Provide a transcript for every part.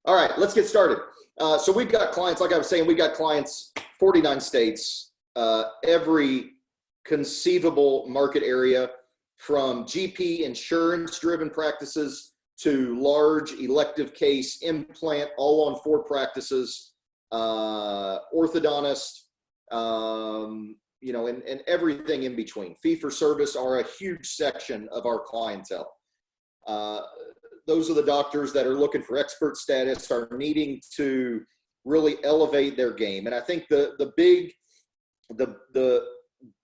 All right, let's get started. So we've got clients, like I was saying, we've got clients, 49 states, every conceivable market area, from GP insurance-driven practices to large elective case implant, all on 4 practices, orthodontist, you know, and everything in between. Fee-for-service are a huge section of our clientele. Those are the doctors that are looking for expert status, are needing to really elevate their game. And I think the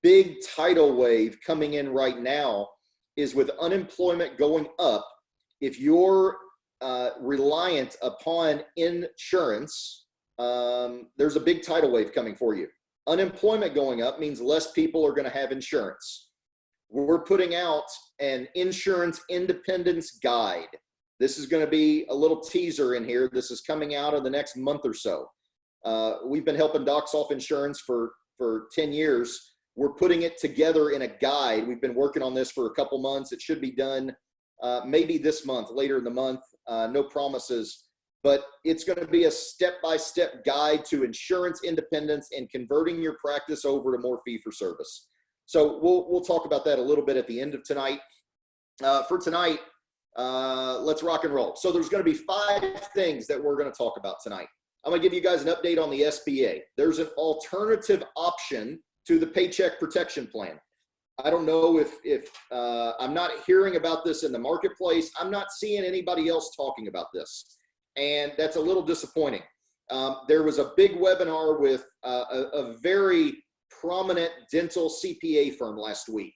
big tidal wave coming in right now is, with unemployment going up, if you're reliant upon insurance, there's a big tidal wave coming for you. Unemployment going up means less people are going to have insurance. We're putting out an insurance independence guide. This is going to be a little teaser in here. This is coming out in the next month or so. We've been helping docs off insurance for 10 years. We're putting it together in a guide. We've been working on this for a couple months. It should be done maybe this month, later in the month. No promises, but it's going to be a step-by-step guide to insurance independence and converting your practice over to more fee-for-service. So we'll talk about that a little bit at the end of tonight. For tonight, let's rock and roll. So there's going to be 5 things that we're going to talk about tonight. I'm going to give you guys an update on the SBA. There's an alternative option to the Paycheck Protection Plan. I don't know if I'm not hearing about this in the marketplace. I'm not seeing anybody else talking about this, and that's a little disappointing. There was a big webinar with a very prominent dental CPA firm last week,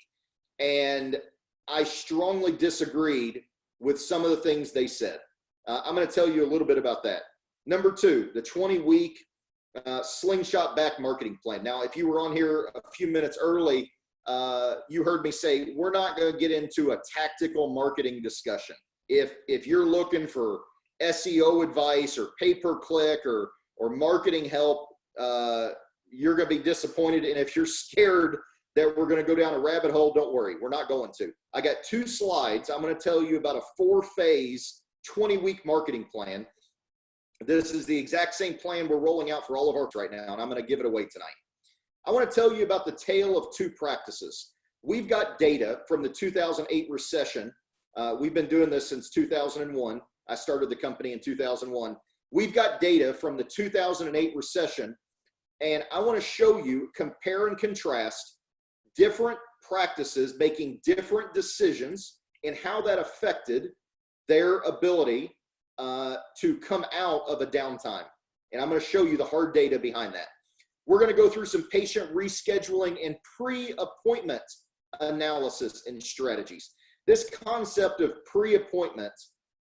and I strongly disagreed with some of the things they said. I'm going to tell you a little bit about that. Number 2, the 20-week Slingshot back marketing plan. Now, if you were on here a few minutes early, you heard me say we're not going to get into a tactical marketing discussion. If you're looking for SEO advice or pay-per-click or marketing help, you're going to be disappointed. And if you're scared that we're going to go down a rabbit hole, don't worry, we're not going to. I got 2 slides. I'm going to tell you about a 4-phase 20-week marketing plan. This is the exact same plan we're rolling out for all of our right now, and I'm going to give it away tonight. I want to tell you about the tale of 2 practices. We've got data from the 2008 recession. We've been doing this since 2001. I started the company in 2001. We've got data from the 2008 recession, and I want to show you, compare and contrast different practices making different decisions and how that affected their ability to come out of a downtime. And I'm going to show you the hard data behind that. We're going to go through some patient rescheduling and pre-appointment analysis and strategies. This concept of pre-appointment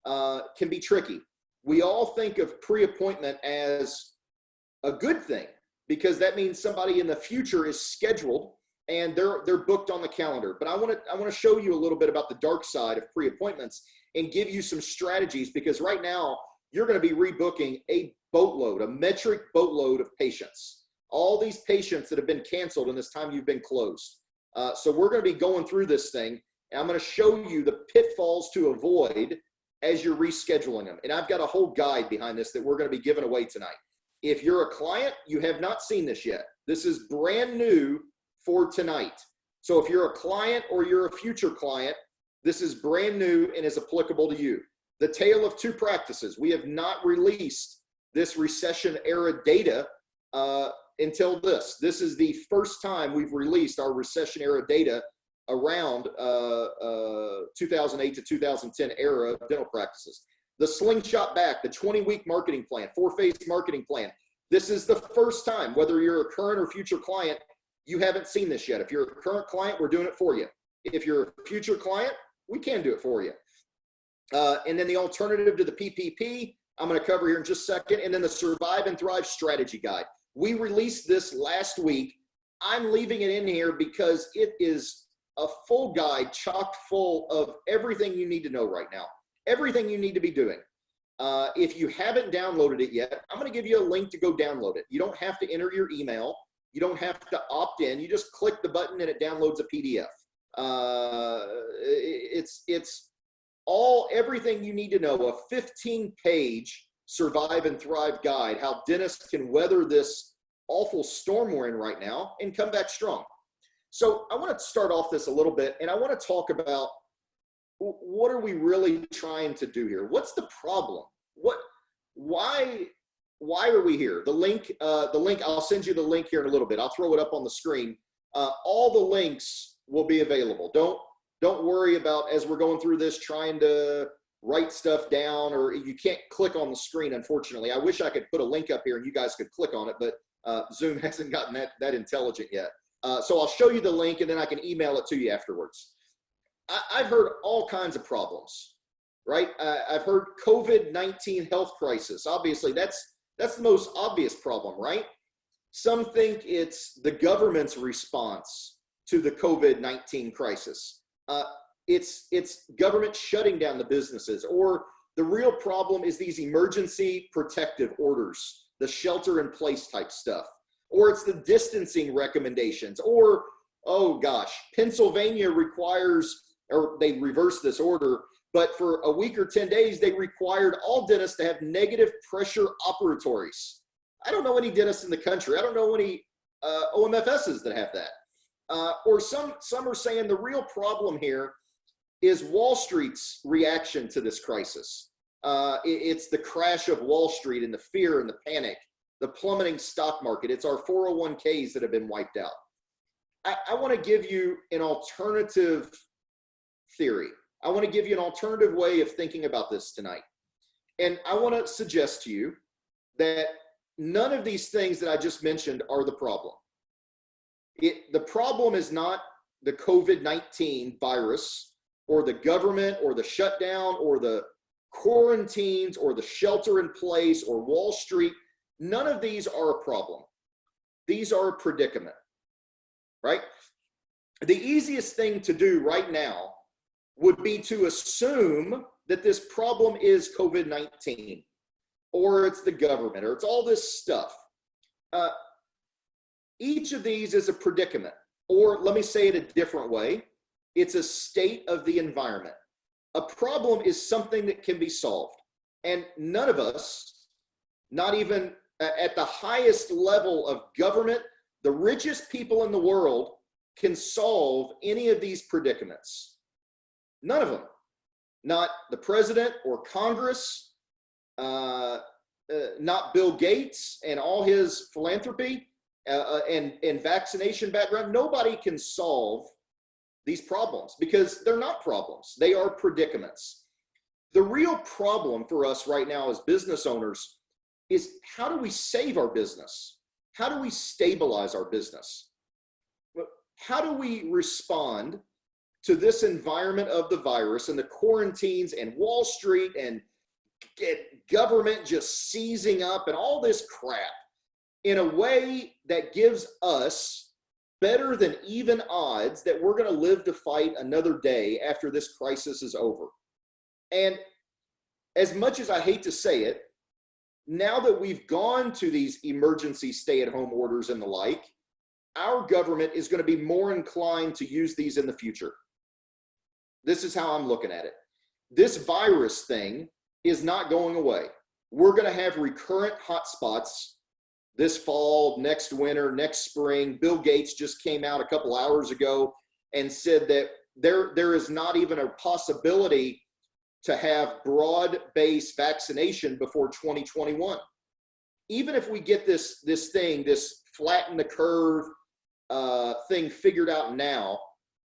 can be tricky. We all think of pre-appointment as a good thing because that means somebody in the future is scheduled and they're booked on the calendar. But I want to show you a little bit about the dark side of pre-appointments and give you some strategies, because right now you're going to be rebooking a boatload, a metric boatload of patients. All these patients that have been canceled in this time you've been closed. So we're going to be going through this thing, and I'm going to show you the pitfalls to avoid as you're rescheduling them. And I've got a whole guide behind this that we're going to be giving away tonight. If you're a client, you have not seen this yet. This is brand new for tonight. So if you're a client or you're a future client, this is brand new and is applicable to you. The tale of 2 practices. We have not released this recession era data until this. This is the first time we've released our recession era data around 2008 to 2010 era of dental practices. The Slingshot back, the 20-week marketing plan, 4-phase marketing plan. This is the first time, whether you're a current or future client, you haven't seen this yet. If you're a current client, we're doing it for you. If you're a future client, we can do it for you. And then the alternative to the PPP, I'm going to cover here in just a second. And then the Survive and Thrive Strategy Guide. We released this last week. I'm leaving it in here because it is a full guide chock full of everything you need to know right now, everything you need to be doing. If you haven't downloaded it yet, I'm going to give you a link to go download it. You don't have to enter your email. You don't have to opt in. You just click the button and it downloads a PDF. It's everything you need to know, a 15-page survive and thrive guide, how dentists can weather this awful storm we're in right now and come back strong. So I want to start off this a little bit, and I want to talk about what are we really trying to do here? What's the problem? Why are we here? The link, I'll send you the link here in a little bit. I'll throw it up on the screen. All the links will be available. Don't worry about, as we're going through this, trying to write stuff down, or you can't click on the screen, unfortunately. I wish I could put a link up here and you guys could click on it, but Zoom hasn't gotten that intelligent yet. So I'll show you the link and then I can email it to you afterwards. I've heard all kinds of problems, right? I've heard COVID-19 health crisis. Obviously, that's the most obvious problem, right? Some think it's the government's response to the COVID-19 crisis. It's government shutting down the businesses, or the real problem is these emergency protective orders, the shelter in place type stuff, or it's the distancing recommendations, or, oh gosh, Pennsylvania requires, or they reversed this order, but for a week or 10 days, they required all dentists to have negative pressure operatories. I don't know any dentists in the country. I don't know any OMFSs that have that. Or some are saying the real problem here is Wall Street's reaction to this crisis. It's the crash of Wall Street and the fear and the panic, the plummeting stock market. It's our 401ks that have been wiped out. I want to give you an alternative theory. I want to give you an alternative way of thinking about this tonight. And I want to suggest to you that none of these things that I just mentioned are the problem. The problem is not the COVID-19 virus or the government or the shutdown or the quarantines or the shelter in place or Wall Street. None of these are a problem. These are a predicament, right? The easiest thing to do right now would be to assume that this problem is COVID-19 or it's the government or it's all this stuff. Each of these is a predicament, or let me say it a different way. It's a state of the environment. A problem is something that can be solved. And none of us, not even at the highest level of government, the richest people in the world can solve any of these predicaments. None of them. Not the president or Congress, not Bill Gates and all his philanthropy and vaccination background. Nobody can solve these problems because they're not problems. They are predicaments. The real problem for us right now as business owners is, how do we save our business? How do we stabilize our business? How do we respond to this environment of the virus and the quarantines and Wall Street and government just seizing up and all this crap in a way that gives us better than even odds that we're going to live to fight another day after this crisis is over? And as much as I hate to say it, now that we've gone to these emergency stay-at-home orders and the like, our government is going to be more inclined to use these in the future. This is how I'm looking at it. This virus thing is not going away. We're going to have recurrent hotspots this fall, next winter, next spring. Bill Gates just came out a couple hours ago and said that there is not even a possibility to have broad-based vaccination before 2021. Even if we get this thing, this flatten the curve thing figured out now,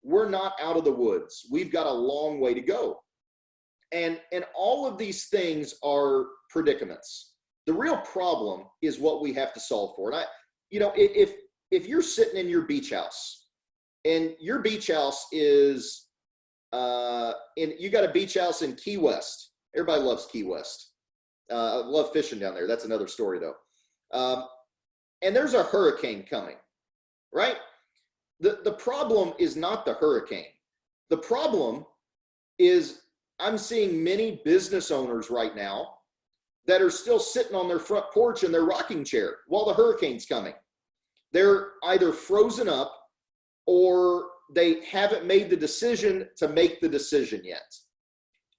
we're not out of the woods. We've got a long way to go. And all of these things are predicaments. The real problem is what we have to solve for. And if you're sitting in your beach house and your beach house is, you got a beach house in Key West. Everybody loves Key West. I love fishing down there. That's another story though. And there's a hurricane coming, right? The problem is not the hurricane. The problem is I'm seeing many business owners right now that are still sitting on their front porch in their rocking chair while the hurricane's coming. They're either frozen up or they haven't made the decision to make the decision yet.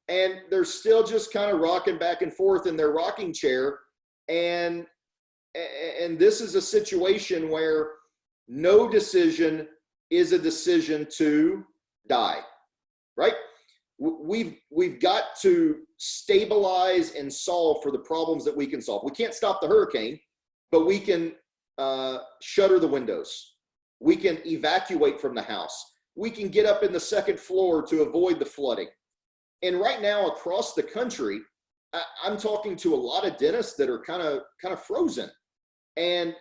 and they're still just kind of rocking back and forth in their rocking chair. And this is a situation where no decision is a decision to die, right? We've got to stabilize and solve for the problems that we can solve. We can't stop the hurricane, but we can shutter the windows. We can evacuate from the house. We can get up in the second floor to avoid the flooding. And right now across the country, I'm talking to a lot of dentists that are kind of frozen. And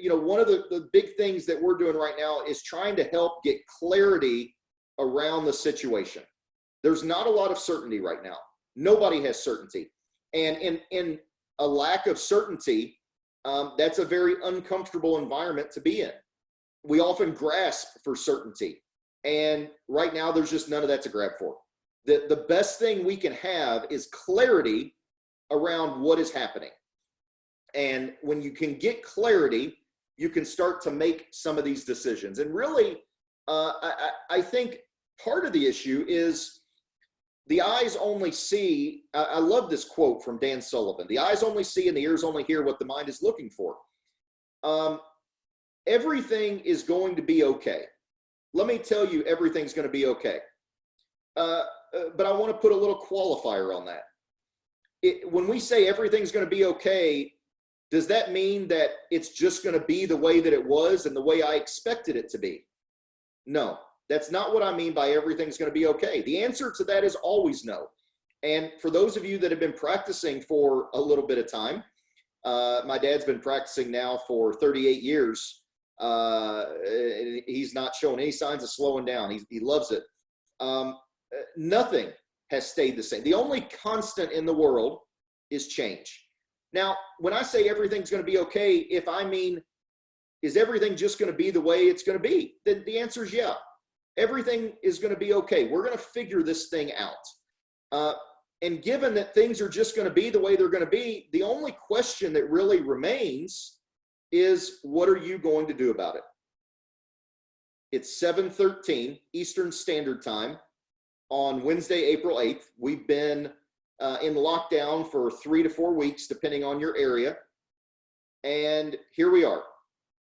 one of the big things that we're doing right now is trying to help get clarity around the situation. There's not a lot of certainty right now. Nobody has certainty. And in a lack of certainty, that's a very uncomfortable environment to be in. We often grasp for certainty. And right now, there's just none of that to grab for. The best thing we can have is clarity around what is happening. And when you can get clarity, you can start to make some of these decisions. And really, I think part of the issue is the eyes only see. I love this quote from Dan Sullivan. The eyes only see and the ears only hear what the mind is looking for. Everything is going to be okay. Let me tell you, everything's going to be okay. But I want to put a little qualifier on that. When we say everything's going to be okay, does that mean that it's just going to be the way that it was and the way I expected it to be? No, that's not what I mean by everything's going to be okay. The answer to that is always no. And for those of you that have been practicing for a little bit of time, my dad's been practicing now for 38 years. He's not showing any signs of slowing down. He loves it. Nothing has stayed the same. The only constant in the world is change. Now, when I say everything's going to be okay, if I mean, is everything just going to be the way it's going to be? Then the answer is yeah. Everything is going to be okay. We're going to figure this thing out. And given that things are just going to be the way they're going to be, the only question that really remains is, what are you going to do about it? It's 7:13 Eastern Standard Time on Wednesday, April 8th. We've been in lockdown for 3 to 4 weeks, depending on your area. And here we are.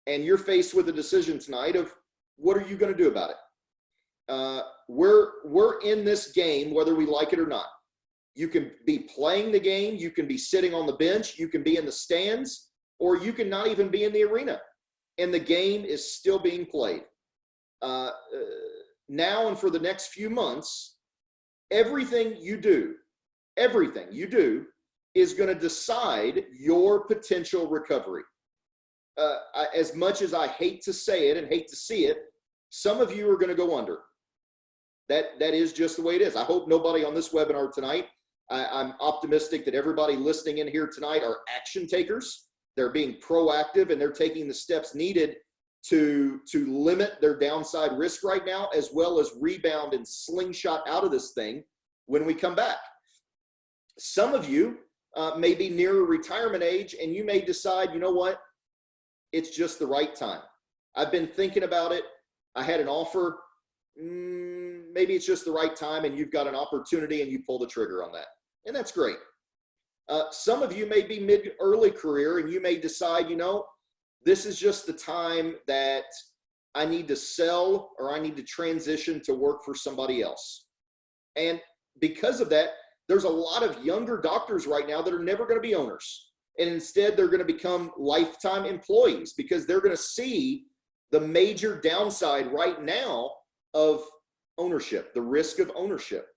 And you're faced with a decision tonight of, what are you going to do about it? We're in this game, whether we like it or not. You can be playing the game. You can be sitting on the bench. You can be in the stands, or you can not even be in the arena. And the game is still being played. Now and for the next few months, everything you do is going to decide your potential recovery. As much as I hate to say it and hate to see it, some of you are going to go under. That is just the way it is. I hope nobody on this webinar tonight. I'm optimistic that everybody listening in here tonight are action takers. They're being proactive and they're taking the steps needed to limit their downside risk right now, as well as rebound and slingshot out of this thing when we come back. Some of you may be near retirement age and you may decide, you know what, it's just the right time. I've been thinking about it. I had an offer. Maybe it's just the right time, and you've got an opportunity and you pull the trigger on that. And that's great. Some of you may be mid-early career and you may decide, you know, this is just the time that I need to sell or I need to transition to work for somebody else. And because of that, there's a lot of younger doctors right now that are never going to be owners. And instead, they're going to become lifetime employees because they're going to see the major downside right now of ownership, the risk of ownership.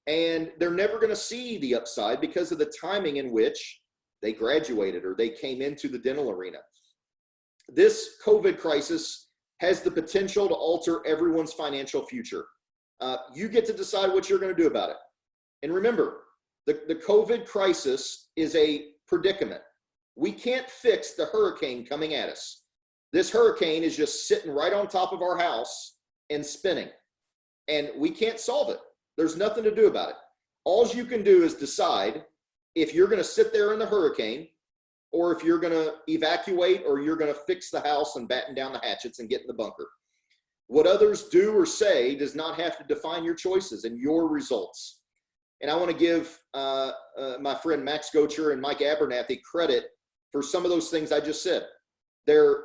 And they're never going to see the upside because of the timing in which they graduated or they came into the dental arena. This COVID crisis has the potential to alter everyone's financial future. You get to decide what you're going to do about it. And remember, the COVID crisis is a predicament. We can't fix the hurricane coming at us. This hurricane is just sitting right on top of our house and spinning. And we can't solve it. There's nothing to do about it. All you can do is decide if you're going to sit there in the hurricane, or if you're going to evacuate, or you're going to fix the house and batten down the hatchets and get in the bunker. What others do or say does not have to define your choices and your results. And I want to give my friend Max Gocher and Mike Abernathy credit for some of those things I just said. They're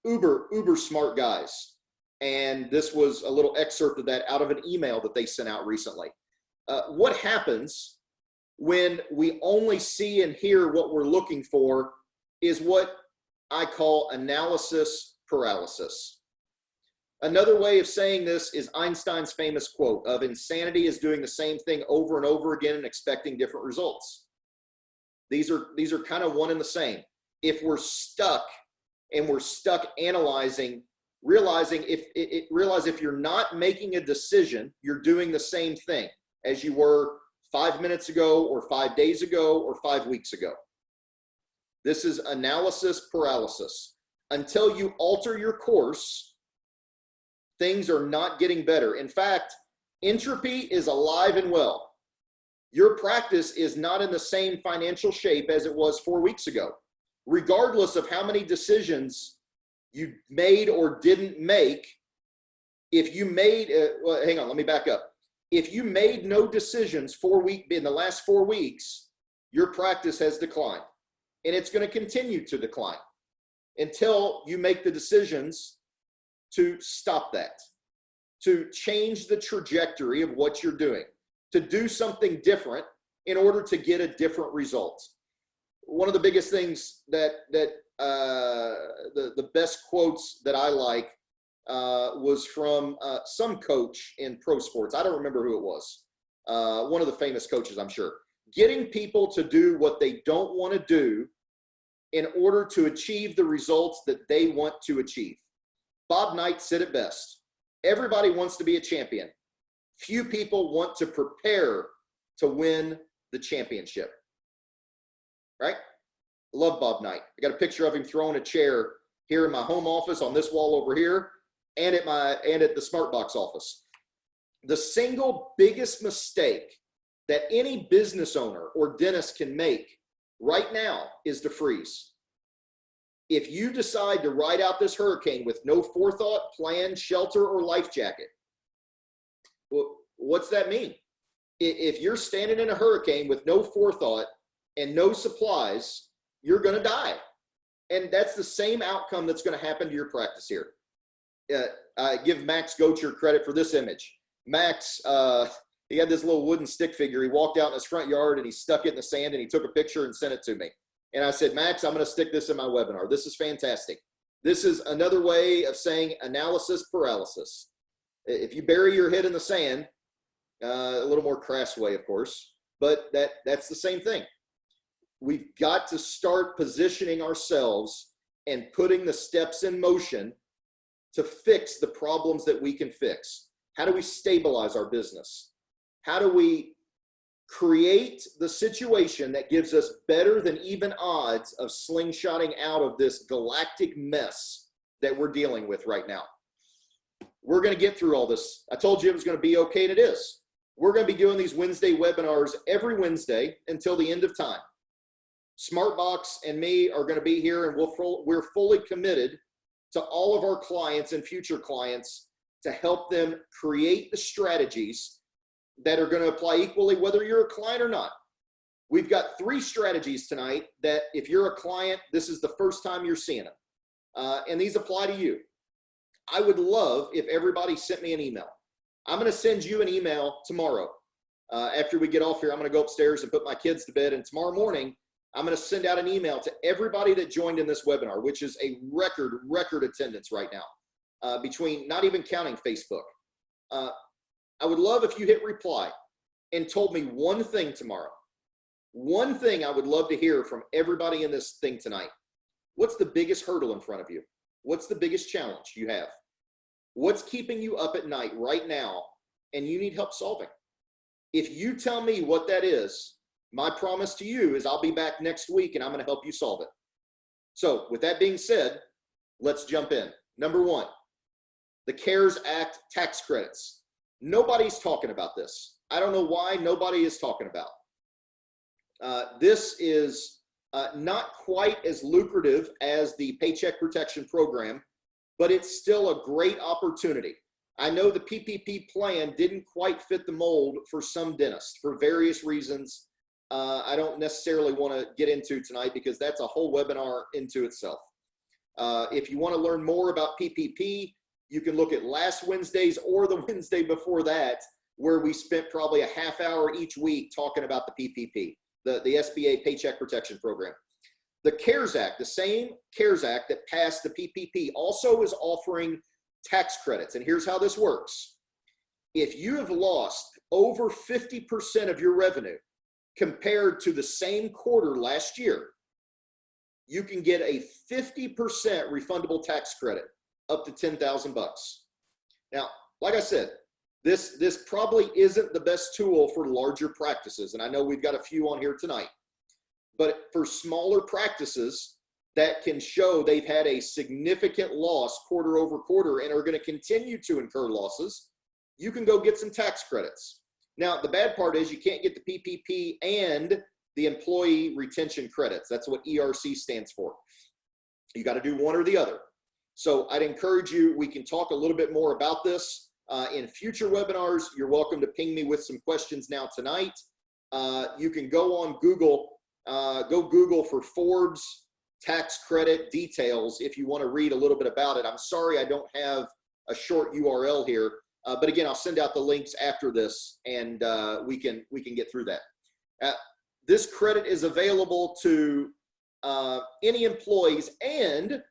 uber smart guys. And this was a little excerpt of that out of an email that they sent out recently. What happens when we only see and hear what we're looking for is what I call analysis paralysis. Another way of saying this is Einstein's famous quote of insanity is doing the same thing over and over again and expecting different results. These are kind of one and the same. If we're stuck and we're stuck analyzing, realize if you're not making a decision, you're doing the same thing as you were 5 minutes ago or 5 days ago or 5 weeks ago. This is analysis paralysis. Until you alter your course, things are not getting better. In fact, entropy is alive and well. Your practice is not in the same financial shape as it was 4 weeks ago. Regardless of how many decisions you made or didn't make, if you made, well, hang on, let me back up. If you made no decisions in the last 4 weeks, your practice has declined. And it's going to continue to decline until you make the decisions to stop that, to change the trajectory of what you're doing, to do something different in order to get a different result. One of the biggest things that the best quotes that I like was from some coach in pro sports. I don't remember who it was. One of the famous coaches, I'm sure. Getting people to do what they don't want to do in order to achieve the results that they want to achieve. Bob Knight said it best. Everybody wants to be a champion. Few people want to prepare to win the championship. Right? Love Bob Knight. I got a picture of him throwing a chair here in my home office on this wall over here and at the SmartBox office. The single biggest mistake that any business owner or dentist can make right now is to freeze. If you decide to ride out this hurricane with no forethought, plan, shelter, or life jacket, well, what's that mean? If you're standing in a hurricane with no forethought and no supplies, you're going to die. And that's the same outcome that's going to happen to your practice here. I give Max Gocher credit for this image. Max, he had this little wooden stick figure. He walked out in his front yard and he stuck it in the sand and he took a picture and sent it to me. And I said, Max, I'm going to stick this in my webinar. This is fantastic. This is another way of saying analysis paralysis. If you bury your head in the sand, a little more crass way, of course, but that's the same thing. We've got to start positioning ourselves and putting the steps in motion to fix the problems that we can fix. How do we stabilize our business? How do we create the situation that gives us better than even odds of slingshotting out of this galactic mess that we're dealing with right now? We're going to get through all this. I told you it was going to be okay, and it is. We're going to be doing these Wednesday webinars every Wednesday until the end of time. SmartBox and me are going to be here, and we're fully committed to all of our clients and future clients to help them create the strategies that are going to apply equally whether you're a client or not. We've got 3 strategies tonight that if you're a client, this is the first time you're seeing them. And these apply to you. I would love if everybody sent me an email. I'm going to send you an email tomorrow. After we get off here, I'm going to go upstairs and put my kids to bed. And tomorrow morning, I'm going to send out an email to everybody that joined in this webinar, which is a record attendance right now, between not even counting Facebook. I would love if you hit reply and told me one thing tomorrow. One thing I would love to hear from everybody in this thing tonight. What's the biggest hurdle in front of you? What's the biggest challenge you have? What's keeping you up at night right now and you need help solving? If you tell me what that is, my promise to you is I'll be back next week and I'm going to help you solve it. So with that being said, let's jump in. Number 1, the CARES Act tax credits. Nobody's talking about this. I don't know why nobody is talking about. This is not quite as lucrative as the Paycheck Protection Program, but it's still a great opportunity. I know the PPP plan didn't quite fit the mold for some dentists for various reasons. I don't necessarily want to get into tonight because that's a whole webinar into itself. If you want to learn more about PPP, you can look at last Wednesday's or the Wednesday before that, where we spent probably a half hour each week talking about the PPP, the SBA Paycheck Protection Program. The CARES Act, the same CARES Act that passed the PPP, also is offering tax credits. And here's how this works. If you have lost over 50% of your revenue compared to the same quarter last year, you can get a 50% refundable tax credit up to $10,000. Now, like I said, this probably isn't the best tool for larger practices. And I know we've got a few on here tonight, but for smaller practices that can show they've had a significant loss quarter over quarter and are going to continue to incur losses, you can go get some tax credits. Now, the bad part is you can't get the PPP and the employee retention credits. That's what ERC stands for. You got to do one or the other. So I'd encourage you, we can talk a little bit more about this in future webinars. You're welcome to ping me with some questions now tonight. You can go on Google, go Google for Forbes tax credit details if you want to read a little bit about it. I'm sorry I don't have a short URL here, but again, I'll send out the links after this, and we can get through that. This credit is available to any employees, and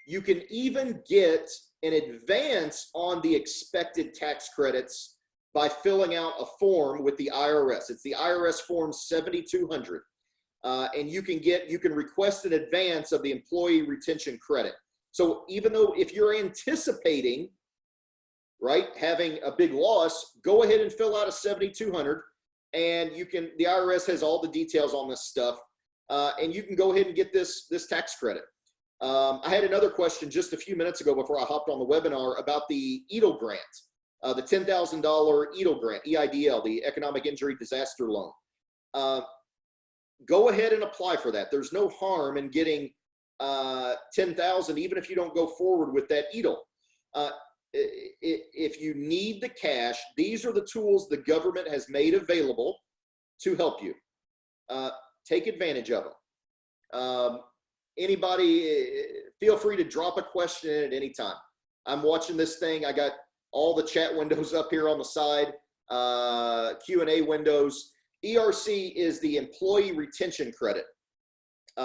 you can even get an advance on the expected tax credits by filling out a form with the IRS. It's the IRS form 7200. And you can request an advance of the employee retention credit. So even though if you're anticipating, right, having a big loss, go ahead and fill out a 7200, and the IRS has all the details on this stuff, and you can go ahead and get this tax credit. I had another question just a few minutes ago before I hopped on the webinar about the EIDL grant, the $10,000 EIDL grant, EIDL, the Economic Injury Disaster Loan. Go ahead and apply for that. There's no harm in getting $10,000, even if you don't go forward with that EIDL. If you need the cash, these are the tools the government has made available to help you. Take advantage of them. Anybody, feel free to drop a question in at any time. I'm watching this thing. I got all the chat windows up here on the side, Q&A windows. ERC is the employee retention credit.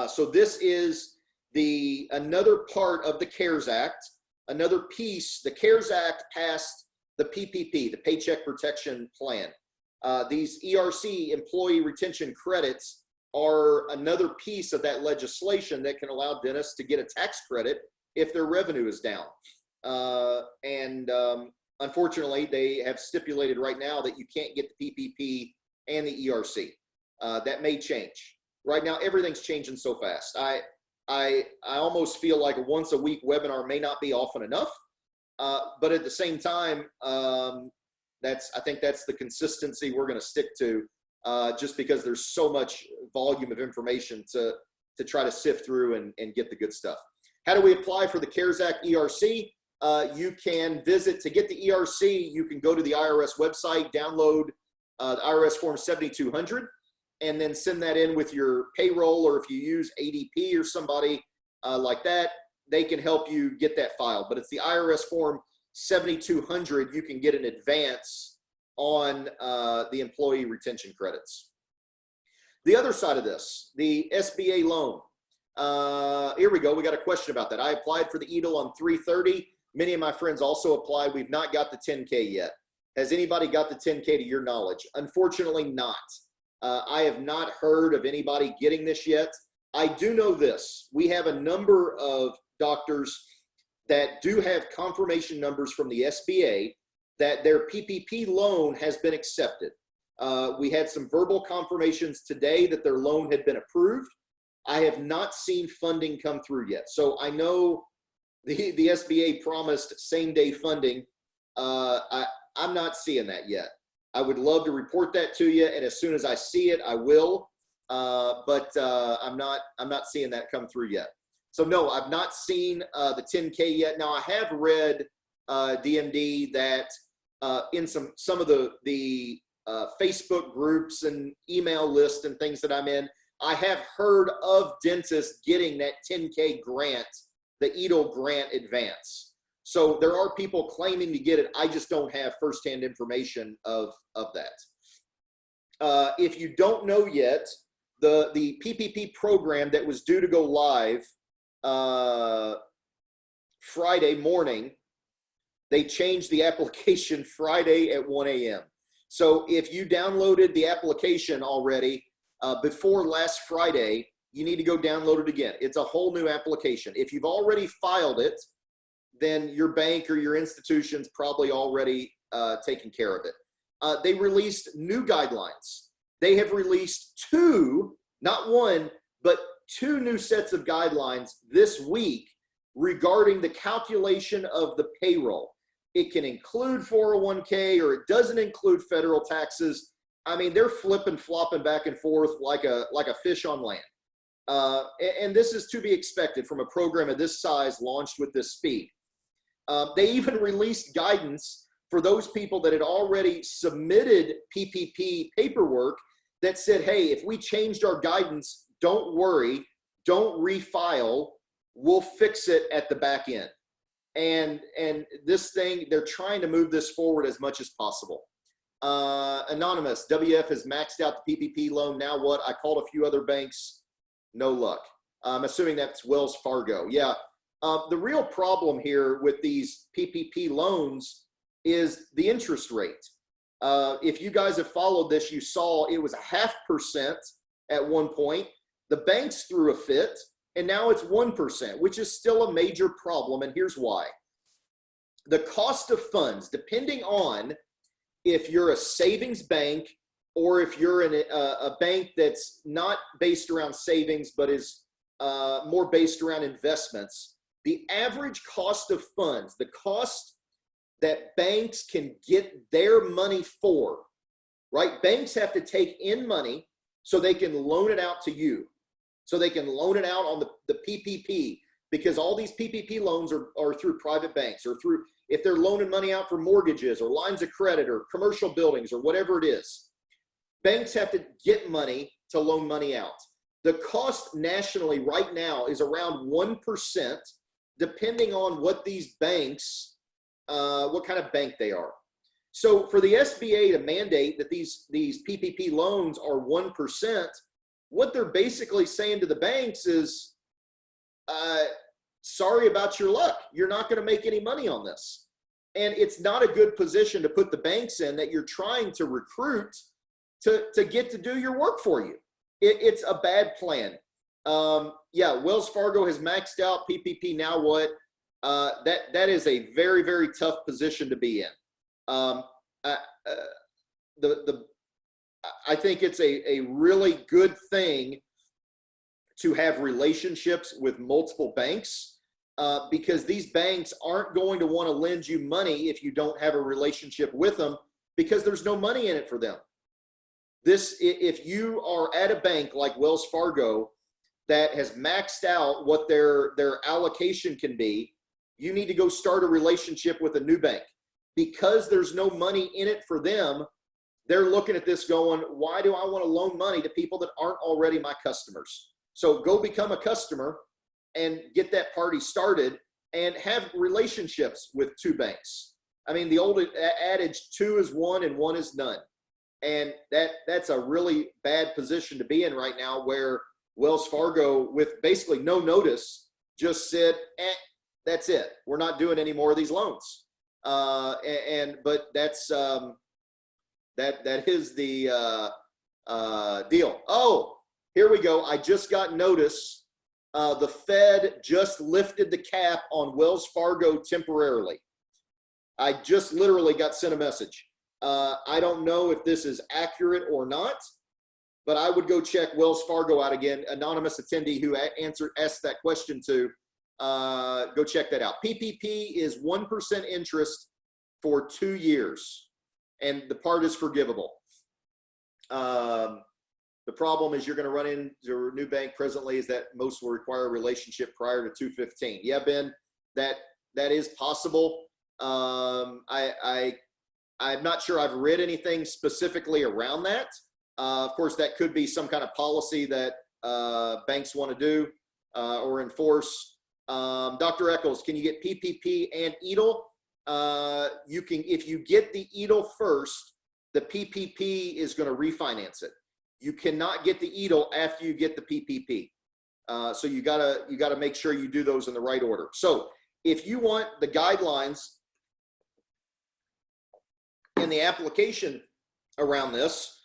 So this is another part of the CARES Act, another piece. The CARES Act passed the PPP, the Paycheck Protection Plan. These ERC employee retention credits are another piece of that legislation that can allow dentists to get a tax credit if their revenue is down. Unfortunately, they have stipulated right now that you can't get the PPP and the ERC. That may change. Right now, everything's changing so fast. I almost feel like a once a week webinar may not be often enough, but at the same time, I think that's the consistency we're going to stick to, just because there's so much volume of information to try to sift through and get the good stuff. How do we apply for the CARES Act ERC? You can visit to get the ERC. You can go to the IRS website, download the IRS form 7200, and then send that in with your payroll, or if you use ADP or somebody like that, they can help you get that filed. But it's the IRS form 7200. You can get an advance on the employee retention credits. The other side of this, the SBA loan. Here we go. We got a question about that. I applied for the EIDL on 3/30. Many of my friends also applied. We've not got the 10K yet. Has anybody got the 10K to your knowledge? Unfortunately not. I have not heard of anybody getting this yet. I do know this. We have a number of doctors that do have confirmation numbers from the SBA that their PPP loan has been accepted. We had some verbal confirmations today that their loan had been approved. I have not seen funding come through yet. So I know the SBA promised same-day funding. I'm not seeing that yet. I would love to report that to you, and as soon as I see it, I will. But I'm not seeing that come through yet. So no, I've not seen the 10K yet. Now I have read DMD, that in some of the Facebook groups and email lists and things that I'm in, I have heard of dentists getting that 10K grant, the EADL grant advance. So there are people claiming to get it. I just don't have firsthand information of that. If you don't know yet, the PPP program that was due to go live Friday morning, they changed the application Friday at 1 a.m. So if you downloaded the application already before last Friday, you need to go download it again. It's a whole new application. If you've already filed it, then your bank or your institution's probably already taken care of it. They released new guidelines. They have released two, not one, but two new sets of guidelines this week regarding the calculation of the payroll. It can include 401k or it doesn't include federal taxes. I mean, they're flipping, flopping back and forth like a fish on land. And this is to be expected from a program of this size launched with this speed. They even released guidance for those people that had already submitted PPP paperwork that said, hey, if we changed our guidance, don't worry, don't refile, we'll fix it at the back end. And this thing, they're trying to move this forward as much as possible. Anonymous, WF has maxed out the PPP loan. Now what? I called a few other banks. No luck. I'm assuming that's Wells Fargo. Yeah. The real problem here with these PPP loans is the interest rate. If you guys have followed this, you saw it was 0.5% at one point. The banks threw a fit, and now it's 1%, which is still a major problem, and here's why. The cost of funds, depending on if you're a savings bank or if you're in a bank that's not based around savings but is more based around investments, the average cost of funds, the cost that banks can get their money for, right? Banks have to take in money so they can loan it out to you. So they can loan it out on the PPP, because all these PPP loans are through private banks, or through, if they're loaning money out for mortgages or lines of credit or commercial buildings or whatever it is. Banks have to get money to loan money out. The cost nationally right now is around 1%, depending on what these banks, what kind of bank they are. So for the SBA to mandate that these PPP loans are 1%, what they're basically saying to the banks is, sorry about your luck. You're not going to make any money on this. And it's not a good position to put the banks in that you're trying to recruit to get to do your work for you. It's a bad plan. Yeah, Wells Fargo has maxed out PPP. Now what? That is a very, very tough position to be in. I think it's a really good thing to have relationships with multiple banks, because these banks aren't going to want to lend you money if you don't have a relationship with them, because there's no money in it for them. If you are at a bank like Wells Fargo that has maxed out what their allocation can be, you need to go start a relationship with a new bank, because there's no money in it for them. They're looking at this going, why do I want to loan money to people that aren't already my customers? So go become a customer and get that party started and have relationships with two banks. I mean, the old adage, 2 is 1 and 1 is none. And that's a really bad position to be in right now, where Wells Fargo, with basically no notice, just said, that's it. We're not doing any more of these loans. But that's, that is the deal. Oh, here we go. I just got notice. The Fed just lifted the cap on Wells Fargo temporarily. I just literally got sent a message. I don't know if this is accurate or not, but I would go check Wells Fargo out again. Anonymous attendee who asked that question to, go check that out. PPP is 1% interest for 2 years, and the part is forgivable. The problem is you're going to run into a new bank presently is that most will require a relationship prior to 2/15. Yeah, Ben, that is possible. I'm not sure I've read anything specifically around that. Of course, that could be some kind of policy that banks want to do or enforce. Dr. Eccles, can you get PPP and EDL? You can, if you get the EDL first, the PPP is going to refinance it. You cannot get the EDL after you get the PPP. So you gotta make sure you do those in the right order. So if you want the guidelines and the application around this,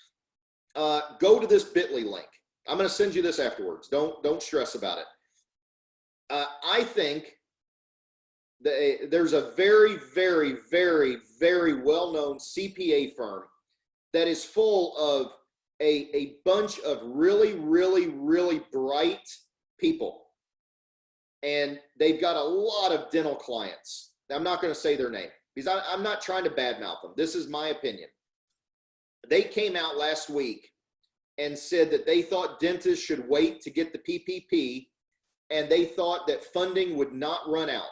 go to this bit.ly link. I'm going to send you this afterwards. Don't stress about it. I think there's a very, very, very, very well-known CPA firm that is full of a bunch of really, really, really bright people. And they've got a lot of dental clients. I'm not going to say their name because I'm not trying to badmouth them. This is my opinion. They came out last week and said that they thought dentists should wait to get the PPP, and they thought that funding would not run out.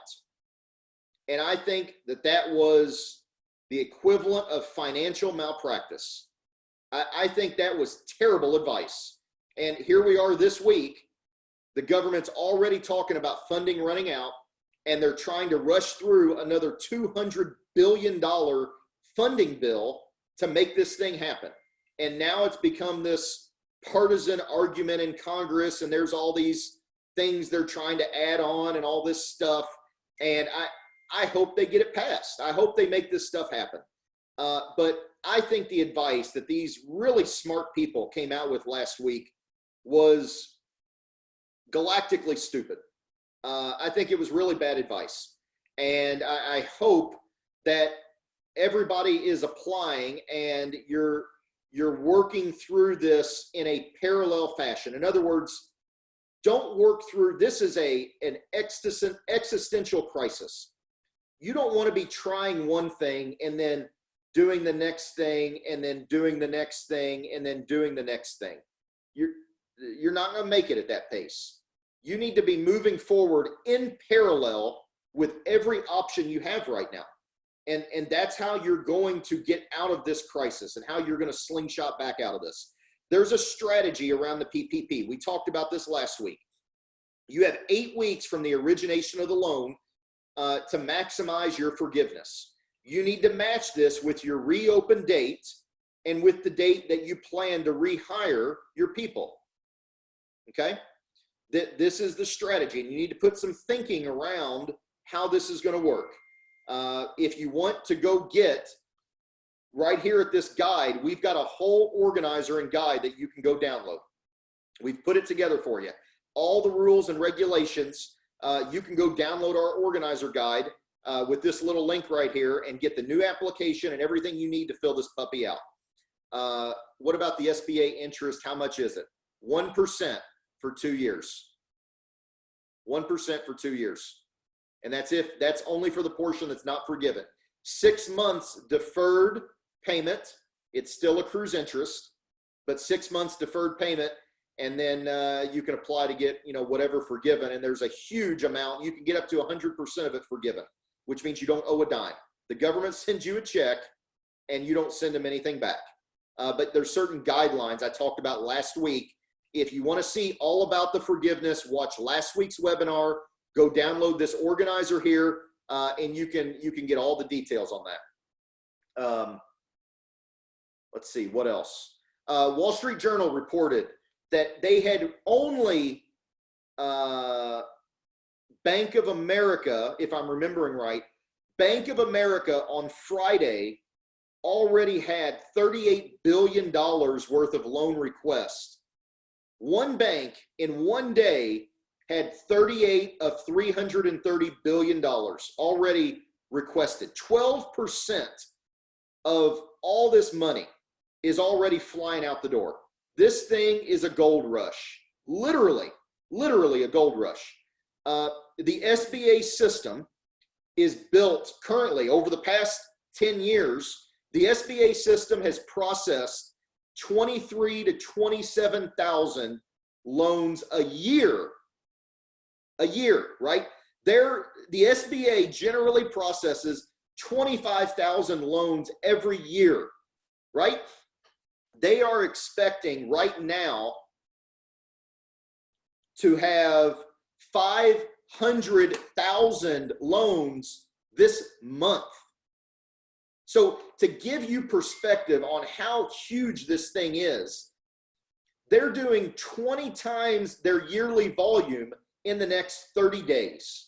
And I think that that was the equivalent of financial malpractice. I think that was terrible advice. And here we are this week. The government's already talking about funding running out, and they're trying to rush through another $200 billion funding bill to make this thing happen. And now it's become this partisan argument in Congress, and there's all these things they're trying to add on and all this stuff. And I hope they get it passed. I hope they make this stuff happen. But I think the advice that these really smart people came out with last week was galactically stupid. I think it was really bad advice. And I hope that everybody is applying and you're working through this in a parallel fashion. In other words, don't work through, this is an existential crisis. You don't want to be trying one thing and then doing the next thing and then doing the next thing and then doing the next thing. You're not going to make it at that pace. You need to be moving forward in parallel with every option you have right now. And that's how you're going to get out of this crisis and how you're going to slingshot back out of this. There's a strategy around the PPP. We talked about this last week. You have 8 weeks from the origination of the loan to maximize your forgiveness. You need to match this with your reopen date and with the date that you plan to rehire your people. Okay? This is the strategy, and you need to put some thinking around how this is going to work. If you want to go get right here at this guide, we've got a whole organizer and guide that you can go download. We've put it together for you. All the rules and regulations, you can go download our organizer guide with this little link right here and get the new application and everything you need to fill this puppy out. What about the SBA interest? How much is it? 1% for 2 years. 1% for 2 years. And that's only for the portion that's not forgiven. 6 months deferred payment. It still accrues interest, but 6 months deferred payment. And then you can apply to get, whatever forgiven. And there's a huge amount. You can get up to 100% of it forgiven, which means you don't owe a dime. The government sends you a check and you don't send them anything back. But there's certain guidelines I talked about last week. If you want to see all about the forgiveness, watch last week's webinar. Go download this organizer here, and you can get all the details on that. Let's see, what else? Wall Street Journal reported that they had only Bank of America, if I'm remembering right, Bank of America on Friday already had $38 billion worth of loan requests. One bank in one day had 38 of $330 billion already requested. 12% of all this money is already flying out the door. This thing is a gold rush, literally a gold rush. The SBA system is built currently over the past 10 years. The SBA system has processed 23 to 27,000 loans a year, right? The SBA generally processes 25,000 loans every year, right? They are expecting right now to have 500,000 loans this month. So to give you perspective on how huge this thing is, they're doing 20 times their yearly volume in the next 30 days.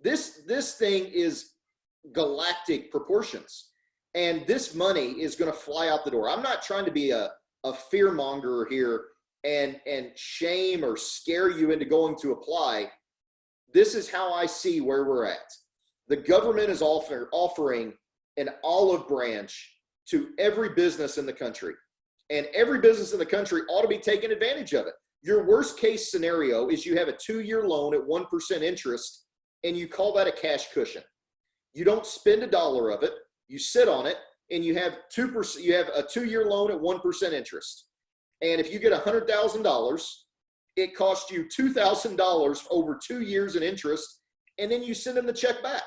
This thing is galactic proportions. And this money is going to fly out the door. I'm not trying to be a fear monger here and shame or scare you into going to apply. This is how I see where we're at. The government is offering an olive branch to every business in the country. And every business in the country ought to be taking advantage of it. Your worst case scenario is you have a 2-year loan at 1% interest, and you call that a cash cushion. You don't spend $1 of it. You sit on it, and you have 2%. You have a 2-year loan at 1% interest. And if you get $100,000, it costs you $2,000 over 2 years in interest, and then you send them the check back.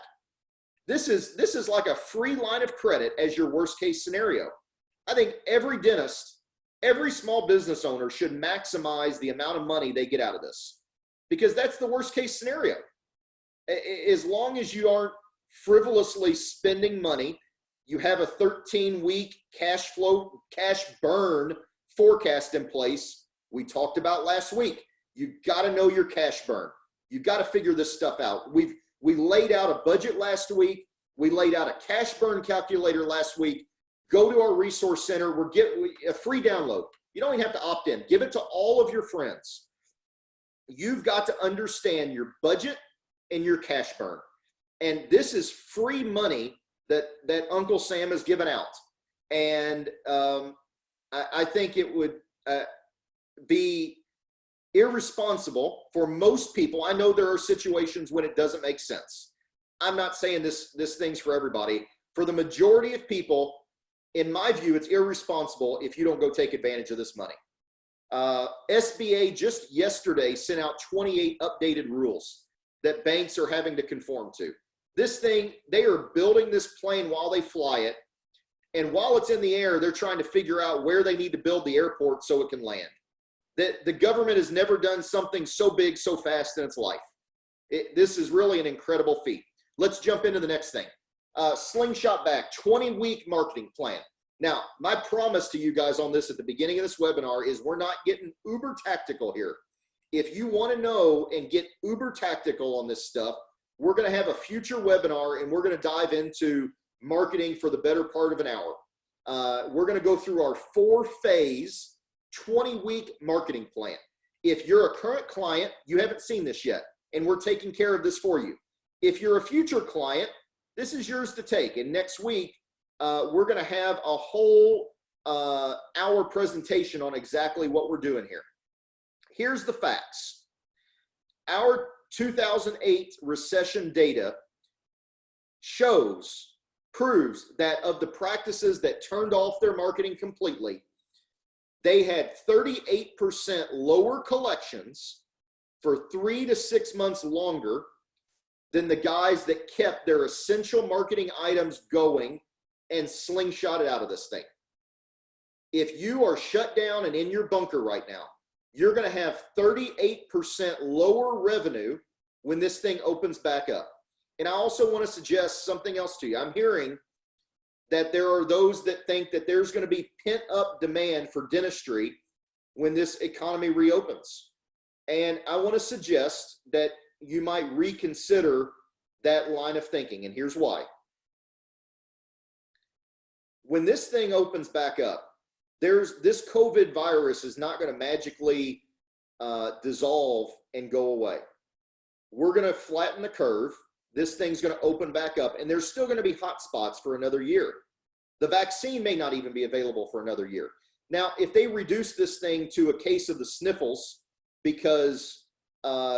This is like a free line of credit as your worst case scenario. I think every dentist, every small business owner should maximize the amount of money they get out of this, because that's the worst case scenario. As long as you aren't frivolously spending money, you have a 13-week cash burn forecast in place. We talked about last week. You got to know your cash burn. You got to figure this stuff out. We laid out a budget last week. We laid out a cash burn calculator last week. Go to our resource center. We're getting a free download. You don't even have to opt in. Give it to all of your friends. You've got to understand your budget and your cash burn. And this is free money that Uncle Sam has given out. And I think it would be irresponsible for most people. I know there are situations when it doesn't make sense. I'm not saying this thing's for everybody. For the majority of people, in my view, it's irresponsible if you don't go take advantage of this money. SBA just yesterday sent out 28 updated rules that banks are having to conform to. This thing, they are building this plane while they fly it. And while it's in the air, they're trying to figure out where they need to build the airport so it can land. The government has never done something so big, so fast in its life. This is really an incredible feat. Let's jump into the next thing. Slingshot back, 20-week marketing plan. Now, my promise to you guys on this at the beginning of this webinar is we're not getting uber tactical here. If you want to know and get uber tactical on this stuff, we're going to have a future webinar, and we're going to dive into marketing for the better part of an hour. We're going to go through our 4-phase 20-week marketing plan. If you're a current client, you haven't seen this yet, and we're taking care of this for you. If you're a future client, this is yours to take. And next week, we're going to have a whole hour presentation on exactly what we're doing here. Here's the facts. Our 2008 recession data proves that of the practices that turned off their marketing completely, they had 38% lower collections for 3 to 6 months longer than the guys that kept their essential marketing items going and slingshotted out of this thing. If you are shut down and in your bunker right now, you're going to have 38% lower revenue when this thing opens back up. And I also want to suggest something else to you. I'm hearing that there are those that think that there's going to be pent-up demand for dentistry when this economy reopens. And I want to suggest that you might reconsider that line of thinking, and here's why. When this thing opens back up, this COVID virus is not going to magically dissolve and go away. We're going to flatten the curve. This thing's going to open back up, and there's still going to be hot spots for another year. The vaccine may not even be available for another year. Now, if they reduce this thing to a case of the sniffles because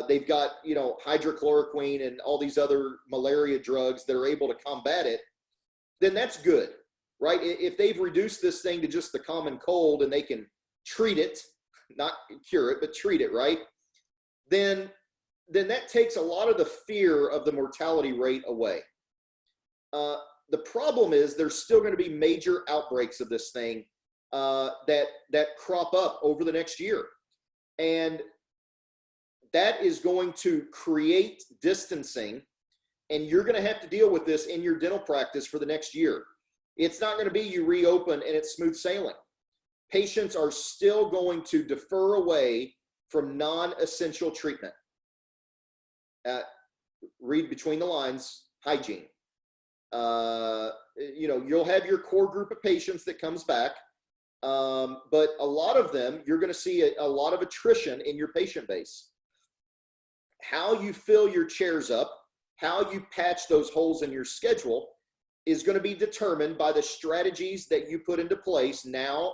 they've got, hydrochloroquine and all these other malaria drugs that are able to combat it, then that's good, right? If they've reduced this thing to just the common cold and they can treat it, not cure it, but treat it, right? Then that takes a lot of the fear of the mortality rate away. the problem is there's still going to be major outbreaks of this thing that crop up over the next year. And that is going to create distancing, and you're going to have to deal with this in your dental practice for the next year. It's not going to be you reopen and it's smooth sailing. Patients are still going to defer away from non-essential treatment. Read between the lines, hygiene. You'll have your core group of patients that comes back, but a lot of them, you're going to see a lot of attrition in your patient base. How you fill your chairs up, how you patch those holes in your schedule is going to be determined by the strategies that you put into place now,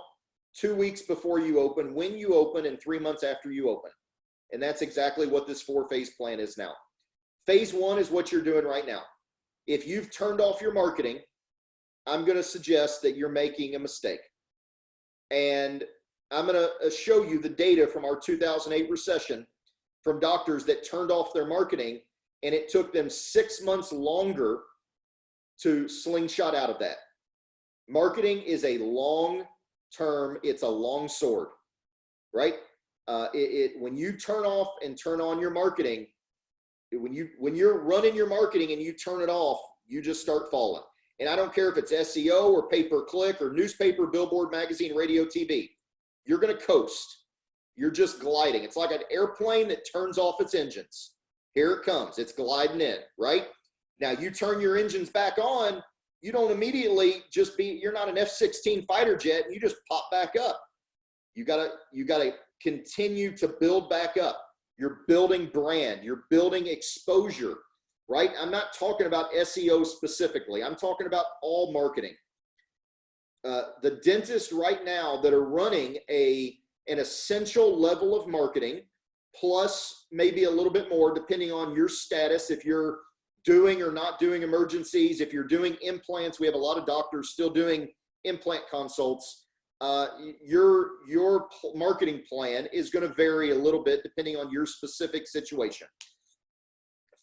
2 weeks before you open, when you open, and 3 months after you open. And that's exactly what this 4-phase plan is now. Phase 1 is what you're doing right now. If you've turned off your marketing, I'm going to suggest that you're making a mistake. And I'm going to show you the data from our 2008 recession from doctors that turned off their marketing, and it took them 6 months longer to slingshot out of that. Marketing is a long term, it's a long sword, right? When you turn off and turn on your marketing, when you're running your marketing and you turn it off, you just start falling. And I don't care if it's SEO or pay-per-click or newspaper, billboard, magazine, radio, TV, you're going to coast. You're just gliding. It's like an airplane that turns off its engines. Here it comes. It's gliding in, right? Now you turn your engines back on, you don't immediately you're not an F-16 fighter jet and you just pop back up. You gotta continue to build back up. You're building brand, you're building exposure, right? I'm not talking about SEO specifically. I'm talking about all marketing. The dentists right now that are running an essential level of marketing, plus maybe a little bit more depending on your status, if you're doing or not doing emergencies, if you're doing implants, we have a lot of doctors still doing implant consults. Your marketing plan is going to vary a little bit depending on your specific situation.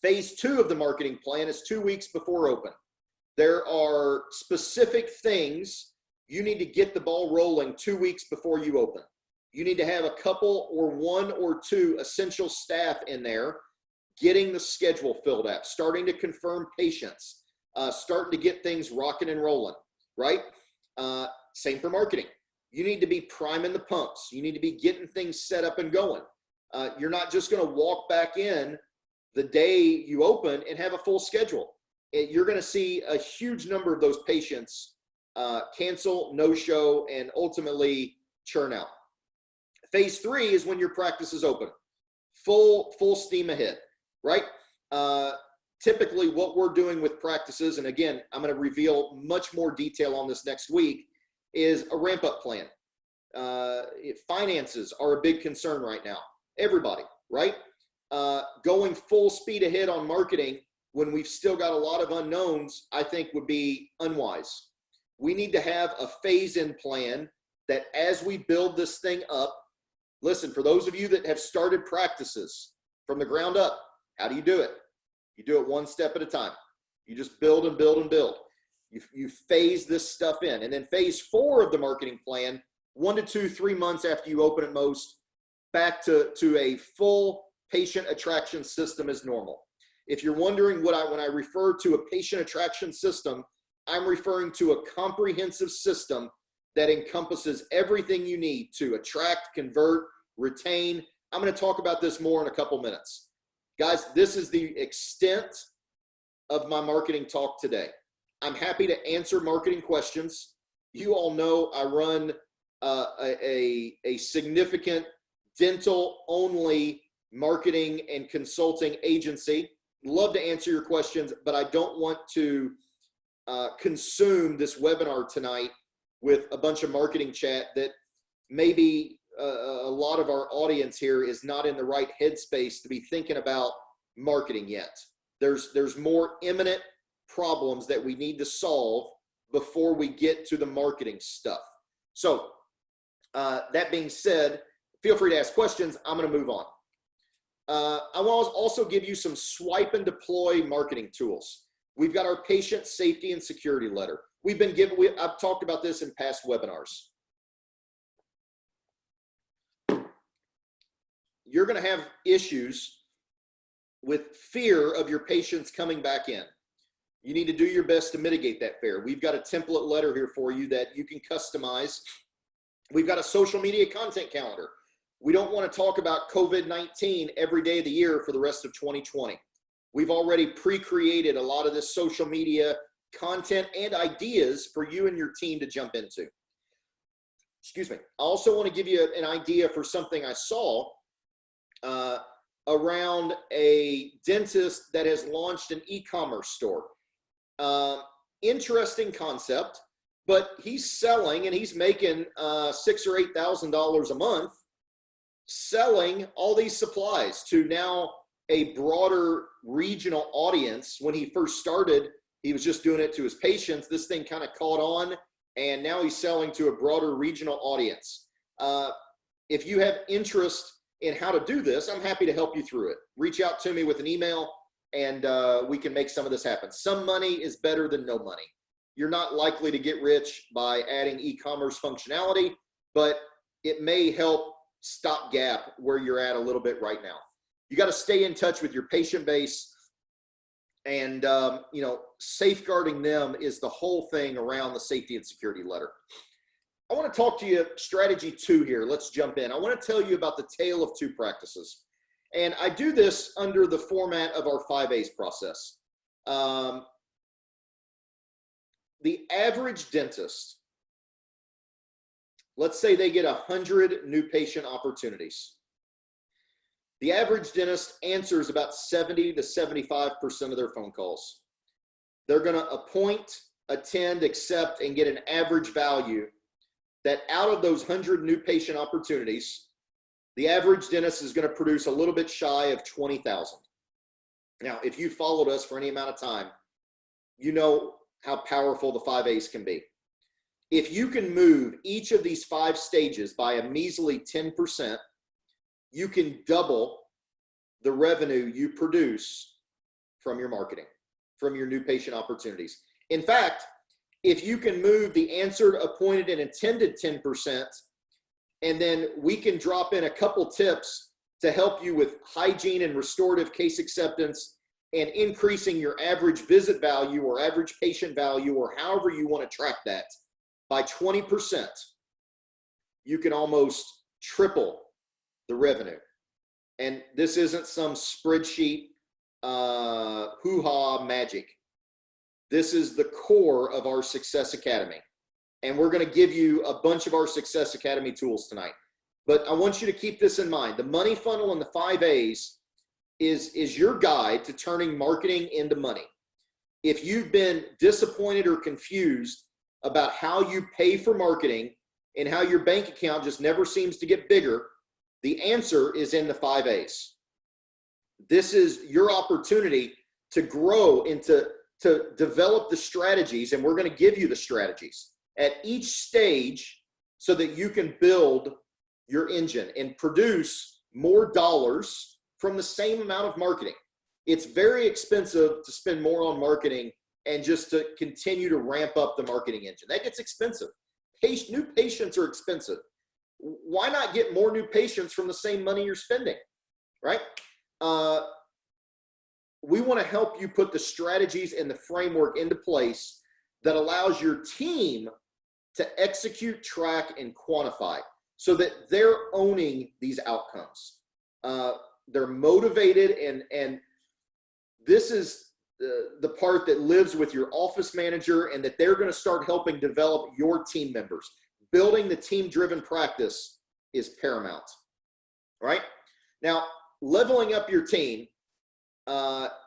Phase 2 of the marketing plan is 2 weeks before open. There are specific things you need to get the ball rolling 2 weeks before you open. You need to have a couple or 1 or 2 essential staff in there getting the schedule filled out, starting to confirm patients, starting to get things rocking and rolling, right? Same for marketing. You need to be priming the pumps. You need to be getting things set up and going. You're not just going to walk back in the day you open and have a full schedule. You're going to see a huge number of those patients cancel, no-show, and ultimately churn out. Phase 3 is when your practice is open, full steam ahead, right? Typically what we're doing with practices, and again, I'm going to reveal much more detail on this next week, is a ramp-up plan. Finances are a big concern right now. Everybody, right? Going full speed ahead on marketing when we've still got a lot of unknowns, I think would be unwise. We need to have a phase-in plan that as we build this thing up, listen, for those of you that have started practices from the ground up, how do you do it? You do it one step at a time. You just build and build and build. You phase this stuff in. And then phase 4 of the marketing plan, 1 to 2, 3 months after you open at most, back to a full patient attraction system as normal. If you're wondering when I refer to a patient attraction system, I'm referring to a comprehensive system that encompasses everything you need to attract, convert, retain. I'm going to talk about this more in a couple minutes. Guys, this is the extent of my marketing talk today. I'm happy to answer marketing questions. You all know I run a significant dental-only marketing and consulting agency. Love to answer your questions, but I don't want to consume this webinar tonight with a bunch of marketing chat that maybe a lot of our audience here is not in the right headspace to be thinking about marketing yet. There's more imminent problems that we need to solve before we get to the marketing stuff. So that being said, feel free to ask questions. I'm going to move on. I want to also give you some swipe and deploy marketing tools. We've got our patient safety and security letter. I've talked about this in past webinars. You're going to have issues with fear of your patients coming back in. You need to do your best to mitigate that fear. We've got a template letter here for you that you can customize. We've got a social media content calendar. We don't want to talk about COVID-19 every day of the year for the rest of 2020. We've already pre-created a lot of this social media content and ideas for you and your team to jump into. Excuse me. I also want to give you an idea for something I saw around a dentist that has launched an e-commerce store. Interesting concept, but he's selling and he's making $6,000 or $8,000 a month selling all these supplies to now a broader regional audience. When he first started, he was just doing it to his patients. This thing kind of caught on, and now he's selling to a broader regional audience. If you have interest in how to do this, I'm happy to help you through it. Reach out to me with an email, and we can make some of this happen. Some money is better than no money. You're not likely to get rich by adding e-commerce functionality, but it may help stopgap where you're at a little bit right now. You got to stay in touch with your patient base, and safeguarding them is the whole thing around the safety and security letter. I want to talk to you strategy 2 here. Let's jump in. I want to tell you about the tale of 2 practices. And I do this under the format of our 5 A's process. The average dentist, let's say they get 100 new patient opportunities. The average dentist answers about 70 to 75% of their phone calls. They're going to appoint, attend, accept, and get an average value that out of those 100 new patient opportunities, the average dentist is going to produce a little bit shy of 20,000. Now, if you followed us for any amount of time, you know how powerful the 5 A's can be. If you can move each of these 5 stages by a measly 10%, you can double the revenue you produce from your marketing, from your new patient opportunities. In fact, if you can move the answered, appointed, and attended 10%, and then we can drop in a couple tips to help you with hygiene and restorative case acceptance and increasing your average visit value or average patient value, or however you want to track that, by 20%, you can almost triple the revenue. And this isn't some spreadsheet hoo-ha magic. This is the core of our Success Academy. And we're going to give you a bunch of our Success Academy tools tonight. But I want you to keep this in mind. The money funnel and the 5 A's is your guide to turning marketing into money. If you've been disappointed or confused about how you pay for marketing and how your bank account just never seems to get bigger, the answer is in the 5 A's. This is your opportunity to grow and to develop the strategies, and we're going to give you the strategies at each stage so that you can build your engine and produce more dollars from the same amount of marketing. It's very expensive to spend more on marketing and just to continue to ramp up the marketing engine. That gets expensive. New patients are expensive. Why not get more new patients from the same money you're spending, right? We want to help you put the strategies and the framework into place that allows your team to execute, track, and quantify so that they're owning these outcomes. They're motivated, and this is the part that lives with your office manager, and that they're going to start helping develop your team members. Building the team-driven practice is paramount, right? Now, leveling up your team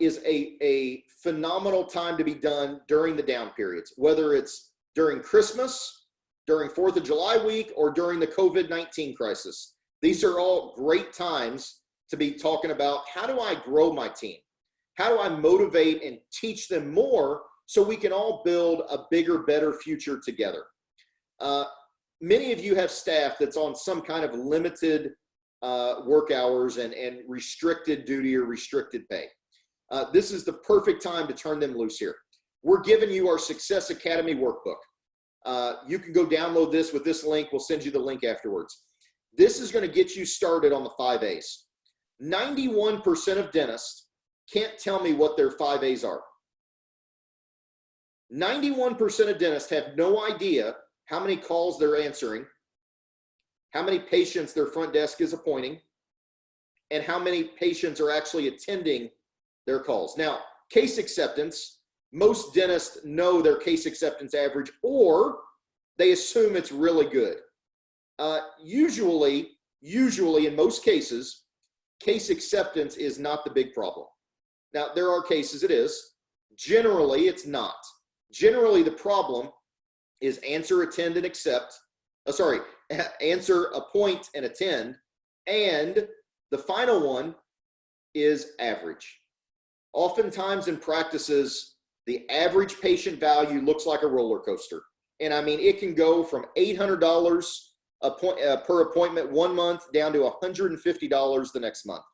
is a phenomenal time to be done during the down periods, whether it's during Christmas, during 4th of July week, or during the COVID-19 crisis. These are all great times to be talking about, how do I grow my team? How do I motivate and teach them more so we can all build a bigger, better future together? Many of you have staff that's on some kind of limited work hours and restricted duty or restricted pay. this is the perfect time to turn them loose here. We're giving you our Success Academy workbook. You can go download this with this link. We'll send you the link afterwards. This is going to get you started on the 5 A's. 91% of dentists can't tell me what their 5 A's are. 91% of dentists have no idea how many calls they're answering, how many patients their front desk is appointing, and how many patients are actually attending their calls. Now, case acceptance, most dentists know their case acceptance average, or they assume it's really good. Usually in most cases, case acceptance is not the big problem. Now, there are cases it is. Generally, it's not. Generally, the problem is answer, attend, and accept. Answer, appoint, and attend. And the final one is average. Oftentimes in practices, the average patient value looks like a roller coaster. And I mean, it can go from $800 per appointment 1 month down to $150 the next month.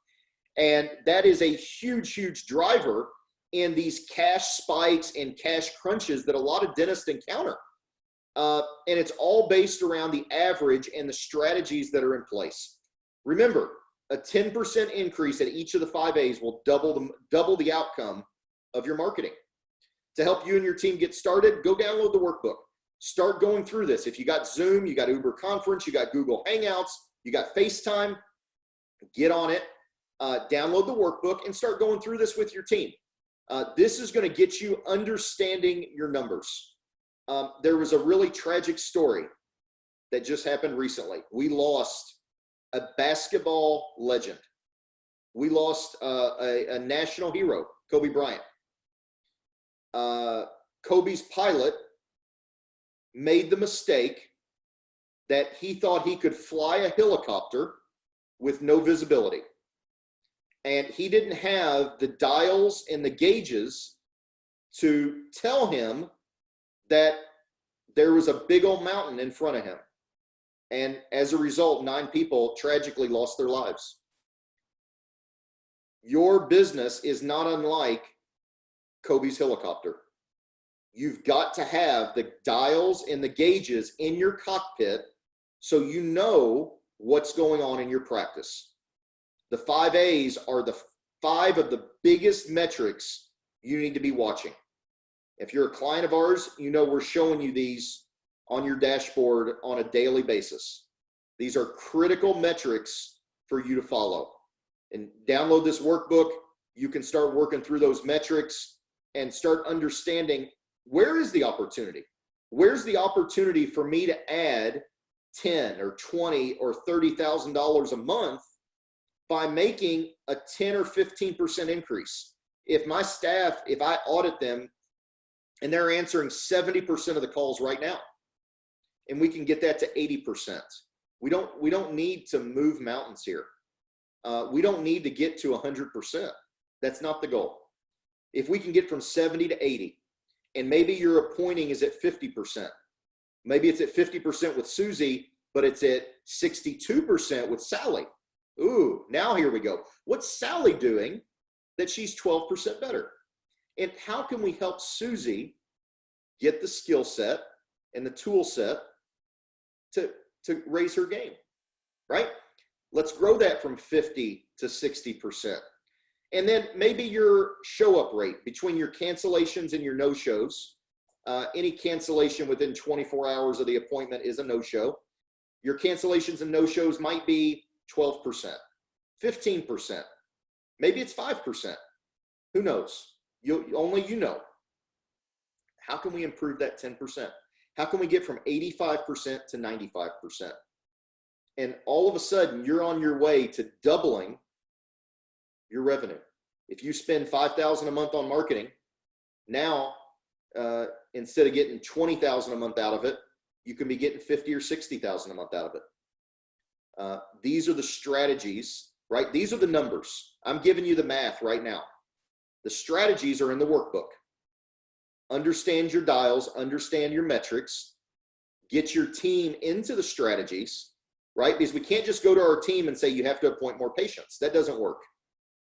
And that is a huge, huge driver in these cash spikes and cash crunches that a lot of dentists encounter. And it's all based around the average and the strategies that are in place. Remember, a 10% increase at each of the 5 A's will double the outcome of your marketing. To help you and your team get started, go download the workbook. Start going through this. If you got Zoom, you got Uber Conference, you got Google Hangouts, you got FaceTime, get on it, download the workbook, and start going through this with your team. This is going to get you understanding your numbers. There was a really tragic story that just happened recently. We lost a basketball legend. We lost a national hero, Kobe Bryant. Kobe's pilot made the mistake that he thought he could fly a helicopter with no visibility. And he didn't have the dials and the gauges to tell him that there was a big old mountain in front of him. And as a result, 9 people tragically lost their lives. Your business is not unlike Kobe's helicopter. You've got to have the dials and the gauges in your cockpit so you know what's going on in your practice. The 5 A's are the 5 of the biggest metrics you need to be watching. If you're a client of ours, you know we're showing you these on your dashboard on a daily basis. These are critical metrics for you to follow. And download this workbook. You can start working through those metrics and start understanding, where is the opportunity? Where's the opportunity for me to add $10 or $20 or $30,000 a month by making a 10 or 15% increase? If my staff, if I audit them and they're answering 70% of the calls right now, and we can get that to 80%. We don't need to move mountains here. We don't need to get to 100%. That's not the goal. If we can get from 70 to 80, and maybe your appointing is at 50%, maybe it's at 50% with Susie, but it's at 62% with Sally. Ooh, now here we go. What's Sally doing that she's 12% better? And how can we help Susie get the skill set and the tool set to raise her game, right? Let's grow that from 50 to 60%. And then maybe your show up rate between your cancellations and your no-shows. Any cancellation within 24 hours of the appointment is a no-show. Your cancellations and no-shows might be 12%, 15%. Maybe it's 5%. Who knows? Only you know. How can we improve that 10%? How can we get from 85% to 95%? And all of a sudden, you're on your way to doubling your revenue. If you spend $5,000 a month on marketing, now instead of getting $20,000 a month out of it, you can be getting $50,000 or $60,000 a month out of it. These are the strategies, right? These are the numbers. I'm giving you the math right now. The strategies are in the workbook. Understand your dials, understand your metrics, get your team into the strategies, right? Because we can't just go to our team and say you have to appoint more patients. That doesn't work.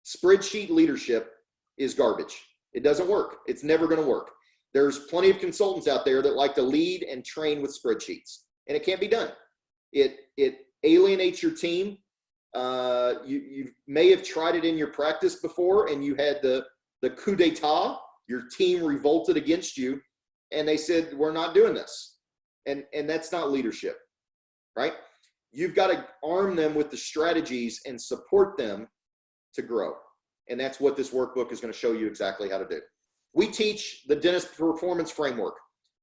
Spreadsheet leadership is garbage. It doesn't work. It's never going to work. There's plenty of consultants out there that like to lead and train with spreadsheets, and it can't be done. It alienates your team. You may have tried it in your practice before, and you had the coup d'etat. Your team revolted against you, and they said, we're not doing this. And that's not leadership, right? You've got to arm them with the strategies and support them to grow. And that's what this workbook is going to show you exactly how to do. We teach the dentist performance framework.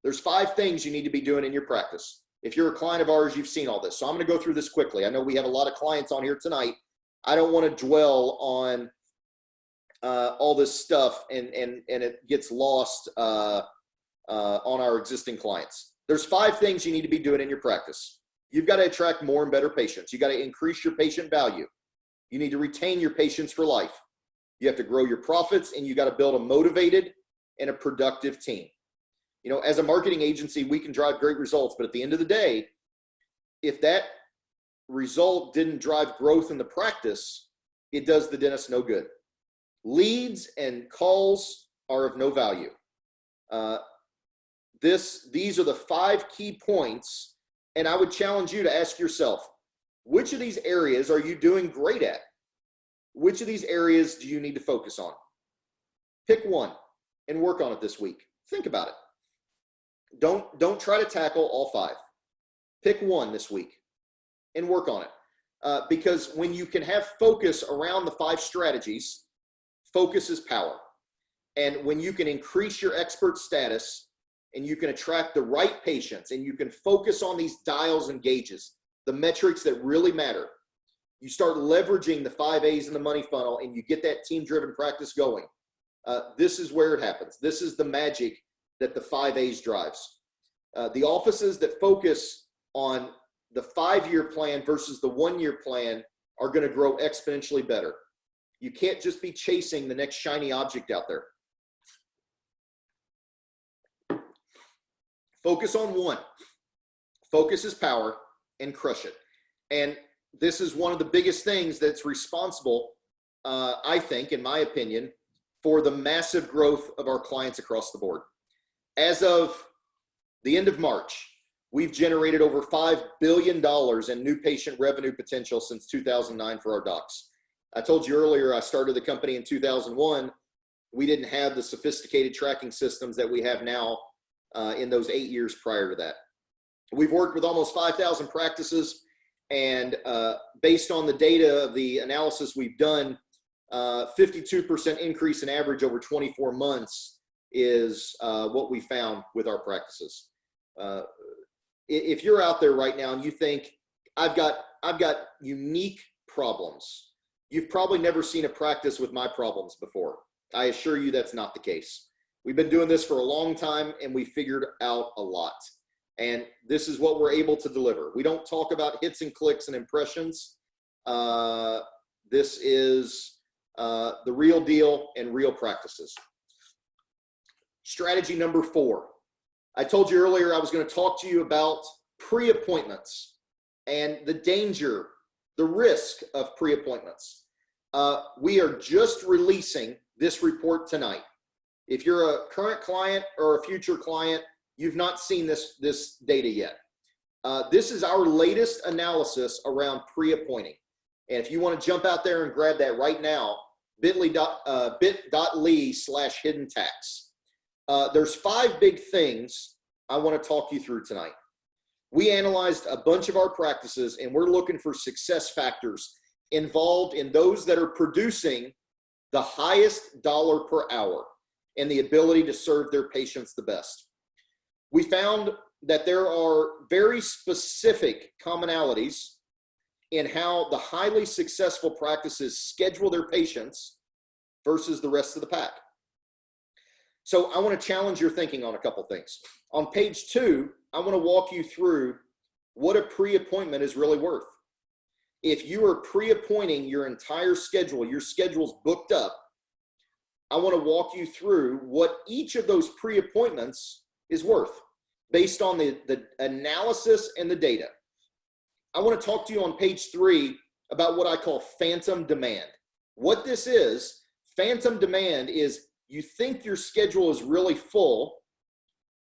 There's 5 things you need to be doing in your practice. If you're a client of ours, you've seen all this. So I'm going to go through this quickly. I know we have a lot of clients on here tonight. I don't want to dwell on all this stuff and it gets lost on our existing clients. There's 5 things you need to be doing in your practice. You've got to attract more and better patients. You got to increase your patient value. You need to retain your patients for life. You have to grow your profits, and you got to build a motivated and a productive team. You know, as a marketing agency, we can drive great results, but at the end of the day, if that result didn't drive growth in the practice, it does the dentist no good. Leads and calls are of no value. These are the 5 key points, and I would challenge you to ask yourself, which of these areas are you doing great at? Which of these areas do you need to focus on? Pick one and work on it this week. Think about it. Don't try to tackle all 5. Pick one this week and work on it. Because when you can have focus around the 5 strategies, focus is power. And when you can increase your expert status and you can attract the right patients and you can focus on these dials and gauges, the metrics that really matter, you start leveraging the 5 A's in the money funnel and you get that team-driven practice going. This is where it happens. This is the magic that the 5 A's drives. The offices that focus on the 5-year plan versus the 1-year plan are going to grow exponentially better. You can't just be chasing the next shiny object out there. Focus on one. Focus is power, and crush it. And this is one of the biggest things that's responsible, I think, in my opinion, for the massive growth of our clients across the board. As of the end of March, we've generated over $5 billion in new patient revenue potential since 2009 for our docs. I told you earlier, I started the company in 2001. We didn't have the sophisticated tracking systems that we have now in those 8 years prior to that. We've worked with almost 5,000 practices, and based on the data of the analysis we've done, 52% increase in average over 24 months is what we found with our practices. If you're out there right now and you think, I've got unique problems, you've probably never seen a practice with my problems before. I assure you that's not the case. We've been doing this for a long time, and we figured out a lot. And this is what we're able to deliver. We don't talk about hits and clicks and impressions. This is the real deal and real practices. Strategy number 4. I told you earlier I was going to talk to you about pre-appointments and the danger, the risk of pre-appointments. We are just releasing this report tonight. If you're a current client or a future client, you've not seen this data yet. This is our latest analysis around pre-appointing. And if you want to jump out there and grab that right now, bit.ly/hidden tax. There's 5 big things I want to talk you through tonight. We analyzed a bunch of our practices, and we're looking for success factors involved in those that are producing the highest dollar per hour and the ability to serve their patients the best. We found that there are very specific commonalities in how the highly successful practices schedule their patients versus the rest of the pack. So I want to challenge your thinking on a couple things. On page 2, I want to walk you through what a pre-appointment is really worth. If you are pre-appointing your entire schedule, your schedule's booked up, I want to walk you through what each of those pre-appointments is worth based on the analysis and the data. I want to talk to you on page 3 about what I call phantom demand. What this is, Phantom demand is you think your schedule is really full,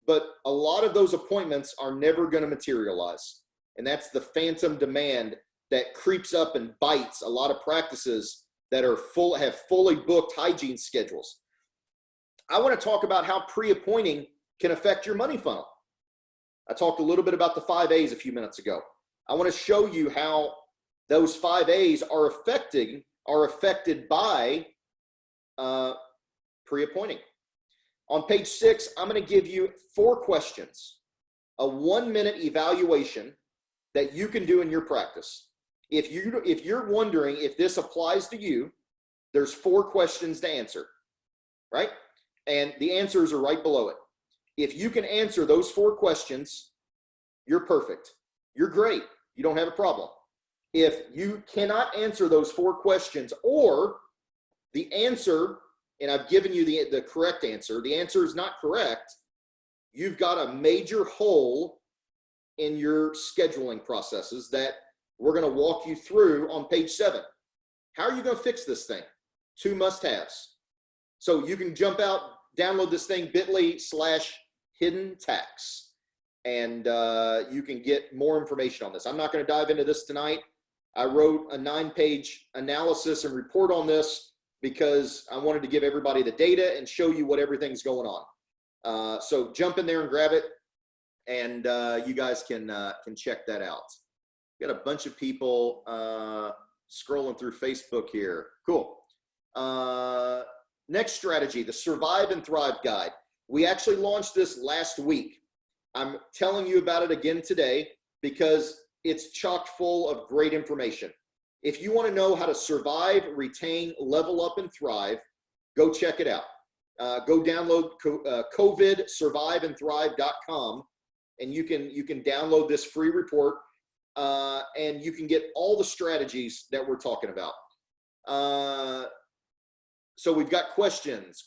but a lot of those appointments are never going to materialize. And that's the phantom demand that creeps up and bites a lot of practices that are have fully booked hygiene schedules. I want to talk about how pre-appointing can affect your money funnel. I talked a little bit about the 5 A's a few minutes ago. I want to show you how those 5 A's are affected by pre-appointing. On page 6, I'm going to give you 4 questions, a 1-minute evaluation that you can do in your practice. If you're wondering if this applies to you, there's 4 questions to answer, right? And the answers are right below it. If you can answer those 4 questions, you're perfect. You're great. You don't have a problem. If you cannot answer those 4 questions, or the answer, and I've given you the correct answer, the answer is not correct, you've got a major hole in your scheduling processes that we're going to walk you through on page 7. How are you going to fix this thing? 2 must-haves. So you can jump out, download this thing, bit.ly/hidden tax, and you can get more information on this. I'm not going to dive into this tonight. I wrote a 9-page analysis and report on this because I wanted to give everybody the data and show you what everything's going on. So jump in there and grab it, and you guys can check that out. Got a bunch of people scrolling through Facebook here. Cool. Next strategy, the Survive and Thrive Guide. We actually launched this last week. I'm telling you about it again today because it's chock full of great information. If you want to know how to survive, retain, level up, and thrive, go check it out. Go download covidsurviveandthrive.com, and you can download this free report, and you can get all the strategies that we're talking about. So we've got questions.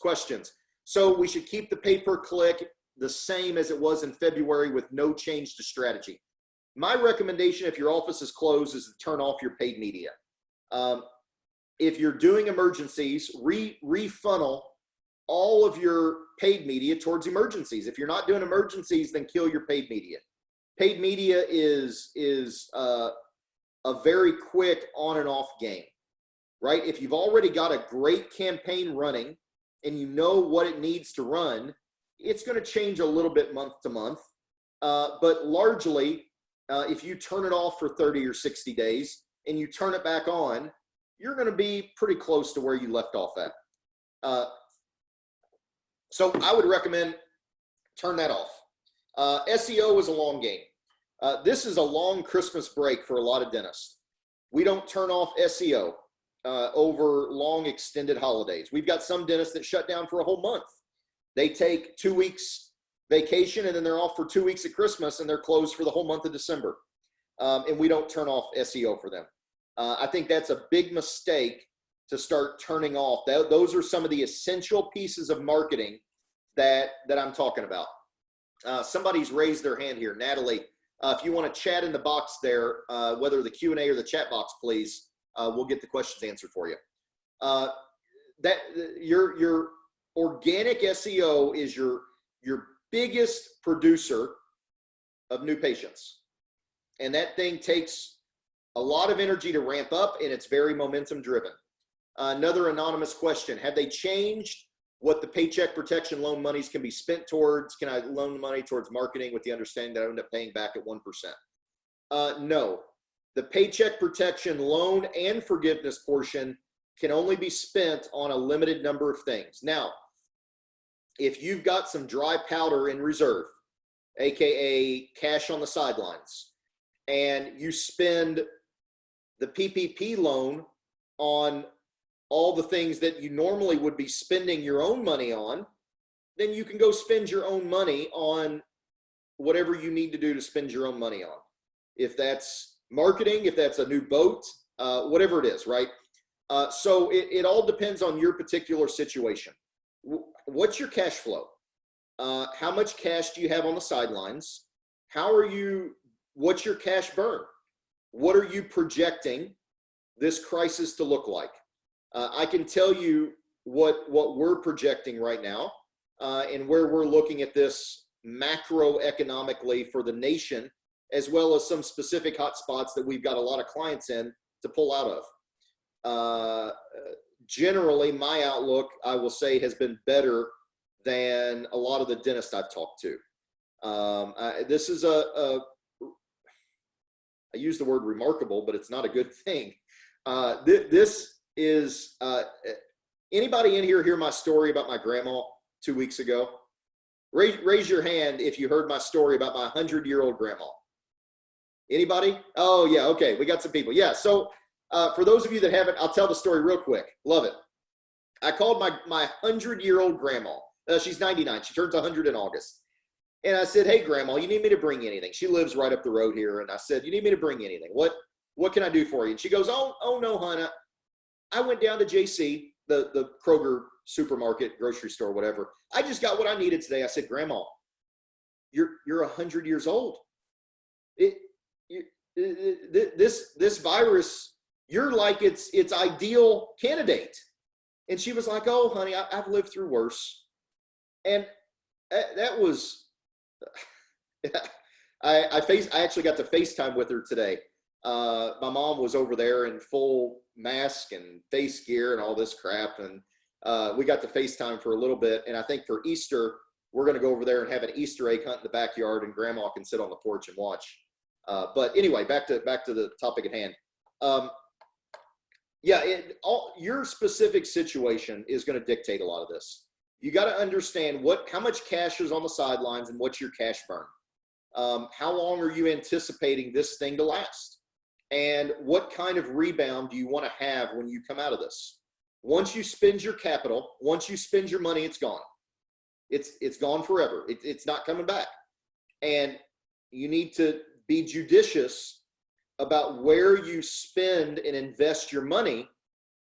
So we should keep the pay-per-click the same as it was in February with no change to strategy. My recommendation, if your office is closed, is to turn off your paid media. If you're doing emergencies, refunnel all of your paid media towards emergencies. If you're not doing emergencies, then kill your paid media. Paid media is a very quick on and off game, right? If you've already got a great campaign running and you know what it needs to run, it's going to change a little bit month to month. But largely, if you turn it off for 30 or 60 days and you turn it back on, you're going to be pretty close to where you left off at. So I would recommend turn that off. SEO is a long game. This is a long Christmas break for a lot of dentists. We don't turn off SEO over long extended holidays. We've got some dentists that shut down for a whole month. They take 2 weeks vacation and then they're off for 2 weeks at Christmas and they're closed for the whole month of December. And we don't turn off SEO for them. I think that's a big mistake to start turning off. Those are some of the essential pieces of marketing that I'm talking about. Somebody's raised their hand here. Natalie, if you want to chat in the box there, whether the Q&A or the chat box, please, we'll get the questions answered for you. Your organic SEO is your biggest producer of new patients. And that thing takes a lot of energy to ramp up, and it's very momentum driven. Another anonymous question: have they changed what the Paycheck Protection loan monies can be spent towards? Can I loan the money towards marketing with the understanding that I end up paying back at 1%? No. The Paycheck Protection loan and forgiveness portion can only be spent on a limited number of things. Now, if you've got some dry powder in reserve, AKA cash on the sidelines, and you spend the PPP loan on all the things that you normally would be spending your own money on, then you can go spend your own money on whatever you need to do to spend your own money on. If that's marketing, if that's a new boat, whatever it is, right? So it all depends on your particular situation. What's your cash flow? How much cash do you have on the sidelines? What's your cash burn? What are you projecting this crisis to look like? I can tell you what we're projecting right now, and where we're looking at this macroeconomically for the nation, as well as some specific hot spots that we've got a lot of clients in to pull out of. Generally, my outlook, I will say, has been better than a lot of the dentists I've talked to. This is I use the word remarkable, but it's not a good thing. This is, anybody in here hear my story about my grandma 2 weeks ago? Raise your hand if you heard my story about my 100-year-old grandma. Anybody? Oh yeah, okay, we got some people. Yeah, so for those of you that haven't, I'll tell the story real quick. Love it. I called my 100-year-old grandma. She's 99. She turns 100 in August. And I said, hey, grandma, you need me to bring you anything? She lives right up the road here. And I said, you need me to bring you anything? What can I do for you? And she goes, oh no, Hannah. I went down to JC, the Kroger supermarket, grocery store, whatever. I just got what I needed today. I said, Grandma, you're 100 years old. This virus, you're like its ideal candidate. And she was like, oh, honey, I've lived through worse. And that was, I actually got to FaceTime with her today. My mom was over there in full mask and face gear and all this crap. And we got to FaceTime for a little bit. And I think for Easter, we're going to go over there and have an Easter egg hunt in the backyard, and Grandma can sit on the porch and watch. But anyway, back to the topic at hand. Your specific situation is going to dictate a lot of this. You got to understand how much cash is on the sidelines and what's your cash burn. How long are you anticipating this thing to last? And what kind of rebound do you want to have when you come out of this? Once you spend your capital, once you spend your money, it's gone. It's gone forever. It's not coming back. And you need to be judicious about where you spend and invest your money,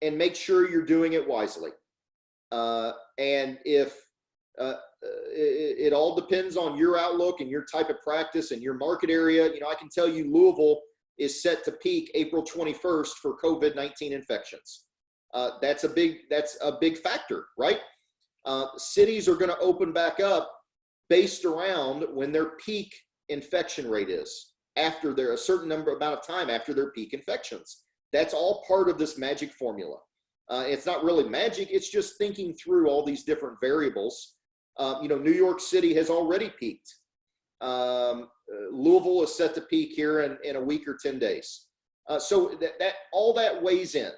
and make sure you're doing it wisely. And if it all depends on your outlook and your type of practice and your market area. I can tell you Louisville is set to peak April 21st for COVID-19 infections. That's a big factor, right? Cities are going to open back up based around when their peak infection rate is, after a certain amount of time after their peak infections. That's all part of this magic formula. It's not really magic. It's just thinking through all these different variables. New York City has already peaked. Louisville is set to peak here in a week or 10 days. So that all that weighs in.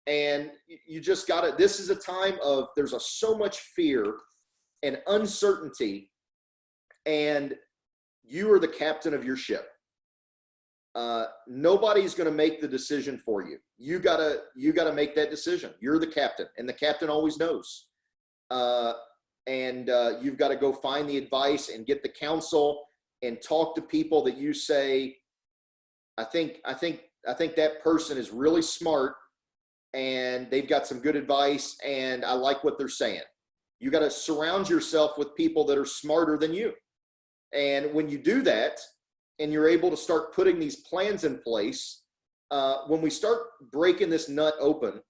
And you just got to, this is a time of, there's so much fear and uncertainty, and you are the captain of your ship. Nobody's going to make the decision for you. You gotta make that decision. You're the captain, and the captain always knows. You've got to go find the advice and get the counsel and talk to people that you say, I think that person is really smart and they've got some good advice and I like what they're saying. You got to surround yourself with people that are smarter than you. And when you do that, and you're able to start putting these plans in place, when we start breaking this nut open,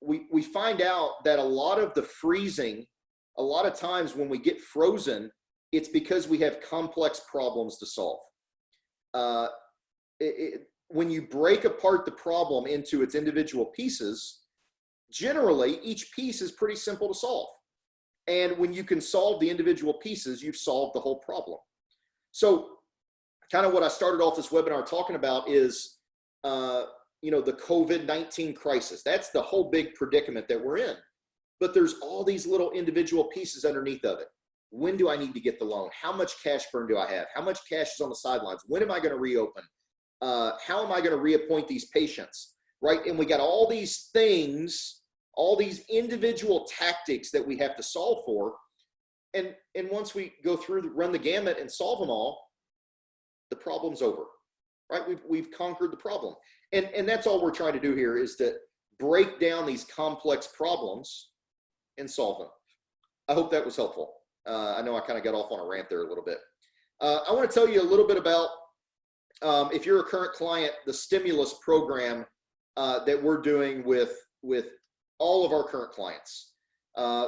we find out that a lot of the freezing, a lot of times when we get frozen, it's because we have complex problems to solve. When you break apart the problem into its individual pieces, generally each piece is pretty simple to solve. And when you can solve the individual pieces, you've solved the whole problem. So kind of what I started off this webinar talking about is, the COVID-19 crisis. That's the whole big predicament that we're in. But there's all these little individual pieces underneath of it. When do I need to get the loan? How much cash burn do I have? How much cash is on the sidelines? When am I going to reopen? How am I going to reappoint these patients? Right? And we got all these things, all these individual tactics that we have to solve for. And once we go through, run the gamut and solve them all, the problem's over, right? We've conquered the problem. And that's all we're trying to do here, is to break down these complex problems and solve them. I hope that was helpful. I know I kind of got off on a rant there a little bit. I want to tell you a little bit about, if you're a current client, the stimulus program that we're doing with all of our current clients.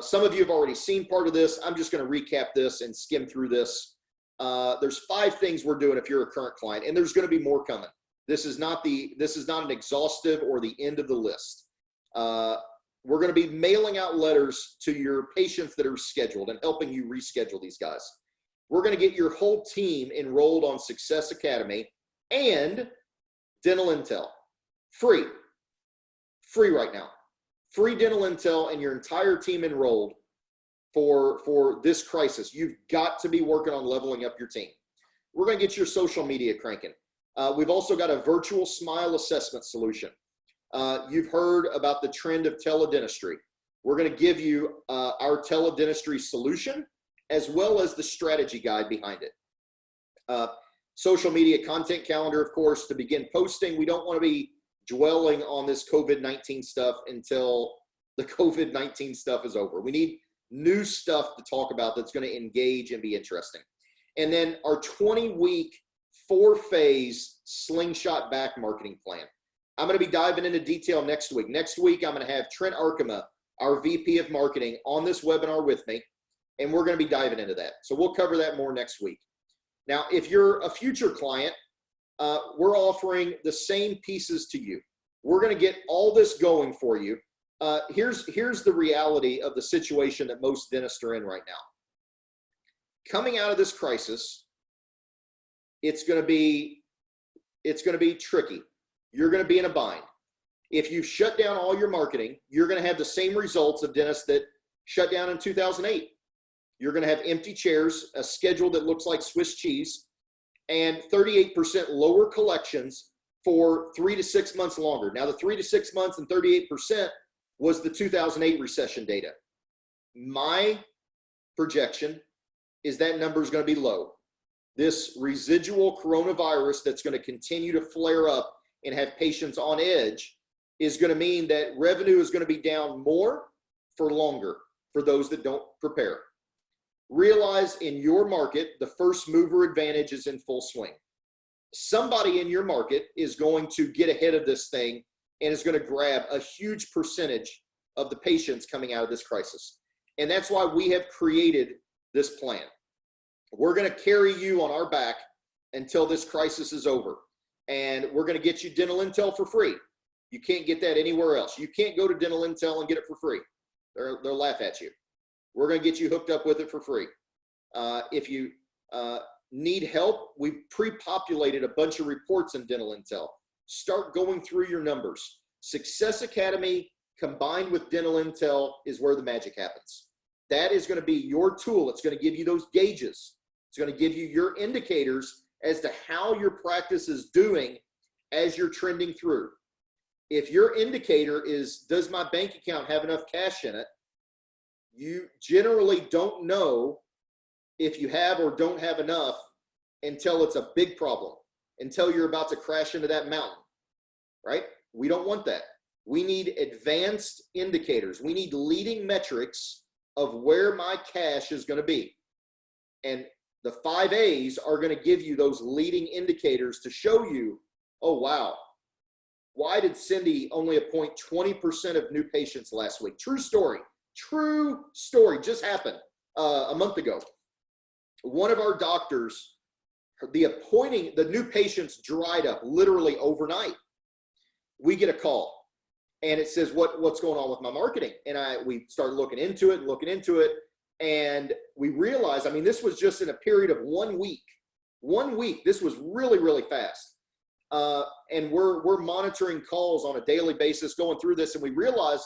Some of you have already seen part of this. I'm just going to recap this and skim through this. There's 5 things we're doing if you're a current client, and there's going to be more coming. This is not an exhaustive or the end of the list. We're going to be mailing out letters to your patients that are scheduled and helping you reschedule these guys. We're going to get your whole team enrolled on Success Academy and Dental Intel. Free right now. Free Dental Intel and your entire team enrolled for this crisis. You've got to be working on leveling up your team. We're going to get your social media cranking. We've also got a virtual smile assessment solution. You've heard about the trend of teledentistry. We're going to give you our teledentistry solution as well as the strategy guide behind it. Social media content calendar, of course, to begin posting. We don't want to be dwelling on this COVID-19 stuff until the COVID-19 stuff is over. We need new stuff to talk about that's going to engage and be interesting. And then our 20-week, 4-phase Slingshot back marketing plan. I'm going to be diving into detail next week. Next week, I'm going to have Trent Arkema, our VP of Marketing, on this webinar with me, and we're going to be diving into that. So we'll cover that more next week. Now, if you're a future client, we're offering the same pieces to you. We're going to get all this going for you. Here's the reality of the situation that most dentists are in right now. Coming out of this crisis, it's going to be tricky. You're going to be in a bind. If you shut down all your marketing, you're going to have the same results of dentists that shut down in 2008. You're going to have empty chairs, a schedule that looks like Swiss cheese, and 38% lower collections for 3 to 6 months longer. Now, the 3 to 6 months and 38% was the 2008 recession data. My projection is that number is going to be low. This residual coronavirus that's going to continue to flare up and have patients on edge is going to mean that revenue is going to be down more for longer for those that don't prepare. Realize in your market, the first mover advantage is in full swing. Somebody in your market is going to get ahead of this thing and is going to grab a huge percentage of the patients coming out of this crisis. And that's why we have created this plan. We're going to carry you on our back until this crisis is over. And we're going to get you Dental Intel for free. You can't get that anywhere else. You can't go to Dental Intel and get it for free. They'll laugh at you. We're going to get you hooked up with it for free. If you need help, we've pre-populated a bunch of reports in Dental Intel. Start going through your numbers. Success Academy combined with Dental Intel is where the magic happens. That is going to be your tool. It's going to give you those gauges. It's going to give you your indicators as to how your practice is doing as you're trending through. If your indicator is, does my bank account have enough cash in it? You generally don't know if you have or don't have enough until it's a big problem, until you're about to crash into that mountain, right? We don't want that. We need advanced indicators. We need leading metrics of where my cash is going to be. And the 5 A's are going to give you those leading indicators to show you, oh, wow, why did Cindy only appoint 20% of new patients last week? True story. True story. Just happened a month ago. One of our doctors, the new patients dried up literally overnight. We get a call and it says, what's going on with my marketing? And we started looking into it. And we realized, I mean, this was just in a period of 1 week. 1 week. This was really, really fast. And we're monitoring calls on a daily basis going through this. And we realized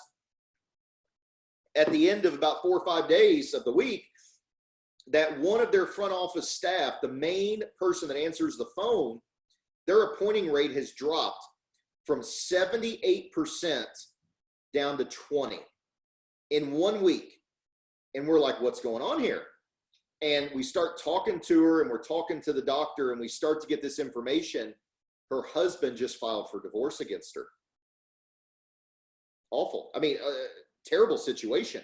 at the end of about 4 or 5 days of the week that one of their front office staff, the main person that answers the phone, their appointing rate has dropped from 78% down to 20 in 1 week. And we're like, what's going on here? And we start talking to her and we're talking to the doctor and we start to get this information. Her husband just filed for divorce against her. Awful. I mean, terrible situation.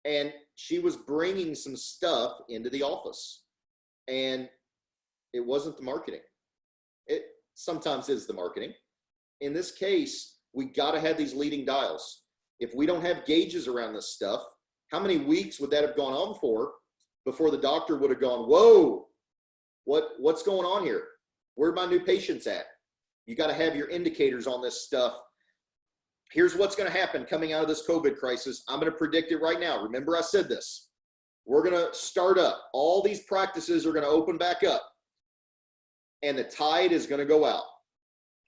And she was bringing some stuff into the office and it wasn't the marketing. It sometimes is the marketing. In this case, we got to have these leading dials. If we don't have gauges around this stuff, how many weeks would that have gone on for before the doctor would have gone, whoa, what's going on here? Where are my new patients at? You got to have your indicators on this stuff. Here's what's going to happen coming out of this COVID crisis. I'm going to predict it right now. Remember, I said this. We're going to start up. All these practices are going to open back up, and the tide is going to go out.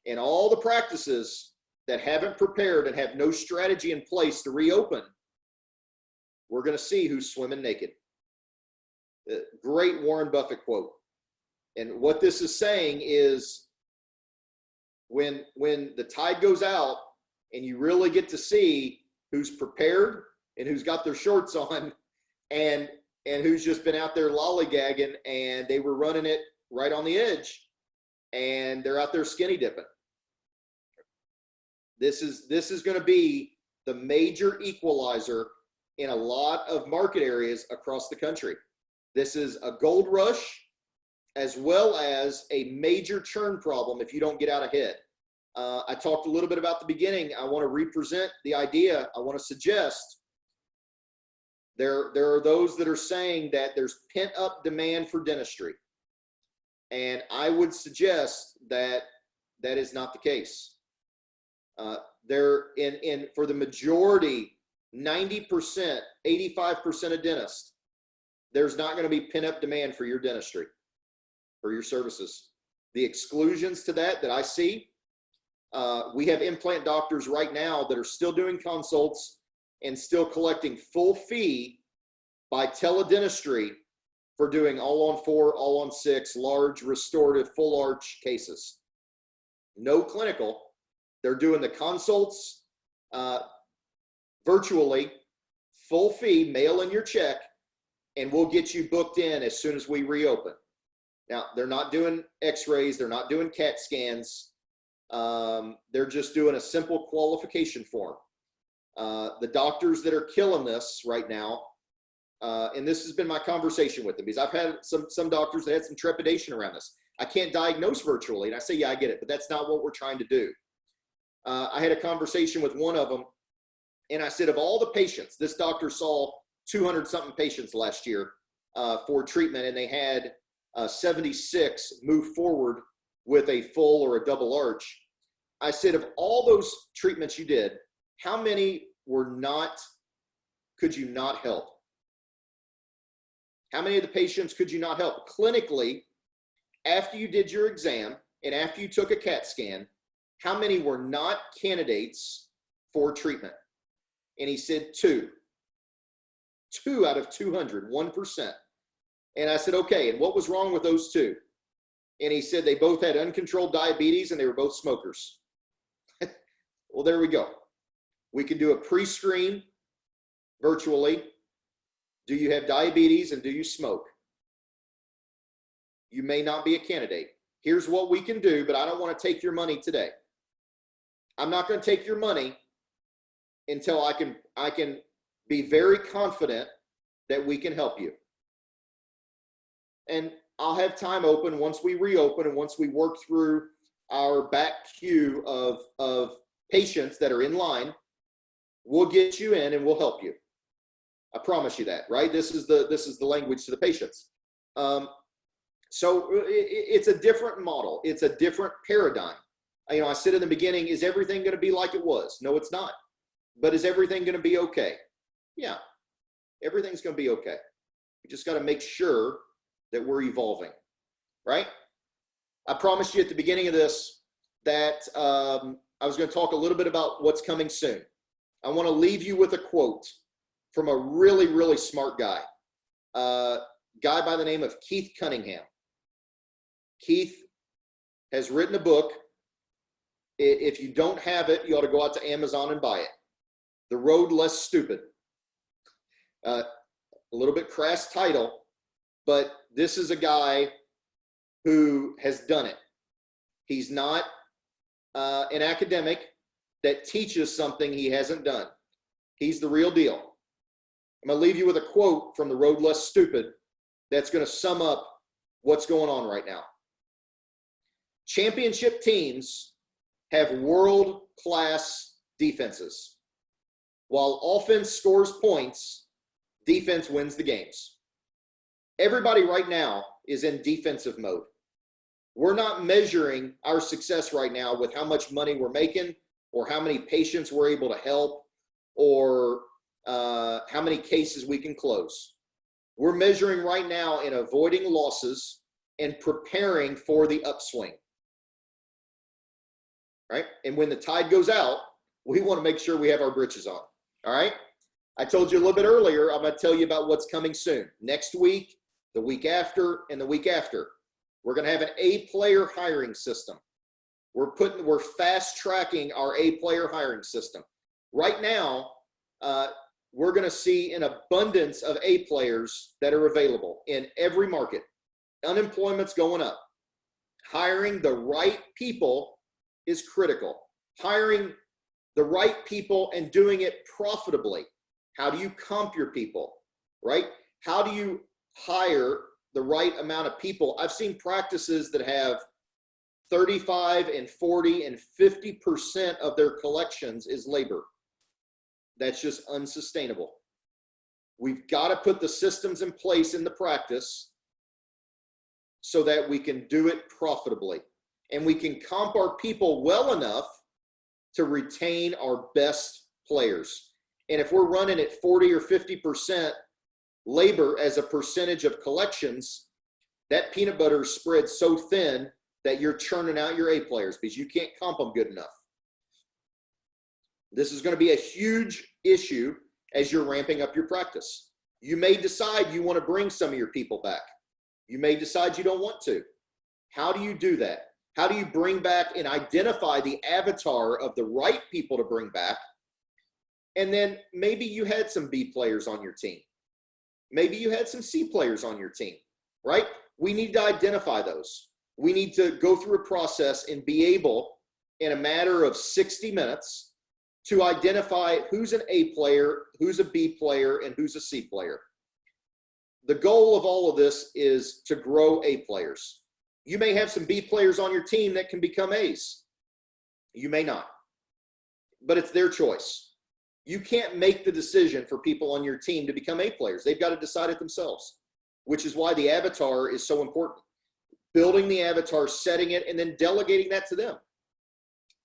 And all the practices that haven't prepared and have no strategy in place to reopen, we're going to see who's swimming naked. Great Warren Buffett quote. And what this is saying is when the tide goes out and you really get to see who's prepared and who's got their shorts on and who's just been out there lollygagging and they were running it right on the edge and they're out there skinny dipping. This is going to be the major equalizer in a lot of market areas across the country. This is a gold rush as well as a major churn problem if you don't get out ahead. I talked a little bit about the beginning. I want to represent the idea. I want to suggest there are those that are saying that there's pent-up demand for dentistry. And I would suggest that that is not the case. For the majority, 90%, 85% of dentists, there's not going to be pent-up demand for your dentistry, for your services. The exclusions to that I see, we have implant doctors right now that are still doing consults and still collecting full fee by teledentistry for doing all on 4, all on 6, large restorative full arch cases. No clinical. They're doing the consults virtually, full fee, mail in your check, and we'll get you booked in as soon as we reopen. Now, they're not doing x-rays. They're not doing CAT scans. They're just doing a simple qualification form. The doctors that are killing this right now, and this has been my conversation with them, because I've had some doctors that had some trepidation around this. I can't diagnose virtually. And I say, yeah, I get it, but that's not what we're trying to do. I had a conversation with one of them, and I said, of all the patients, this doctor saw 200-something patients last year for treatment, and they had 76 move forward with a full or a double arch. I said, of all those treatments you did, how many could you not help? How many of the patients could you not help? Clinically, after you did your exam and after you took a CAT scan, how many were not candidates for treatment? And he said 2. 2 out of 200, 1%. And I said, okay, and what was wrong with those 2? And he said they both had uncontrolled diabetes and they were both smokers. Well, there we go. We can do a pre-screen virtually. Do you have diabetes and do you smoke? You may not be a candidate. Here's what we can do, but I don't want to take your money today. I'm not going to take your money until I can be very confident that we can help you. And I'll have time open once we reopen and once we work through our back queue of patients that are in line. We'll get you in and we'll help you. I promise you that, right? This is the language to the patients. So it's a different model. It's a different paradigm. I said in the beginning, is everything going to be like it was? No, it's not. But is everything going to be okay? Yeah, everything's going to be okay. We just got to make sure that we're evolving, right? I promised you at the beginning of this that I was going to talk a little bit about what's coming soon. I want to leave you with a quote from a really, really smart guy, guy by the name of Keith Cunningham. Keith has written a book. If you don't have it, you ought to go out to Amazon and buy it. The Road Less Stupid. A little bit crass title, but this is a guy who has done it. He's not an academic that teaches something he hasn't done. He's the real deal. I'm going to leave you with a quote from The Road Less Stupid that's going to sum up what's going on right now. Championship teams have world-class defenses. While offense scores points, defense wins the games. Everybody right now is in defensive mode. We're not measuring our success right now with how much money we're making or how many patients we're able to help or how many cases we can close. We're measuring right now in avoiding losses and preparing for the upswing, right? And when the tide goes out, we want to make sure we have our britches on, all right? I told you a little bit earlier, I'm going to tell you about what's coming soon. Next week, the week after, and the week after. We're going to have an A-player hiring system. We're fast tracking our A-player hiring system. Right now, we're going to see an abundance of A players that are available in every market. Unemployment's going up. Hiring the right people is critical. Hiring the right people and doing it profitably. How do you comp your people, right? How do you hire the right amount of people? I've seen practices that have 35 and 40 and 50% of their collections is labor. That's just unsustainable. We've got to put the systems in place in the practice so that we can do it profitably. And we can comp our people well enough to retain our best players. And if we're running at 40 or 50% labor as a percentage of collections, that peanut butter is spread so thin that you're churning out your A players because you can't comp them good enough. This is going to be a huge issue as you're ramping up your practice. You may decide you want to bring some of your people back. You may decide you don't want to. How do you do that? How do you bring back and identify the avatar of the right people to bring back? And then maybe you had some B players on your team. Maybe you had some C players on your team, right? We need to identify those. We need to go through a process and be able, in a matter of 60 minutes, to identify who's an A player, who's a B player, and who's a C player. The goal of all of this is to grow A players. You may have some B players on your team that can become A's. You may not, but it's their choice. You can't make the decision for people on your team to become A players. They've got to decide it themselves, which is why the avatar is so important. Building the avatar, setting it, and then delegating that to them.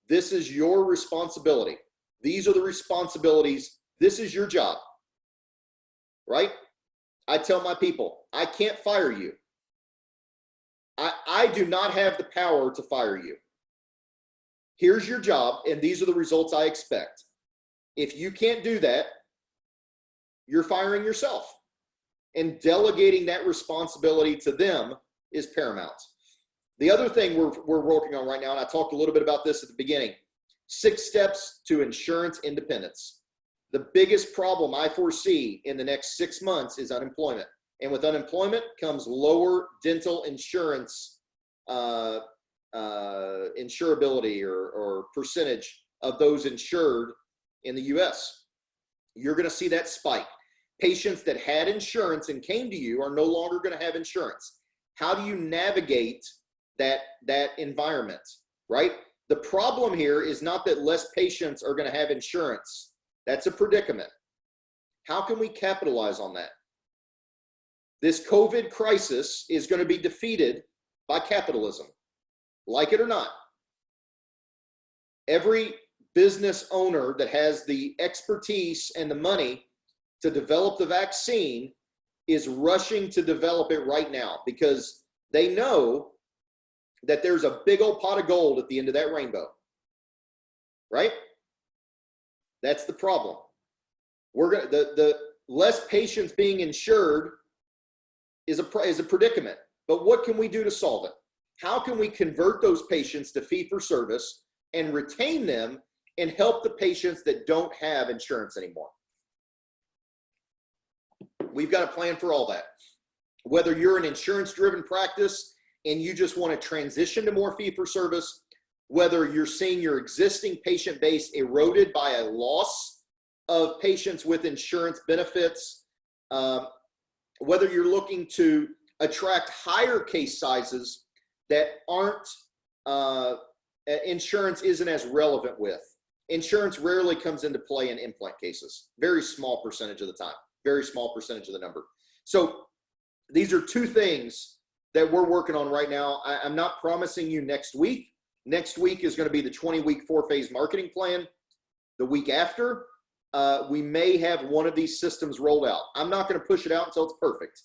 This is your responsibility. These are the responsibilities. This is your job, right? I tell my people, I can't fire you. I do not have the power to fire you. Here's your job, and these are the results I expect. If you can't do that, you're firing yourself. And delegating that responsibility to them is paramount. The other thing we're working on right now, and I talked a little bit about this at the beginning, 6 steps to insurance independence. The biggest problem I foresee in the next 6 months is unemployment. And with unemployment comes lower dental insurance insurability or percentage of those insured in the US. You're going to see that spike. Patients that had insurance and came to you are no longer going to have insurance. How do you navigate that environment, right? The problem here is not that less patients are going to have insurance. That's a predicament. How can we capitalize on that? This COVID crisis is going to be defeated by capitalism, like it or not. Every business owner that has the expertise and the money to develop the vaccine is rushing to develop it right now because they know that there's a big old pot of gold at the end of that rainbow, right? That's the problem. The less patients being insured is a predicament, but what can we do to solve it? How can we convert those patients to fee-for-service and retain them and help the patients that don't have insurance anymore? We've got a plan for all that. Whether you're an insurance-driven practice and you just want to transition to more fee-for-service, whether you're seeing your existing patient base eroded by a loss of patients with insurance benefits, whether you're looking to attract higher case sizes that aren't insurance isn't as relevant with. insurance rarely comes into play in implant cases. Very small percentage of the time, very small percentage of the number. So these are two things that we're working on right now. I'm not promising you next week. Next week is going to be the 20-week 4-phase marketing plan. The week after, we may have one of these systems rolled out. I'm not going to push it out until it's perfect.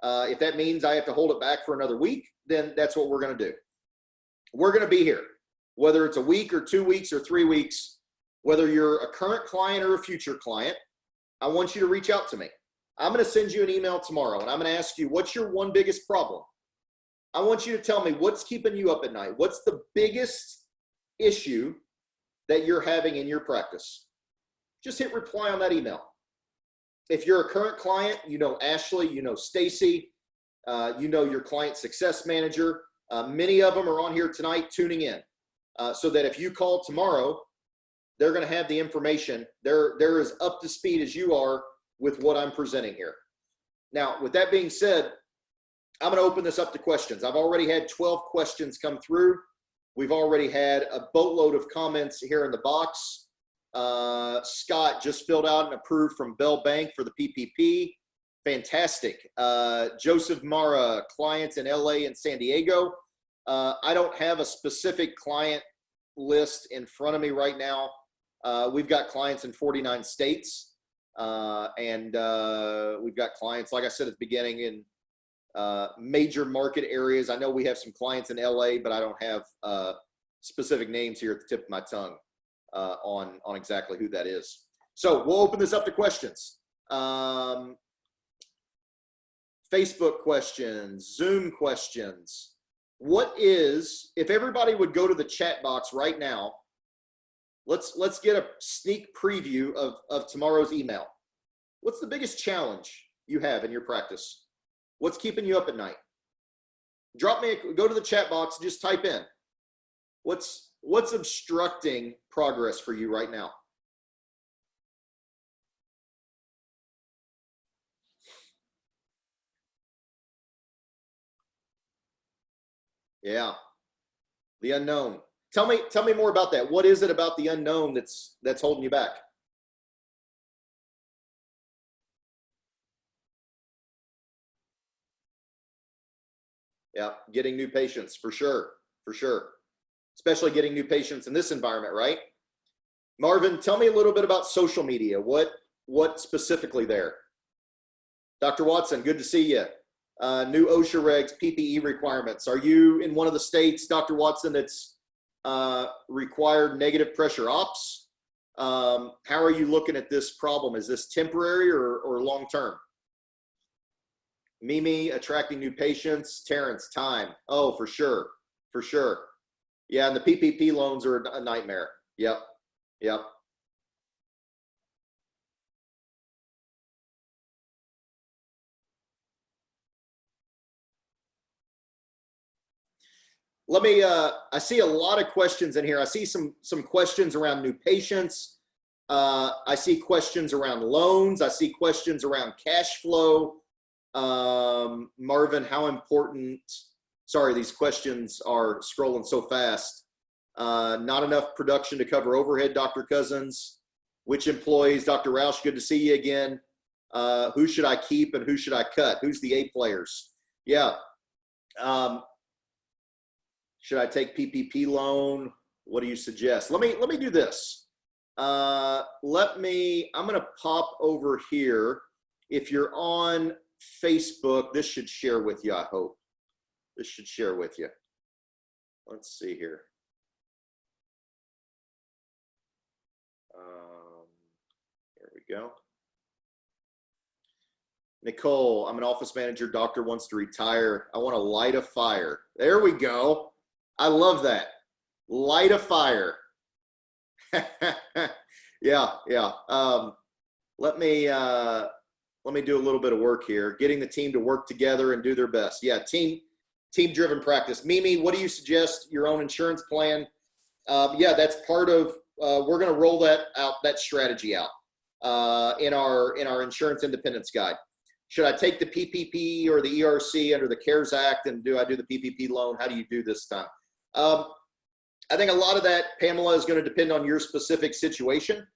If that means I have to hold it back for another week, then that's what we're going to do. We're going to be here, whether it's a week or 2 weeks or 3 weeks, whether you're a current client or a future client. I want you to reach out to me. I'm going to send you an email tomorrow, and I'm going to ask you, what's your one biggest problem? I want you to tell me what's keeping you up at night. What's the biggest issue that you're having in your practice? Just hit reply on that email. If you're a current client, you know Ashley, you know Stacy, you know your client success manager. Many of them are on here tonight tuning in, so that if you call tomorrow, they're going to have the information. They're as up to speed as you are with what I'm presenting here. Now, with that being said, I'm going to open this up to questions. I've already had 12 questions come through. We've already had a boatload of comments here in the box. Scott just filled out and approved from Bell Bank for the PPP. Fantastic. Joseph Mara, clients in LA and San Diego. I don't have a specific client list in front of me right now. We've got clients in 49 states. And we've got clients, like I said at the beginning, in major market areas. I know we have some clients in LA, but I don't have specific names here at the tip of my tongue on exactly who that is. So we'll open this up to questions. Facebook questions, Zoom questions. If everybody would go to the chat box right now, let's get a sneak preview of tomorrow's email. What's the biggest challenge you have in your practice? What's keeping you up at night? Go to the chat box, just type in. What's obstructing progress for you right now? Yeah, the unknown. Tell me more about that. What is it about the unknown that's holding you back? Yeah, getting new patients for sure. Especially getting new patients in this environment, right? Marvin, tell me a little bit about social media. What specifically there? Dr. Watson, good to see you. New OSHA regs, PPE requirements. Are you in one of the states, Dr. Watson, that's required negative pressure ops? How are you looking at this problem? Is this temporary or long-term? Mimi, attracting new patients. Terrence, time. Oh, for sure. Yeah, and the PPP loans are a nightmare. Yep. Let me, I see a lot of questions in here. I see some questions around new patients. I see questions around loans. I see questions around cash flow. Marvin, how important, sorry, these questions are scrolling so fast. Not enough production to cover overhead, Dr. Cousins. Which employees? Dr. Roush, good to see you again. Who should I keep and who should I cut? Who's the A players? Yeah. Should I take PPP loan? What do you suggest? Let me do this. I'm going to pop over here. If you're on Facebook, this should share with you, I hope. This should share with you. Let's see here. Here we go. Nicole, I'm an office manager. Doctor wants to retire. I want to light a fire. There we go. I love that. Light a fire. Yeah. Let me do a little bit of work here. Getting the team to work together and do their best. Yeah, team-driven practice. Mimi, what do you suggest? Your own insurance plan? Yeah, that's part of. We're going to roll that strategy out in our insurance independence guide. Should I take the PPP or the ERC under the CARES Act, and do I do the PPP loan? How do you do this time? I think a lot of that, Pamela, is going to depend on your specific situation.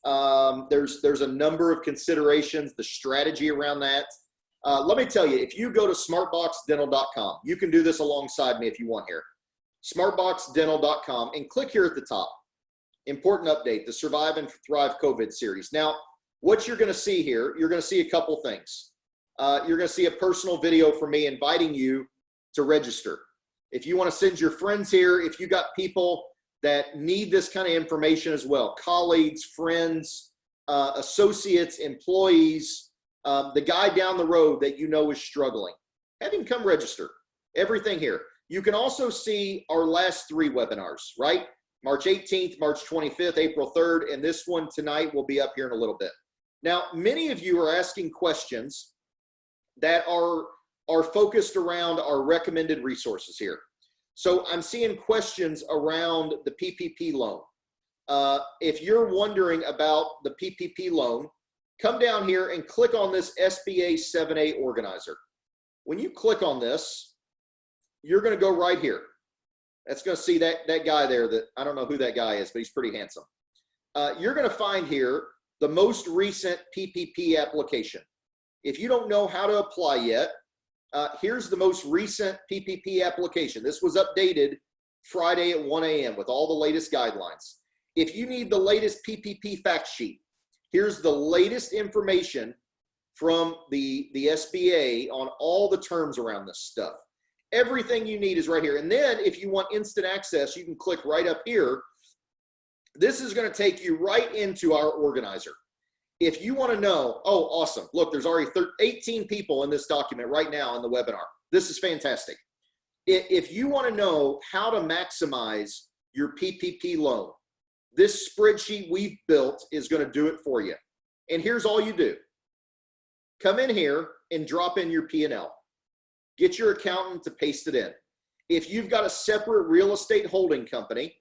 There's a number of considerations, the strategy around that. Let me tell you, if you go to smartboxdental.com, you can do this alongside me if you want here. Smartboxdental.com and click here at the top. Important update, the Survive and Thrive COVID series. Now, what you're going to see here, you're going to see a couple things. You're going to see a personal video from me inviting you to register. If you want to send your friends here, if you got people that need this kind of information as well, colleagues, friends, associates, employees, the guy down the road that you know is struggling, have him come register. Everything here. You can also see our last 3 webinars, right? March 18th, March 25th, April 3rd, and this one tonight will be up here in a little bit. Now, many of you are asking questions that are focused around our recommended resources here. So I'm seeing questions around the PPP loan. If you're wondering about the PPP loan, come down here and click on this SBA 7A organizer. When you click on this, you're going to go right here. That's going to see that guy there that I don't know who that guy is, but he's pretty handsome. You're going to find here the most recent PPP application. If you don't know how to apply yet, here's the most recent PPP application. This was updated Friday at 1 a.m. with all the latest guidelines. If you need the latest PPP fact sheet, here's the latest information from the SBA on all the terms around this stuff. Everything you need is right here. And then if you want instant access, you can click right up here. This is going to take you right into our organizer. If you want to know, oh, awesome. Look, there's already 18 people in this document right now in the webinar. This is fantastic. If you want to know how to maximize your PPP loan, this spreadsheet we've built is going to do it for you. And here's all you do. Come in here and drop in your P&L. Get your accountant to paste it in. If you've got a separate real estate holding company,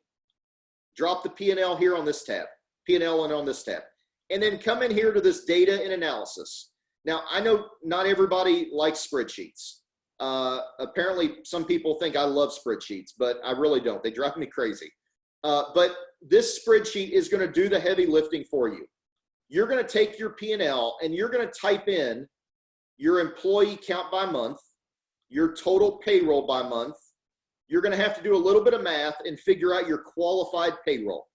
drop the P&L here on this tab, P&L and on this tab. And then come in here to this data and analysis. Now, I know not everybody likes spreadsheets. Apparently, some people think I love spreadsheets, but I really don't. They drive me crazy. But this spreadsheet is going to do the heavy lifting for you. You're going to take your P&L and you're going to type in your employee count by month, your total payroll by month. You're going to have to do a little bit of math and figure out your qualified payroll.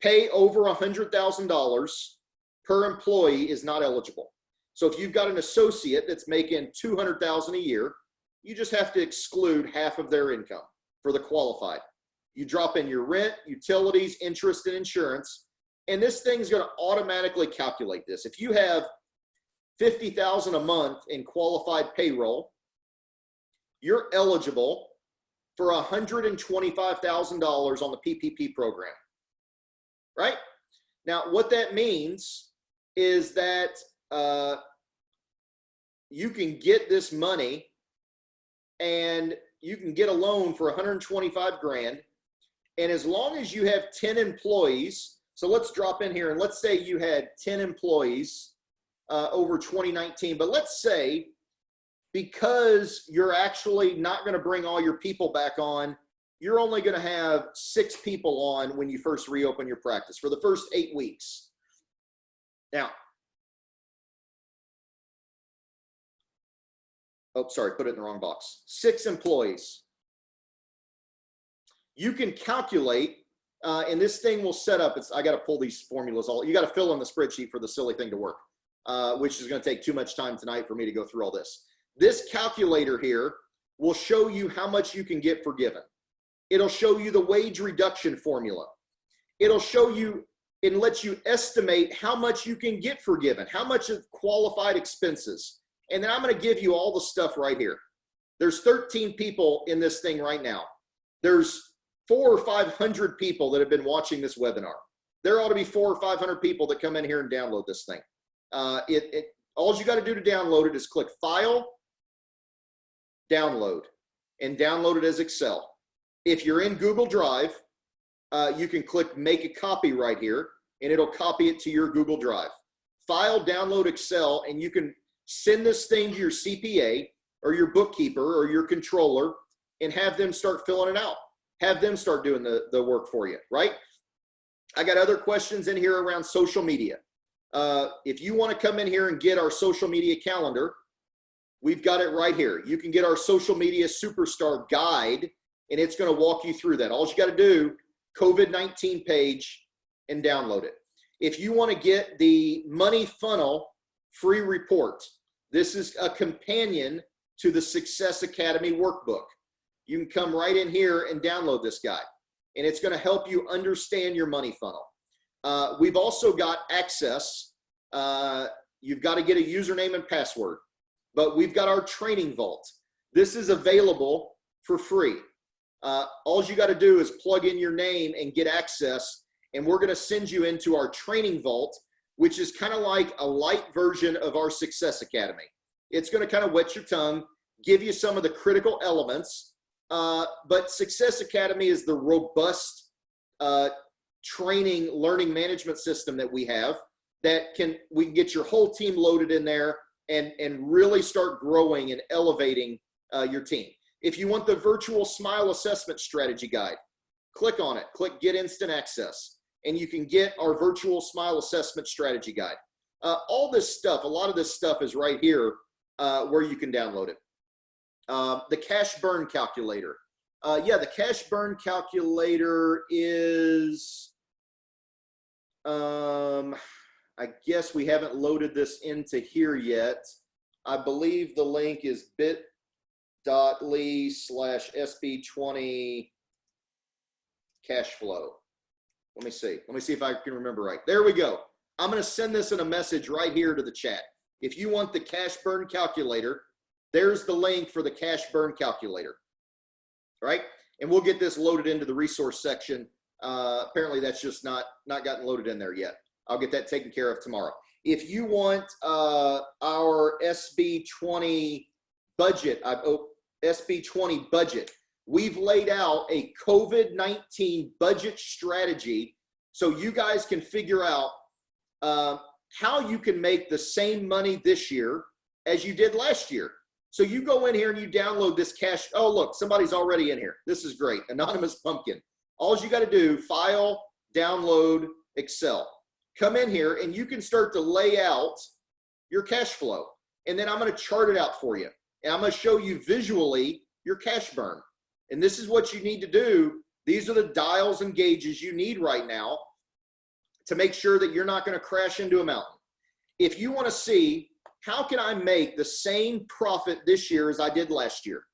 Pay over $100,000 per employee is not eligible. So if you've got an associate that's making $200,000 a year, you just have to exclude half of their income for the qualified. You drop in your rent, utilities, interest, and insurance, and this thing's going to automatically calculate this. If you have $50,000 a month in qualified payroll, you're eligible for $125,000 on the PPP program, right? Now, what that means is that you can get this money and you can get a loan for 125 grand. And as long as you have 10 employees, so let's drop in here and let's say you had 10 employees over 2019, but let's say because you're actually not going to bring all your people back on, you're only going to have 6 people on when you first reopen your practice for the first 8 weeks. Now, oh, sorry, put it in the wrong box. 6 employees. You can calculate, and this thing will set up, I got to pull these formulas all, you got to fill in the spreadsheet for the silly thing to work, which is going to take too much time tonight for me to go through all this. This calculator here will show you how much you can get forgiven. It'll show you the wage reduction formula. It'll show you and let you estimate how much you can get forgiven, how much of qualified expenses. And then I'm going to give you all the stuff right here. There's 13 people in this thing right now. There's 400 or 500 people that have been watching this webinar. There ought to be 400 or 500 people that come in here and download this thing. All you got to do to download it is click File, Download, and download it as Excel. If you're in Google Drive, you can click Make a Copy right here, and it'll copy it to your Google Drive. File, Download, Excel, and you can send this thing to your CPA or your bookkeeper or your controller and have them start filling it out. have them start doing the work for you, right? I got other questions in here around social media. If you want to come in here and get our social media calendar, we've got it right here. You can get our social media superstar guide, and it's going to walk you through that. All you got to do, COVID-19 page, and download it. If you want to get the Money Funnel free report, this is a companion to the Success Academy workbook. You can come right in here and download this guide, and it's going to help you understand your money funnel. We've also got access. You've got to get a username and password, but we've got our training vault. This is available for free. All you got to do is plug in your name and get access, and we're going to send you into our training vault, which is kind of like a light version of our Success Academy. It's going to kind of wet your tongue, give you some of the critical elements, but Success Academy is the robust training learning management system that we have that we can get your whole team loaded in there and really start growing and elevating your team. If you want the virtual smile assessment strategy guide, click on it, click get instant access, and you can get our virtual smile assessment strategy guide. All this stuff, a lot of this stuff is right here where you can download it. The cash burn calculator. Yeah, the cash burn calculator is, I guess we haven't loaded this into here yet. I believe the link is bit.ly/SB20 cash flow. Let me see if I can remember right. There we go. I'm going to send this in a message right here to the chat. If you want the cash burn calculator, there's the link for the cash burn calculator, right? And we'll get this loaded into the resource section. Apparently that's just not gotten loaded in there yet. I'll get that taken care of tomorrow. If you want our SB20 budget, SB20 budget, we've laid out a COVID-19 budget strategy so you guys can figure out how you can make the same money this year as you did last year. So you go in here and you download this cash. Oh, look, somebody's already in here. This is great. Anonymous Pumpkin. All you got to do, file, download, Excel. Come in here and you can start to lay out your cash flow. And then I'm going to chart it out for you. And I'm going to show you visually your cash burn. And this is what you need to do. These are the dials and gauges you need right now to make sure that you're not going to crash into a mountain. If you want to see how can I make the same profit this year as I did last year,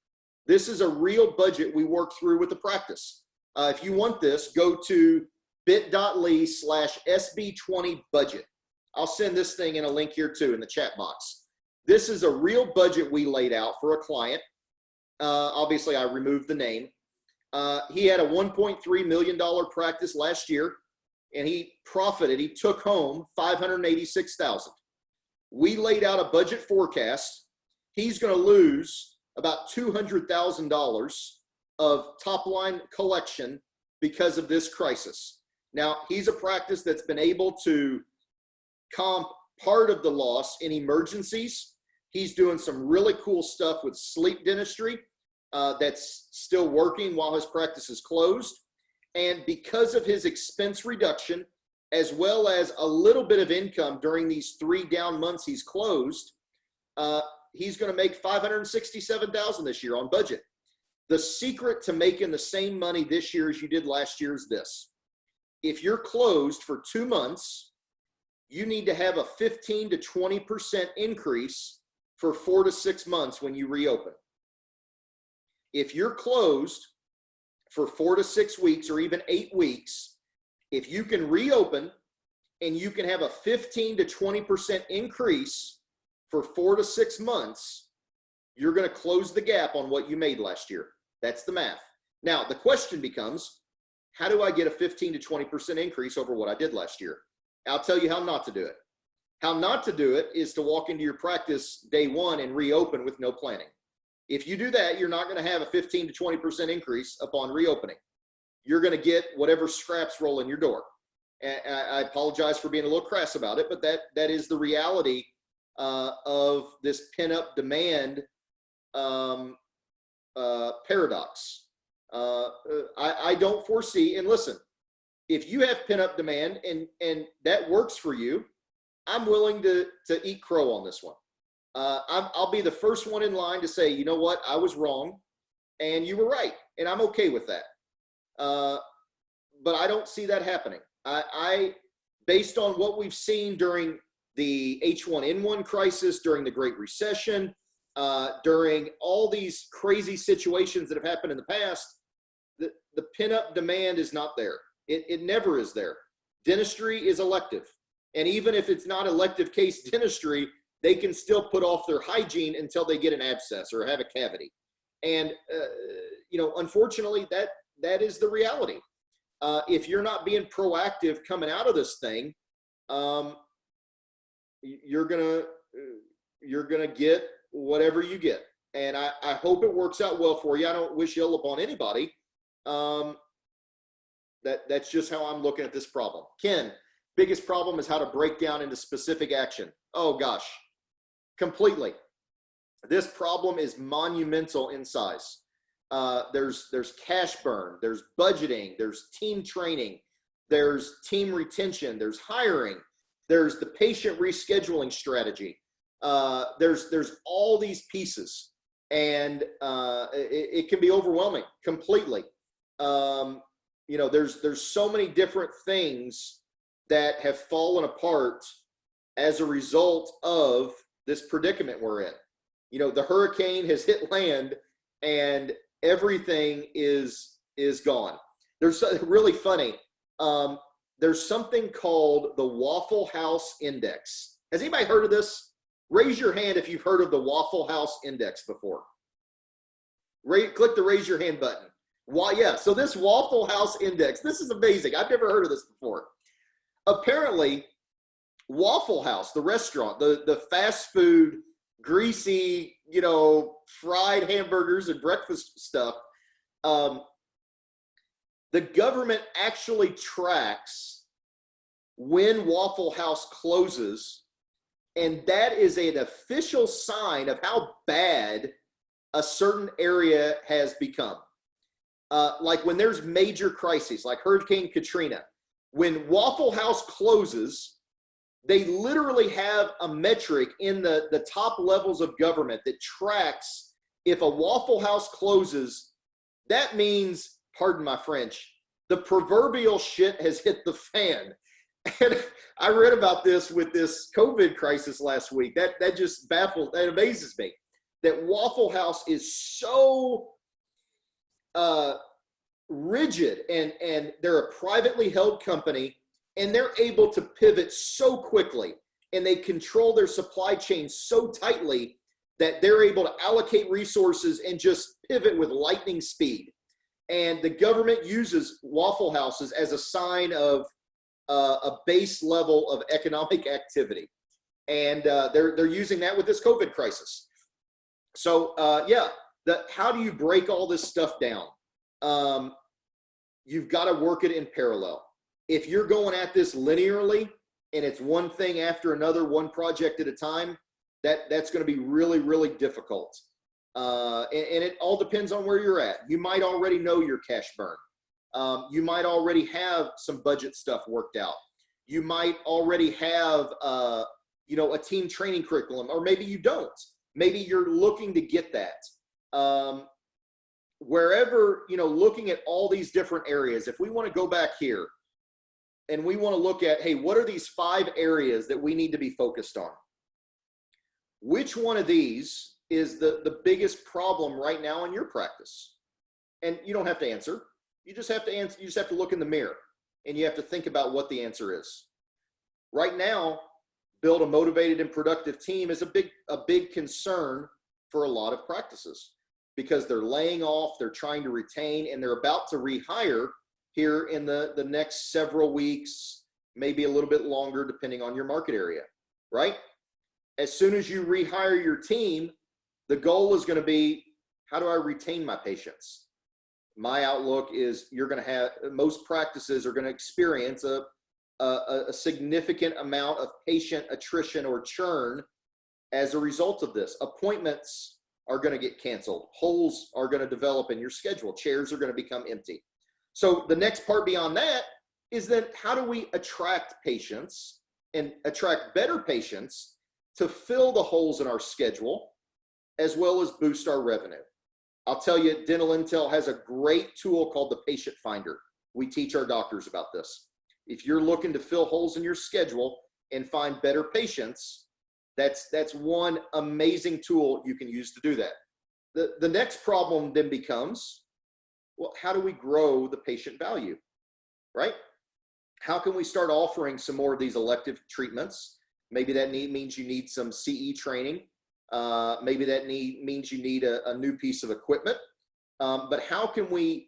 this is a real budget we worked through with the practice. If you want this, go to bit.ly/SB20 budget. I'll send this thing in a link here too in the chat box. This is a real budget we laid out for a client. Obviously, I removed the name. He had a $1.3 million practice last year, and he took home $586,000. We laid out a budget forecast. He's going to lose about $200,000 of top line collection because of this crisis. Now, he's a practice that's been able to comp part of the loss in emergencies. He's doing some really cool stuff with sleep dentistry that's still working while his practice is closed. And because of his expense reduction, as well as a little bit of income during these 3 down months he's closed, he's going to make $567,000 this year on budget. The secret to making the same money this year as you did last year is this. If you're closed for 2 months, you need to have a 15 to 20% increase for 4 to 6 months when you reopen. If you're closed for 4 to 6 weeks or even 8 weeks, if you can reopen and you can have a 15 to 20% increase for 4 to 6 months, you're going to close the gap on what you made last year. That's the math. Now, the question becomes, how do I get a 15 to 20% increase over what I did last year? I'll tell you how not to do it. How not to do it is to walk into your practice day one and reopen with no planning. If you do that, you're not going to have a 15 to 20% increase upon reopening. You're going to get whatever scraps roll in your door. And I apologize for being a little crass about it, but that is the reality of this pin-up demand paradox. I don't foresee, and listen, if you have pent-up demand and that works for you, I'm willing to eat crow on this one. I'll be the first one in line to say, you know what, I was wrong and you were right, and I'm okay with that. But I don't see that happening. Based on what we've seen during the H1N1 crisis, during the Great Recession, during all these crazy situations that have happened in the past, the pent-up demand is not there. It never is there. Dentistry is elective. And even if it's not elective case dentistry, they can still put off their hygiene until they get an abscess or have a cavity. And, unfortunately, that is the reality. If you're not being proactive coming out of this thing, you're gonna get whatever you get. And I hope it works out well for you. I don't wish ill upon anybody. That's just how I'm looking at this problem. Ken, biggest problem is how to break down into specific action. Oh gosh, completely. This problem is monumental in size. There's cash burn, there's budgeting, there's team training, there's team retention, there's hiring, there's the patient rescheduling strategy. There's all these pieces, and it can be overwhelming completely. There's so many different things that have fallen apart as a result of this predicament we're in. The hurricane has hit land and everything is gone. There's really funny. There's something called the Waffle House Index. Has anybody heard of this? Raise your hand if you've heard of the Waffle House Index before. Click the raise your hand button. Why? Yeah. So this Waffle House Index, this is amazing. I've never heard of this before. Apparently, Waffle House, the restaurant, the fast food, greasy, fried hamburgers and breakfast stuff, the government actually tracks when Waffle House closes, and that is an official sign of how bad a certain area has become. Like when there's major crises, like Hurricane Katrina, when Waffle House closes, they literally have a metric in the top levels of government that tracks if a Waffle House closes, that means, pardon my French, the proverbial shit has hit the fan. And I read about this with this COVID crisis last week. That just baffles, that amazes me, that Waffle House is so rigid, and they're a privately held company, and they're able to pivot so quickly, and they control their supply chain so tightly that they're able to allocate resources and just pivot with lightning speed. And the government uses Waffle Houses as a sign of a base level of economic activity. And they're using that with this COVID crisis. So how do you break all this stuff down? You've got to work it in parallel. If you're going at this linearly and it's one thing after another, one project at a time, that's going to be really, really difficult. And it all depends on where you're at. You might already know your cash burn. You might already have some budget stuff worked out. You might already have, a team training curriculum, or maybe you don't. Maybe you're looking to get that. Wherever, looking at all these different areas, if we want to go back here and we want to look at, hey, what are these 5 areas that we need to be focused on? Which one of these is the biggest problem right now in your practice? And you don't have to answer. You just have to answer. You just have to look in the mirror and you have to think about what the answer is. Right now, build a motivated and productive team is a big concern for a lot of practices, because they're laying off, they're trying to retain, and they're about to rehire here in the next several weeks, maybe a little bit longer, depending on your market area, right? As soon as you rehire your team, the goal is going to be, how do I retain my patients? My outlook is most practices are going to experience a significant amount of patient attrition or churn as a result of this. Appointments are going to get canceled. Holes are going to develop in your schedule. Chairs are going to become empty. So the next part beyond that is then how do we attract patients and attract better patients to fill the holes in our schedule as well as boost our revenue? I'll tell you, Dental Intel has a great tool called the Patient Finder. We teach our doctors about this. If you're looking to fill holes in your schedule and find better patients, that's one amazing tool you can use to do that. The next problem then becomes, well, how do we grow the patient value, right? How can we start offering some more of these elective treatments? Maybe that means you need some CE training. Maybe that means you need a new piece of equipment. But how can we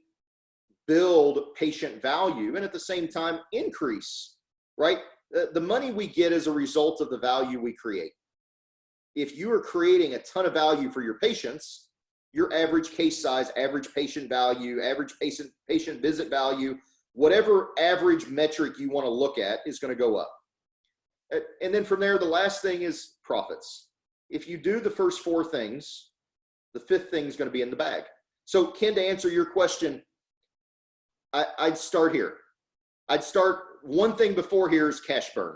build patient value and at the same time increase, right? The money we get as a result of the value we create. If you are creating a ton of value for your patients, your average case size, average patient value, average patient visit value, whatever average metric you want to look at is going to go up. And then from there, the last thing is profits. If you do the first four things, the fifth thing is going to be in the bag. So Ken, to answer your question, I'd start here. I'd start, one thing before here is cash burn.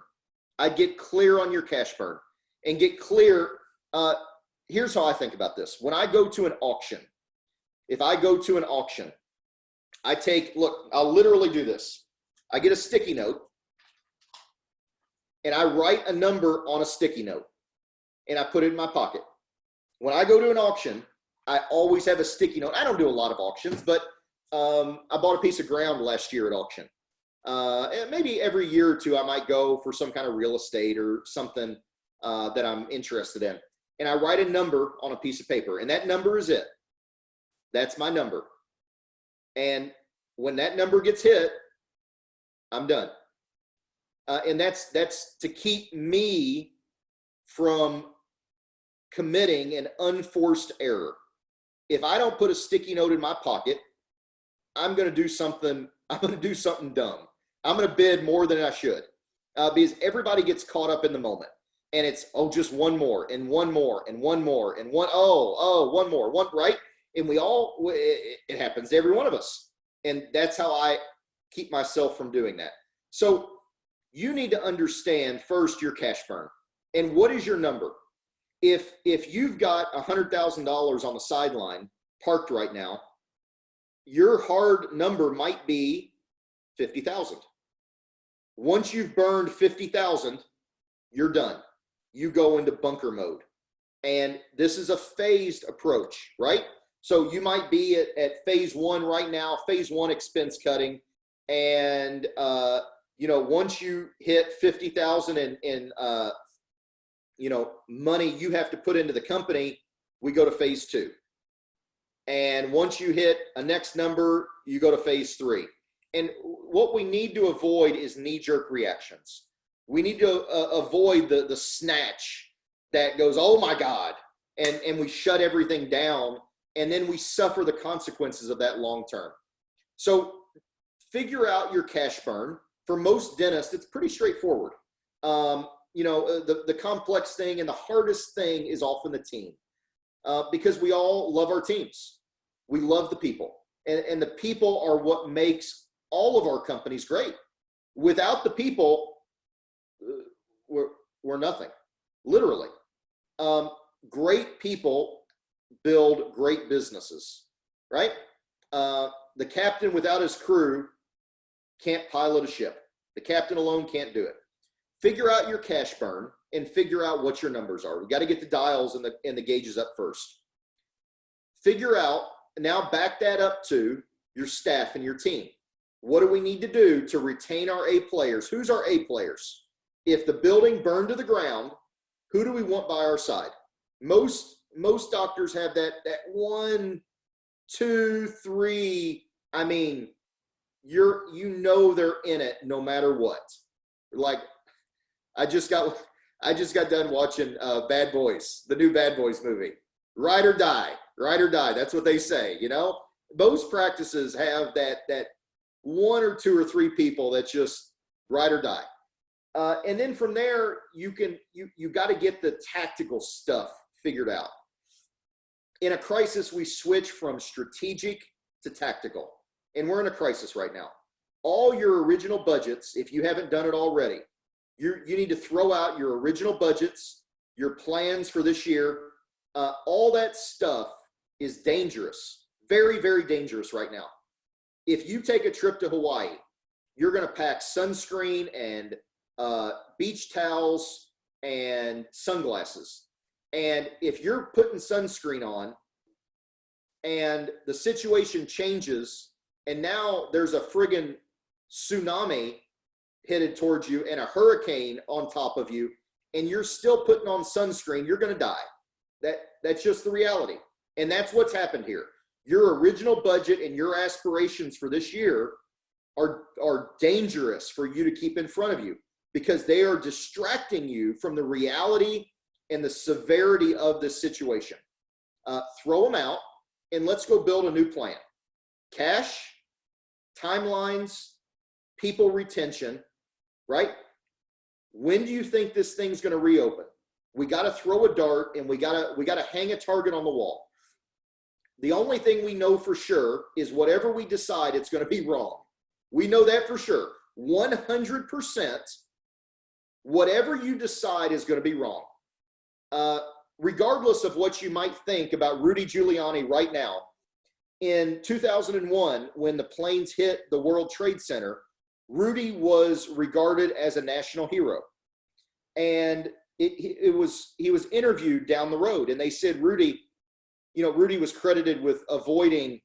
I'd get clear on your cash burn and get clear. Here's how I think about this. When I go to an auction, if I go to an auction, I'll literally do this. I get a sticky note and I write a number on a sticky note and I put it in my pocket. When I go to an auction, I always have a sticky note. I don't do a lot of auctions, but I bought a piece of ground last year at auction. And maybe every year or two, I might go for some kind of real estate or something that I'm interested in. And I write a number on a piece of paper, and that number is it. That's my number. And when that number gets hit, I'm done. And that's to keep me from committing an unforced error. If I don't put a sticky note in my pocket, I'm going to do something dumb. I'm going to bid more than I should because everybody gets caught up in the moment. And it's, oh, just one more and one more and one more and one more, right? And it happens to every one of us. And that's how I keep myself from doing that. So you need to understand first your cash burn. And what is your number? If you've got $100,000 on the sideline parked right now, your hard number might be 50,000. Once you've burned 50,000, you're done. You go into bunker mode. And this is a phased approach, right? So you might be at phase one right now, phase one expense cutting. And, once you hit 50,000 in money you have to put into the company, we go to phase two. And once you hit a next number, you go to phase three. And what we need to avoid is knee-jerk reactions. We need to avoid the snatch that goes, oh my God, and we shut everything down, and then we suffer the consequences of that long term. So figure out your cash burn. For most dentists, it's pretty straightforward. The complex thing and the hardest thing is often the team, because we all love our teams. We love the people, and the people are what makes all of our companies great. Without the people, we're nothing, literally. Great people build great businesses, right? The captain without his crew can't pilot a ship. The captain alone can't do it. Figure out your cash burn and figure out what your numbers are. We got to get the dials and the gauges up first. Figure out, now back that up to your staff and your team. What do we need to do to retain our A players? Who's our A players? If the building burned to the ground, who do we want by our side? Most doctors have that 1, 2, 3. I mean, they're in it no matter what. Like, I just got done watching Bad Boys, the new Bad Boys movie. Ride or die, ride or die. That's what they say. Most practices have that 1 or 2 or 3 people that just ride or die. And then from there, you got to get the tactical stuff figured out. In a crisis, we switch from strategic to tactical. And we're in a crisis right now. All your original budgets, if you haven't done it already, you need to throw out your original budgets, your plans for this year. All that stuff is dangerous, very, very dangerous right now. If you take a trip to Hawaii, you're going to pack sunscreen and beach towels and sunglasses. And if you're putting sunscreen on and the situation changes and now there's a friggin' tsunami headed towards you and a hurricane on top of you, and you're still putting on sunscreen, you're going to die. That's just the reality. And that's what's happened here. Your original budget and your aspirations for this year are dangerous for you to keep in front of you because they are distracting you from the reality and the severity of this situation. Throw them out and let's go build a new plan. Cash, timelines, people retention, right? When do you think this thing's going to reopen? We got to throw a dart and we got to hang a target on the wall. The only thing we know for sure is whatever we decide, it's going to be wrong. We know that for sure. 100%, whatever you decide is going to be wrong. Regardless of what you might think about Rudy Giuliani right now, in 2001, when the planes hit the World Trade Center, Rudy was regarded as a national hero. And he was interviewed down the road and they said, Rudy was credited with avoiding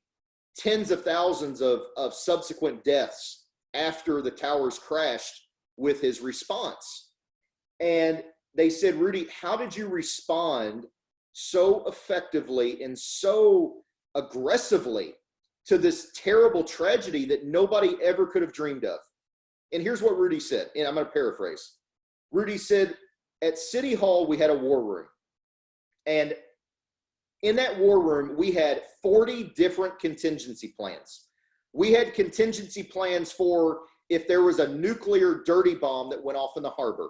tens of thousands of subsequent deaths after the towers crashed with his response. And they said, Rudy, how did you respond so effectively and so aggressively to this terrible tragedy that nobody ever could have dreamed of? And here's what Rudy said, and I'm going to paraphrase. Rudy said, at City Hall, we had a war room. And in that war room, we had 40 different contingency plans. We had contingency plans for if there was a nuclear dirty bomb that went off in the harbor.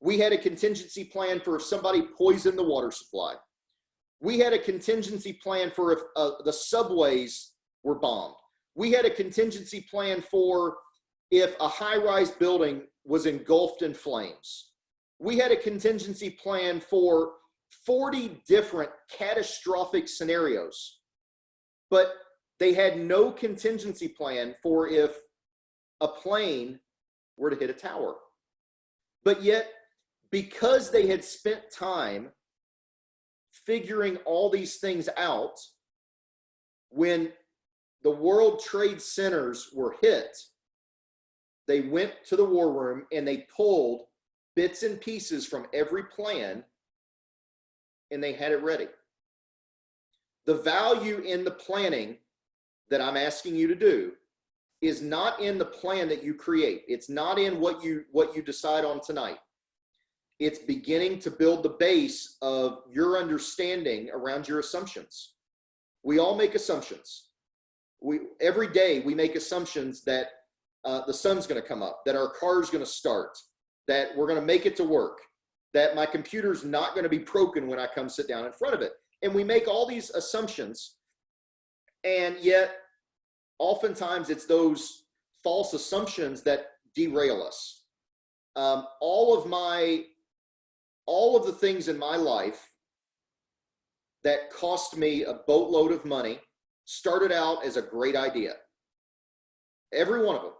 We had a contingency plan for if somebody poisoned the water supply. We had a contingency plan for if the subways were bombed. We had a contingency plan for if a high-rise building was engulfed in flames. We had a contingency plan for 40 different catastrophic scenarios, but they had no contingency plan for if a plane were to hit a tower. But yet, because they had spent time figuring all these things out, when the World Trade Centers were hit, they went to the war room and they pulled bits and pieces from every plan and they had it ready. The value in the planning that I'm asking you to do is not in the plan that you create. It's not in what you decide on tonight. It's beginning to build the base of your understanding around your assumptions. We all make assumptions. Every day we make assumptions that the sun's going to come up, that our car's going to start, that we're going to make it to work, that my computer's not going to be broken when I come sit down in front of it. And we make all these assumptions, and yet oftentimes it's those false assumptions that derail us. All of the things in my life that cost me a boatload of money started out as a great idea. Every one of them.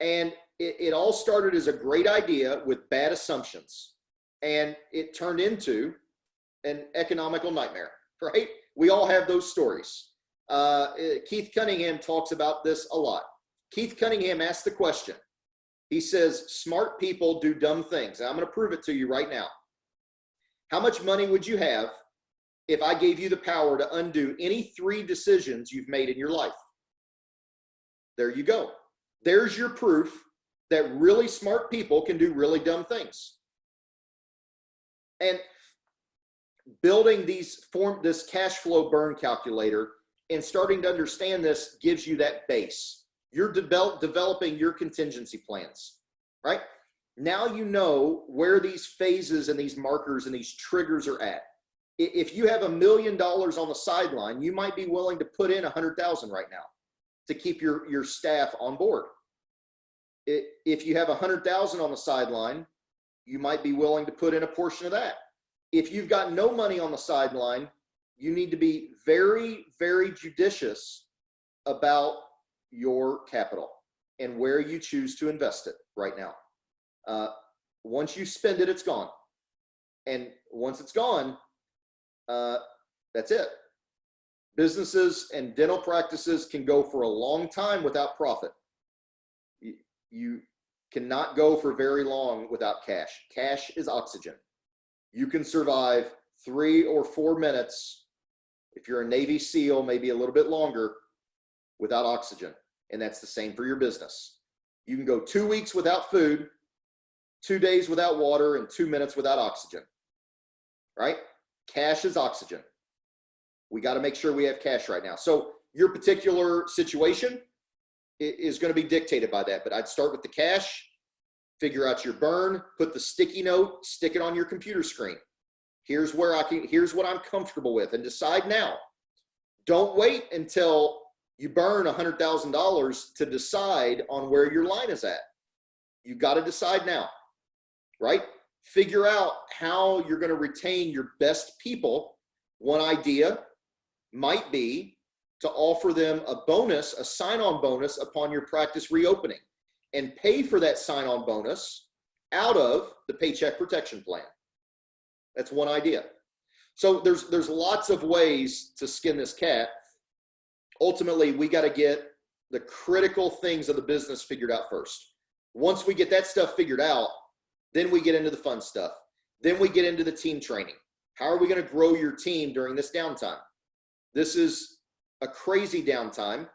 And it all started as a great idea with bad assumptions. And it turned into an economical nightmare, right? We all have those stories. Keith Cunningham talks about this a lot. Keith Cunningham asked the question. He says, smart people do dumb things. And I'm going to prove it to you right now. How much money would you have if I gave you the power to undo any 3 decisions you've made in your life? There you go. There's your proof that really smart people can do really dumb things. And building this cash flow burn calculator and starting to understand this gives you that base. You're developing your contingency plans, right? Now you know where these phases and these markers and these triggers are at. If you have $1 million on the sideline, you might be willing to put in 100,000 right now to keep your staff on board. If you have 100,000 on the sideline, you might be willing to put in a portion of that. If you've got no money on the sideline, you need to be very, very judicious about your capital and where you choose to invest it right now. Once you spend it, it's gone. And once it's gone, that's it. Businesses and dental practices can go for a long time without profit. You cannot go for very long without cash. Cash is oxygen. You can survive 3 or 4 minutes, if you're a Navy SEAL, maybe a little bit longer, without oxygen. And that's the same for your business. You can go 2 weeks without food, 2 days without water, and 2 minutes without oxygen, right? Cash is oxygen. We got to make sure we have cash right now. So your particular situation is going to be dictated by that. But I'd start with the cash, figure out your burn, put the sticky note, stick it on your computer screen. Here's what I'm comfortable with, and decide now. Don't wait until you burn $100,000 to decide on where your line is at. You got to decide now, right? Figure out how you're going to retain your best people. One idea might be to offer them a bonus, a sign-on bonus upon your practice reopening, and pay for that sign-on bonus out of the Paycheck Protection Plan. That's one idea. So there's lots of ways to skin this cat. Ultimately, we got to get the critical things of the business figured out first. Once we get that stuff figured out, then we get into the fun stuff. Then we get into the team training. How are we going to grow your team during this downtime? This is a crazy downtime,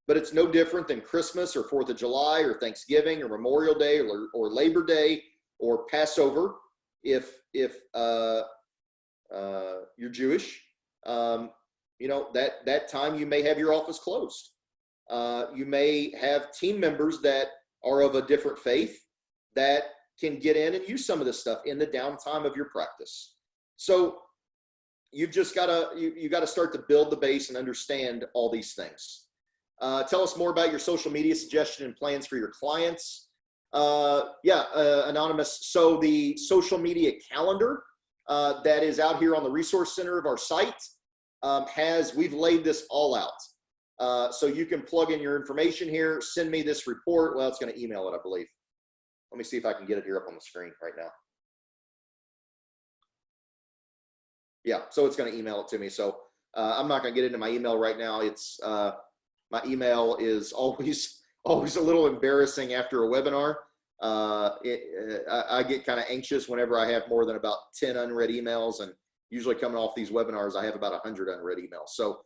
but it's no different than Christmas or 4th of July or Thanksgiving or Memorial Day or Labor Day or Passover. If you're Jewish, you know, that time you may have your office closed. You may have team members that are of a different faith that can get in and use some of this stuff in the downtime of your practice. So you've just got to, you got to start to build the base and understand all these things. Tell us more about your social media suggestion and plans for your clients. Anonymous. So the social media calendar that is out here on the resource center of our site we've laid this all out. So you can plug in your information here, send me this report. Well, it's going to email it, I believe. Let me see if I can get it here up on the screen right now. Yeah, so it's going to email it to me. So I'm not going to get into my email right now. It's my email is always a little embarrassing after a webinar. I get kind of anxious whenever I have more than about 10 unread emails, and usually coming off these webinars, I have about 100 unread emails. So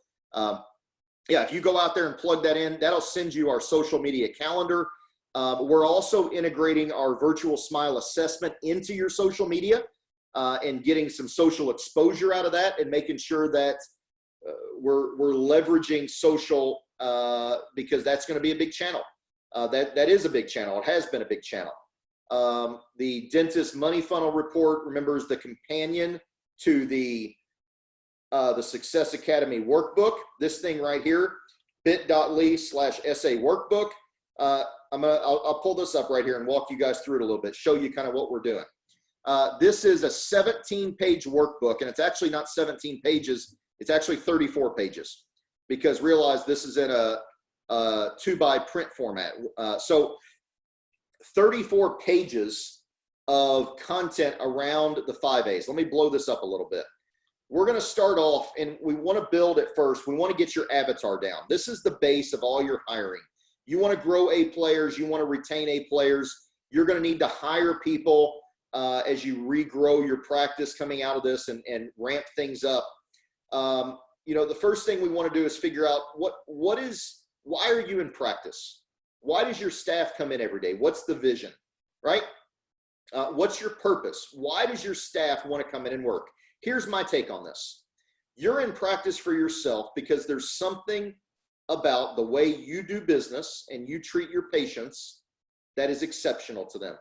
yeah, if you go out there and plug that in, that'll send you our social media calendar. We're also integrating our virtual smile assessment into your social media and getting some social exposure out of that, and making sure that we're leveraging social because that's going to be a big channel. That is a big channel. It has been a big channel. The Dentist Money Funnel report, remember, is the companion to the Success Academy workbook. This thing right here, bit.ly/SA workbook. I'll pull this up right here and walk you guys through it a little bit, show you kind of what we're doing. This is a 17-page workbook, and it's actually not 17 pages. It's actually 34 pages, because realize this is in a 2x print format. So 34 pages of content around the 5 A's. Let me blow this up a little bit. We're going to start off, and we want to build it first. We want to get your avatar down. This is the base of all your hiring. You want to grow A players. You want to retain A players. You're going to need to hire people as you regrow your practice coming out of this and ramp things up. You know, the first thing we want to do is figure out why are you in practice? Why does your staff come in every day? What's the vision, right? What's your purpose? Why does your staff want to come in and work? Here's my take on this. You're in practice for yourself because there's something about the way you do business and you treat your patients that is exceptional to them.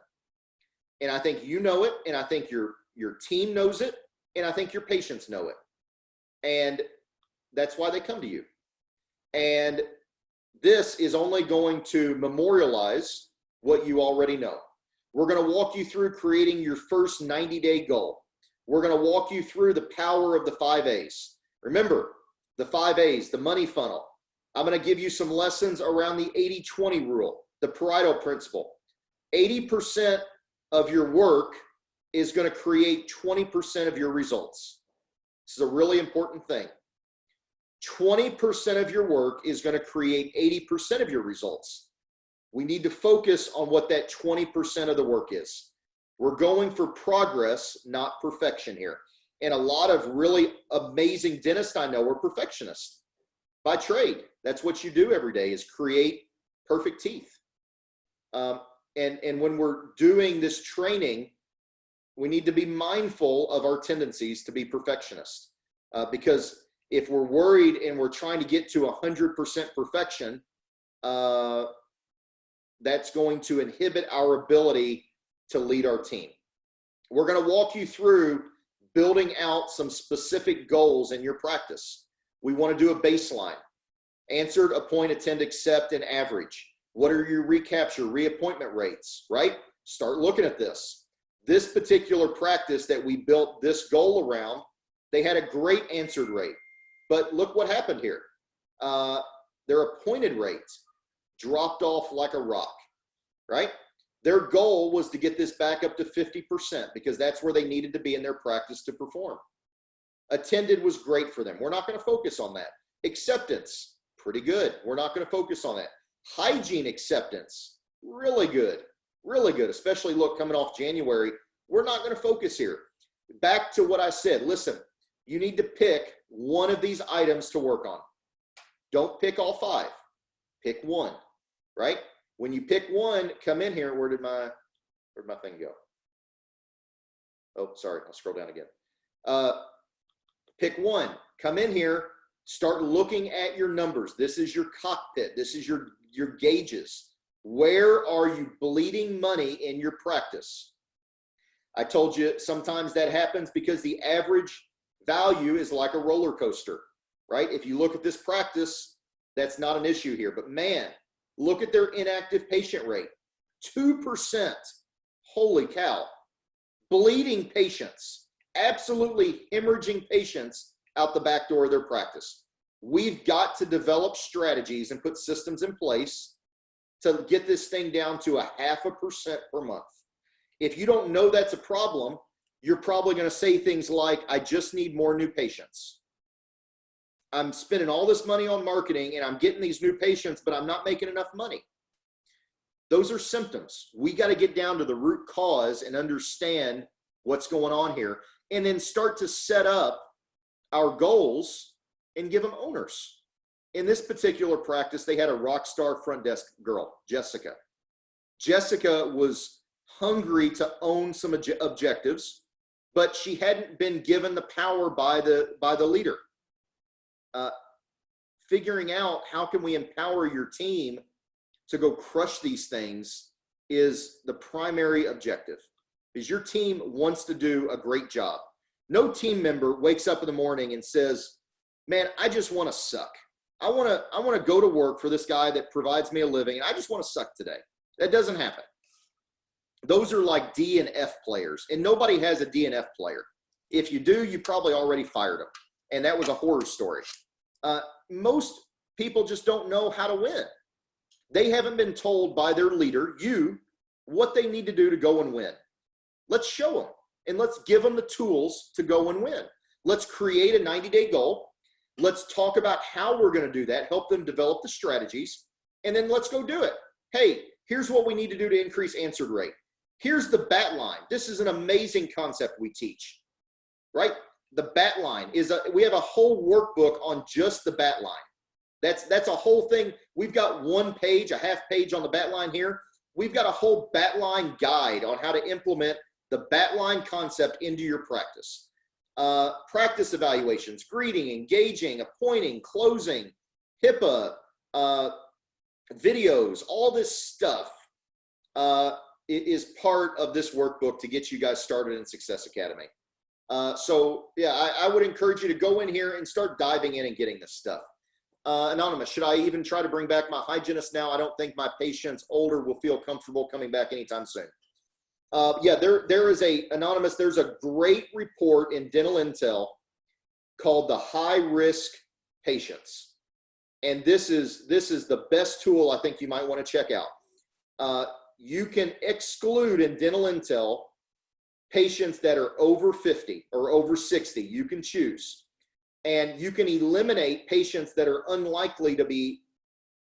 And I think you know it, and I think your team knows it, and I think your patients know it. And that's why they come to you. And this is only going to memorialize what you already know. We're going to walk you through creating your first 90-day goal. We're going to walk you through the power of the 5 A's. Remember, the 5 A's, the money funnel. I'm going to give you some lessons around the 80-20 rule, the Pareto principle. 80% of your work is going to create 20% of your results. This is a really important thing. 20% of your work is going to create 80% of your results. We need to focus on what that 20% of the work is. We're going for progress, not perfection here. And a lot of really amazing dentists I know are perfectionists by trade. That's what you do every day, is create perfect teeth. And when we're doing this training, we need to be mindful of our tendencies to be perfectionists. Because if we're worried and we're trying to get to 100% perfection, that's going to inhibit our ability to lead our team. We're going to walk you through building out some specific goals in your practice. We want to do a baseline. Answered, appoint, attend, accept, and average. What are your recapture, reappointment rates, right? Start looking at this. This particular practice that we built this goal around, they had a great answered rate. But look what happened here. Their appointed rate dropped off like a rock, right? Their goal was to get this back up to 50% because that's where they needed to be in their practice to perform. Attended was great for them. We're not going to focus on that. Acceptance, pretty good. We're not going to focus on that. Hygiene acceptance, really good, especially look, coming off January. We're not going to focus here. Back to what I said, listen, you need to pick one of these items to work on. Don't pick all 5. Pick one, right? When you pick one, come in here. Where'd my thing go? Oh, sorry. I'll scroll down again. Pick one. Come in here. Start looking at your numbers. This is your cockpit. This is your gauges. Where are you bleeding money in your practice? I told you sometimes that happens because the average value is like a roller coaster, right? If you look at this practice, that's not an issue here. But man, look at their inactive patient rate, 2%. Holy cow. Bleeding patients, absolutely hemorrhaging patients out the back door of their practice. We've got to develop strategies and put systems in place to get this thing down to 0.5% per month. If you don't know that's a problem, you're probably going to say things like, I just need more new patients. I'm spending all this money on marketing and I'm getting these new patients, but I'm not making enough money. Those are symptoms. We got to get down to the root cause and understand what's going on here, and then start to set up our goals and give them owners. In this particular practice, they had a rock star front desk girl, Jessica. Jessica was hungry to own some objectives, but she hadn't been given the power by the leader. Figuring out how can we empower your team to go crush these things is the primary objective, because your team wants to do a great job. No team member wakes up in the morning and says, man, I just want to suck. I want to go to work for this guy that provides me a living, and I just want to suck today. That doesn't happen. Those are like D and F players, and nobody has a D and F player. If you do, you probably already fired them, and that was a horror story. Most people just don't know how to win. They haven't been told by their leader, what they need to do to go and win. Let's show them, and let's give them the tools to go and win. Let's create a 90-day goal. Let's talk about how we're going to do that, help them develop the strategies, and then let's go do it. Hey, here's what we need to do to increase answered rate. Here's the bat line. This is an amazing concept we teach, right? The bat line is we have a whole workbook on just the bat line. That's a whole thing. We've got one page, a half page on the bat line here. We've got a whole bat line guide on how to implement the bat line concept into your practice. Practice evaluations, greeting, engaging, appointing, closing, HIPAA, videos, all this stuff is part of this workbook to get you guys started in Success Academy. So yeah, I would encourage you to go in here and start diving in and getting this stuff. Anonymous, should I even try to bring back my hygienist now? I don't think my patients older will feel comfortable coming back anytime soon. Yeah, there is Anonymous, there's a great report in Dental Intel called the high risk patients. And this is the best tool I think you might want to check out. You can exclude in Dental Intel patients that are over 50 or over 60, you can choose. And you can eliminate patients that are unlikely to be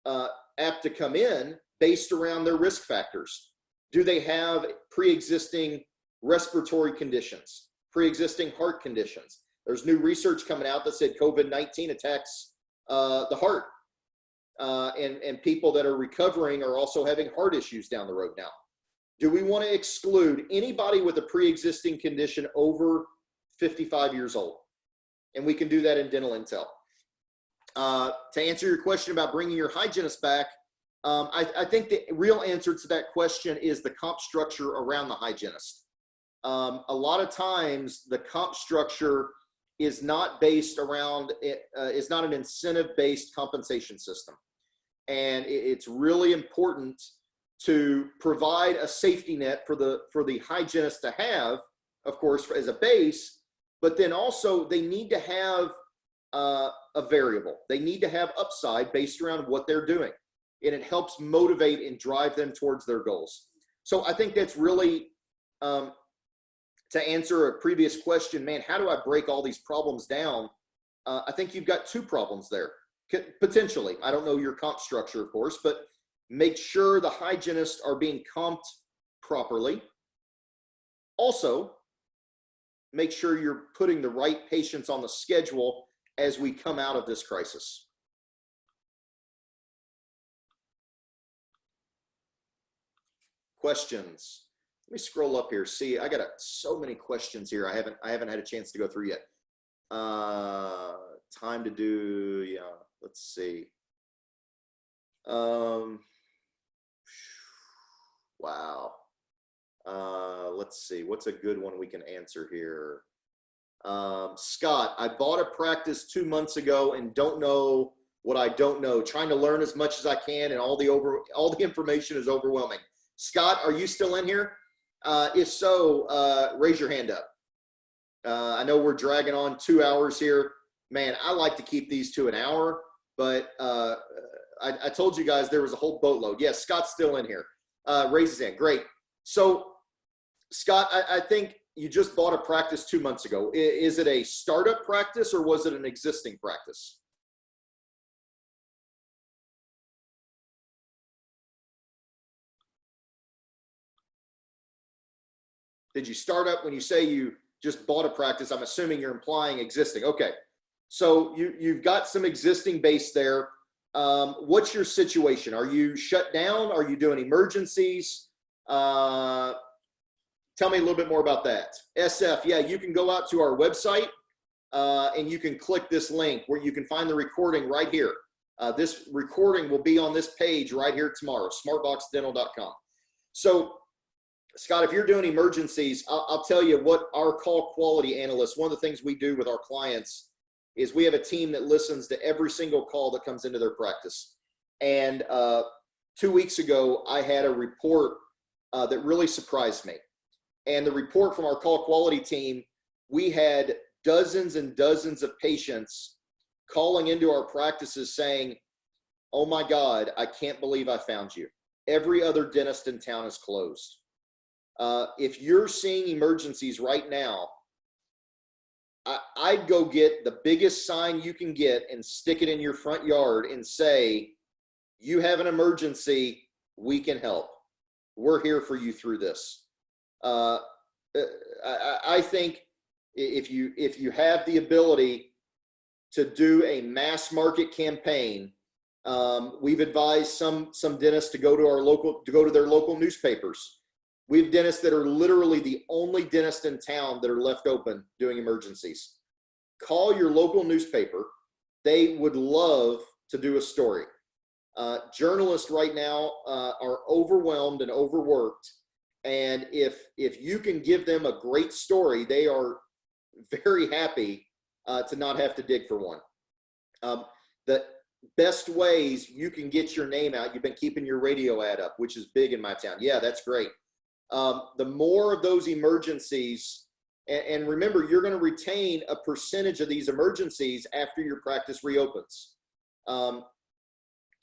apt to come in based around their risk factors. Do they have pre-existing respiratory conditions, pre-existing heart conditions? There's new research coming out that said COVID-19 attacks the heart. And people that are recovering are also having heart issues down the road now. Do we want to exclude anybody with a pre-existing condition over 55 years old? And we can do that in Dental Intel. To answer your question about bringing your hygienist back, I think the real answer to that question is the comp structure around the hygienist. A lot of times the comp structure is not based around, is not an incentive-based compensation system. And it's really important to provide a safety net for the hygienist to have, of course, as a base, but then also they need to have a variable. They need to have upside based around what they're doing. And it helps motivate and drive them towards their goals. So I think that's really, to answer a previous question, man, how do I break all these problems down? I think you've got two problems there, potentially. I don't know your comp structure, of course, but make sure the hygienists are being comped properly. Also, make sure you're putting the right patients on the schedule as we come out of this crisis. Questions? Let me scroll up here. See, I got so many questions here. I haven't had a chance to go through yet. Time to do, yeah, let's see. Wow. Let's see, what's a good one we can answer here? Scott, I bought a practice 2 months ago and don't know what I don't know. Trying to learn as much as I can, and all the information is overwhelming. Scott, are you still in here? If so, raise your hand up. I know we're dragging on 2 hours here. Man, I like to keep these to an hour, but I told you guys there was a whole boatload. Yes, Scott's still in here. Raise his hand. Great. So, Scott, I think you just bought a practice 2 months ago. Is it a startup practice or was it an existing practice? Did you start up? When you say you just bought a practice, I'm assuming you're implying existing. Okay. So you've got some existing base there. What's your situation? Are you shut down? Are you doing emergencies? Tell me a little bit more about that. SF, yeah, you can go out to our website and you can click this link where you can find the recording right here. This recording will be on this page right here tomorrow, smartboxdental.com. So, Scott, if you're doing emergencies, I'll tell you what our call quality analysts, one of the things we do with our clients is we have a team that listens to every single call that comes into their practice. And 2 weeks ago, I had a report that really surprised me. And the report from our call quality team, we had dozens and dozens of patients calling into our practices saying, oh my God, I can't believe I found you. Every other dentist in town is closed. If you're seeing emergencies right now, I'd go get the biggest sign you can get and stick it in your front yard and say, you have an emergency, we can help. We're here for you through this. I think if you have the ability to do a mass market campaign, we've advised some dentists to go to their local newspapers. We have dentists that are literally the only dentist in town that are left open doing emergencies. Call your local newspaper. They would love to do a story. Journalists right now are overwhelmed and overworked. And if you can give them a great story, they are very happy to not have to dig for one. The best ways you can get your name out, you've been keeping your radio ad up, which is big in my town. Yeah, that's great. The more of those emergencies, and remember, you're going to retain a percentage of these emergencies after your practice reopens.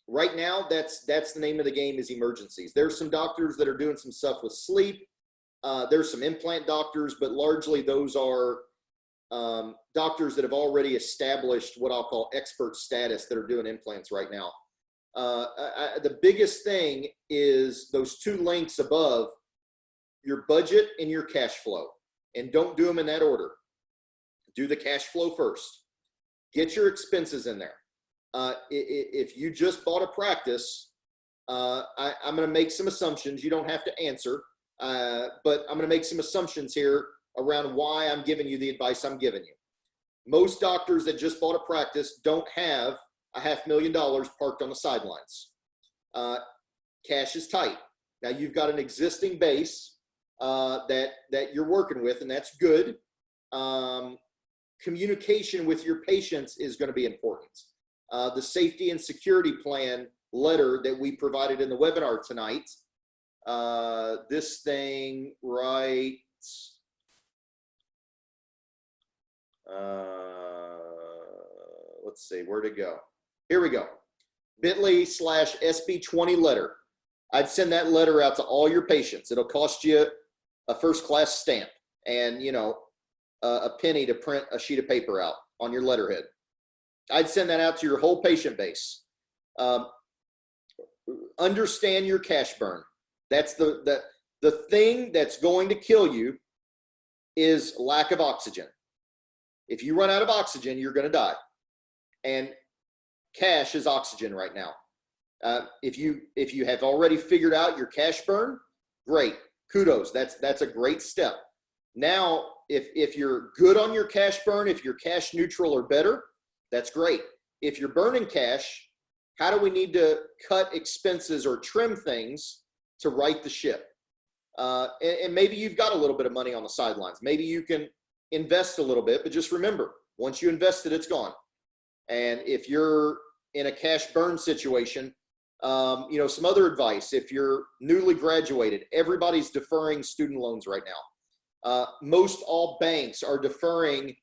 Right now, that's the name of the game, is emergencies. There's some doctors that are doing some stuff with sleep. There's some implant doctors, but largely those are doctors that have already established what I'll call expert status that are doing implants right now. The biggest thing is those two links above, your budget and your cash flow. And don't do them in that order. Do the cash flow first. Get your expenses in there. If you just bought a practice, I'm going to make some assumptions. You don't have to answer, but I'm going to make some assumptions here around why I'm giving you the advice I'm giving you. Most doctors that just bought a practice don't have $500,000 parked on the sidelines. Cash is tight. Now you've got an existing base that you're working with, and that's good. Communication with your patients is going to be important. The safety and security plan letter that we provided in the webinar tonight, this thing writes, let's see, where'd it go? Here we go. bit.ly/SB20 letter. I'd send that letter out to all your patients. It'll cost you a first-class stamp and, you know, a penny to print a sheet of paper out on your letterhead. I'd send that out to your whole patient base. Understand your cash burn. That's the thing that's going to kill you is lack of oxygen. If you run out of oxygen, you're going to die. And cash is oxygen right now. If you have already figured out your cash burn, great. Kudos. That's a great step. Now, if you're good on your cash burn, if you're cash neutral or better, that's great. If you're burning cash, how do we need to cut expenses or trim things to right the ship? And maybe you've got a little bit of money on the sidelines. Maybe you can invest a little bit, but just remember, once you invest it, it's gone. And if you're in a cash burn situation, you know, some other advice, if you're newly graduated, everybody's deferring student loans right now. Most all banks are deferring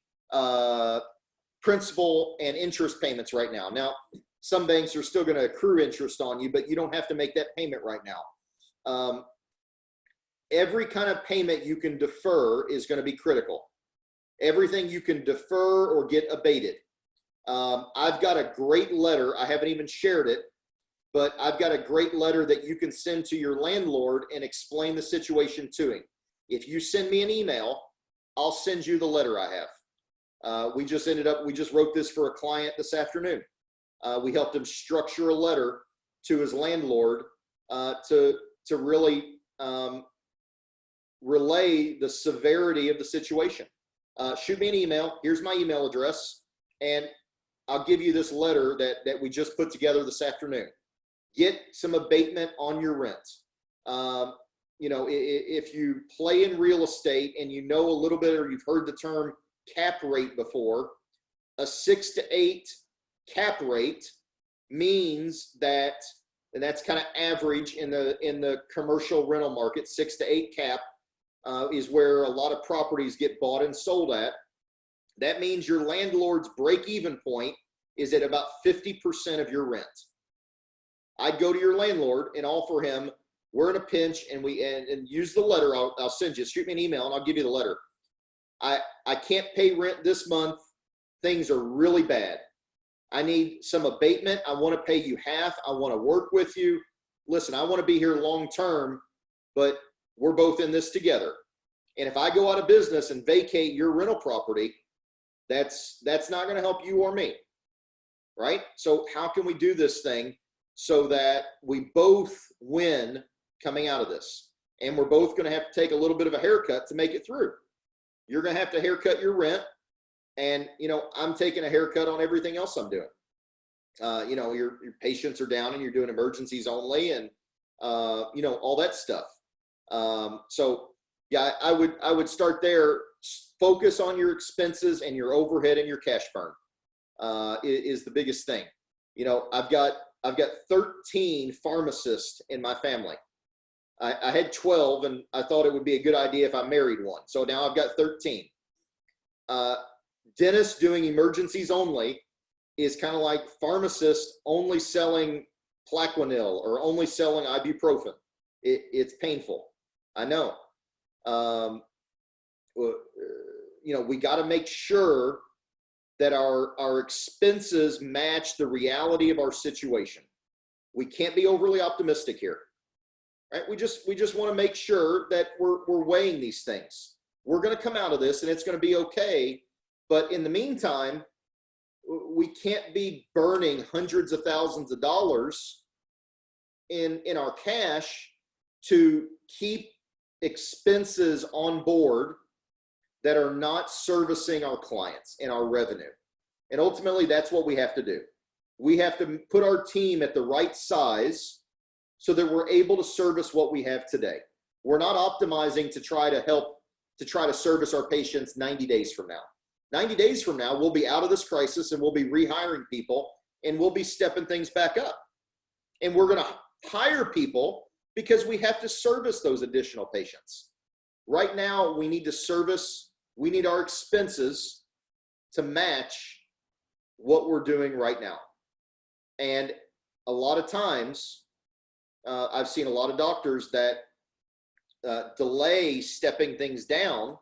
principal and interest payments right now. Now, some banks are still going to accrue interest on you, but you don't have to make that payment right now. Every kind of payment you can defer is going to be critical. Everything you can defer or get abated. I've got a great letter. I haven't even shared it, but I've got a great letter that you can send to your landlord and explain the situation to him. If you send me an email, I'll send you the letter I have. We just wrote this for a client this afternoon. We helped him structure a letter to his landlord to really relay the severity of the situation. Shoot me an email. Here's my email address, and I'll give you this letter that we just put together this afternoon. Get some abatement on your rent. You know, if you play in real estate and you know a little bit, or you've heard the term cap rate before, a 6 to 8 cap rate means that, and that's kind of average in the commercial rental market, 6 to 8 cap is where a lot of properties get bought and sold at. That means your landlord's break-even point is at about 50% of your rent. I'd go to your landlord and offer him, we're in a pinch, and use the letter I'll send you. Shoot me an email and I'll give you the letter. I can't pay rent this month. Things are really bad. I need some abatement. I want to pay you half. I want to work with you. Listen, I want to be here long term, but we're both in this together. And if I go out of business and vacate your rental property, that's not going to help you or me, right? So how can we do this thing so that we both win coming out of this? And we're both going to have to take a little bit of a haircut to make it through. You're going to have to haircut your rent, and you know, I'm taking a haircut on everything else I'm doing. You know, your patients are down and you're doing emergencies only, and you know, all that stuff. So yeah, I would start there. focus on your expenses and your overhead and your cash burn is the biggest thing. You know, I've got 13 pharmacists in my family. I had 12, and I thought it would be a good idea if I married one. So now I've got 13. Dentists doing emergencies only is kind of like pharmacists only selling Plaquenil or only selling ibuprofen. It's painful. I know. You know, we got to make sure that our expenses match the reality of our situation. We can't be overly optimistic here, right? We just want to make sure that we're weighing these things. We're going to come out of this and it's going to be okay. But in the meantime, we can't be burning hundreds of thousands of dollars in our cash to keep expenses on board that are not servicing our clients and our revenue. And ultimately, that's what we have to do. We have to put our team at the right size so that we're able to service what we have today. We're not optimizing to try to service our patients 90 days from now. 90 days from now, we'll be out of this crisis and we'll be rehiring people and we'll be stepping things back up. And we're going to hire people because we have to service those additional patients. Right now, we need our expenses to match what we're doing right now. And a lot of times, I've seen a lot of doctors that delay stepping things down,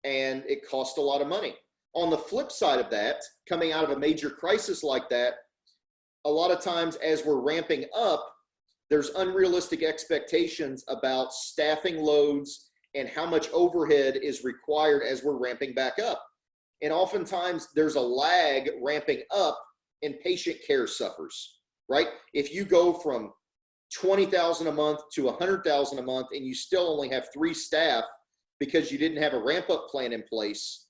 and it costs a lot of money. On the flip side of that, coming out of a major crisis like that, a lot of times as we're ramping up, there's unrealistic expectations about staffing loads and how much overhead is required as we're ramping back up. And oftentimes there's a lag ramping up and patient care suffers, right? If you go from $20,000 a month to $100,000 a month and you still only have 3 staff because you didn't have a ramp up plan in place,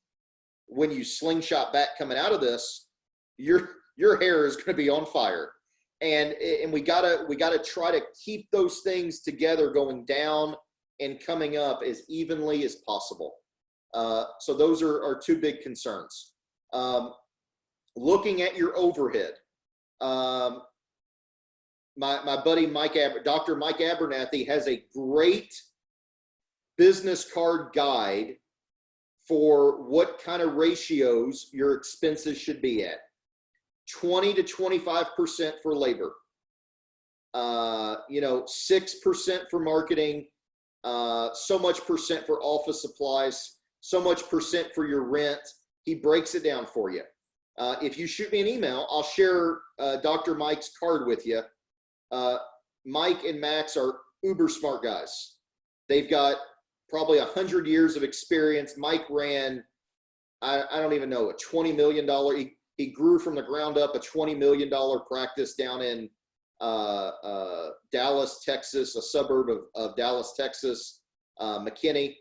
when you slingshot back coming out of this, your hair is going to be on fire. And we gotta try to keep those things together, going down and coming up as evenly as possible. So those are 2 big concerns. Looking at your overhead. My buddy Dr. Mike Abernathy has a great business card guide for what kind of ratios your expenses should be at. 20 to 25% for labor, 6% for marketing, so much percent for office supplies, so much percent for your rent. He breaks it down for you. If you shoot me an email, I'll share Dr. Mike's card with you. Mike and Max are uber smart guys. They've got probably 100 years of experience. Mike ran, I don't even know, a $20 million, he grew from the ground up a $20 million practice down in Dallas, Texas, a suburb of Dallas, Texas, McKinney,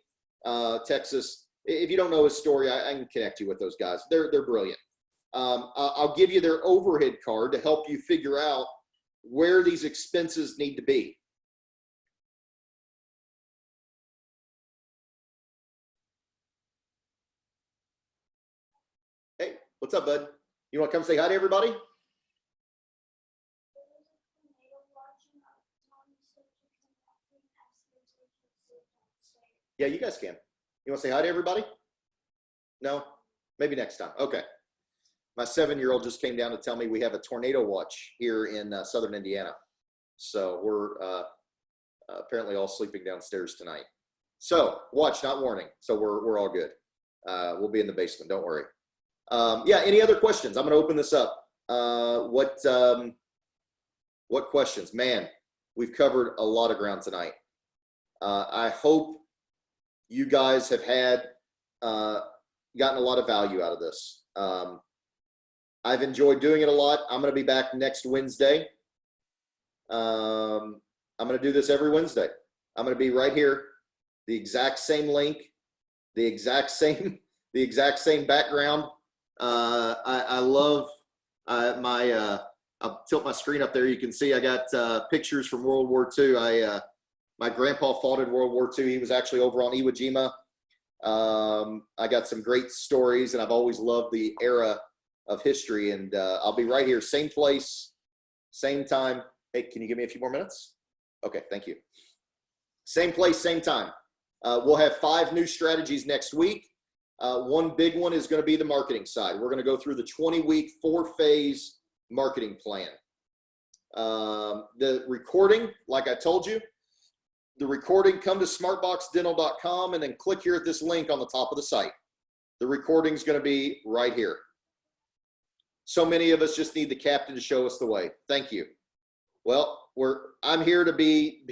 Texas. If you don't know his story, I can connect you with those guys. They're brilliant. I'll give you their overhead card to help you figure out where these expenses need to be. Hey, what's up, bud? You want to come say hi to everybody? Yeah, you guys can. You want to say hi to everybody? No? Maybe next time. Okay. My 7-year-old just came down to tell me we have a tornado watch here in southern Indiana. So we're apparently all sleeping downstairs tonight. So watch, not warning. So we're all good. We'll be in the basement. Don't worry. Yeah, any other questions? I'm going to open this up. What questions? Man, we've covered a lot of ground tonight. I hope you guys have gotten a lot of value out of this. I've enjoyed doing it a lot. I'm going to be back next Wednesday. I'm going to do this every Wednesday. I'm going to be right here, the exact same link, the exact same background. I love I'll tilt my screen up there. You can see I got pictures from World War II. My grandpa fought in World War II. He was actually over on Iwo Jima. I got some great stories, and I've always loved the era of history. And I'll be right here, same place, same time. Hey, can you give me a few more minutes? Okay, thank you. Same place, same time. We'll have 5 new strategies next week. One big one is going to be the marketing side. We're going to go through the 20-week 4-phase marketing plan. The recording, like I told you, the recording, come to smartboxdental.com and then click here at this link on the top of the site. The recording is going to be right here. So many of us just need the captain to show us the way. Thank you. Well, I'm here to be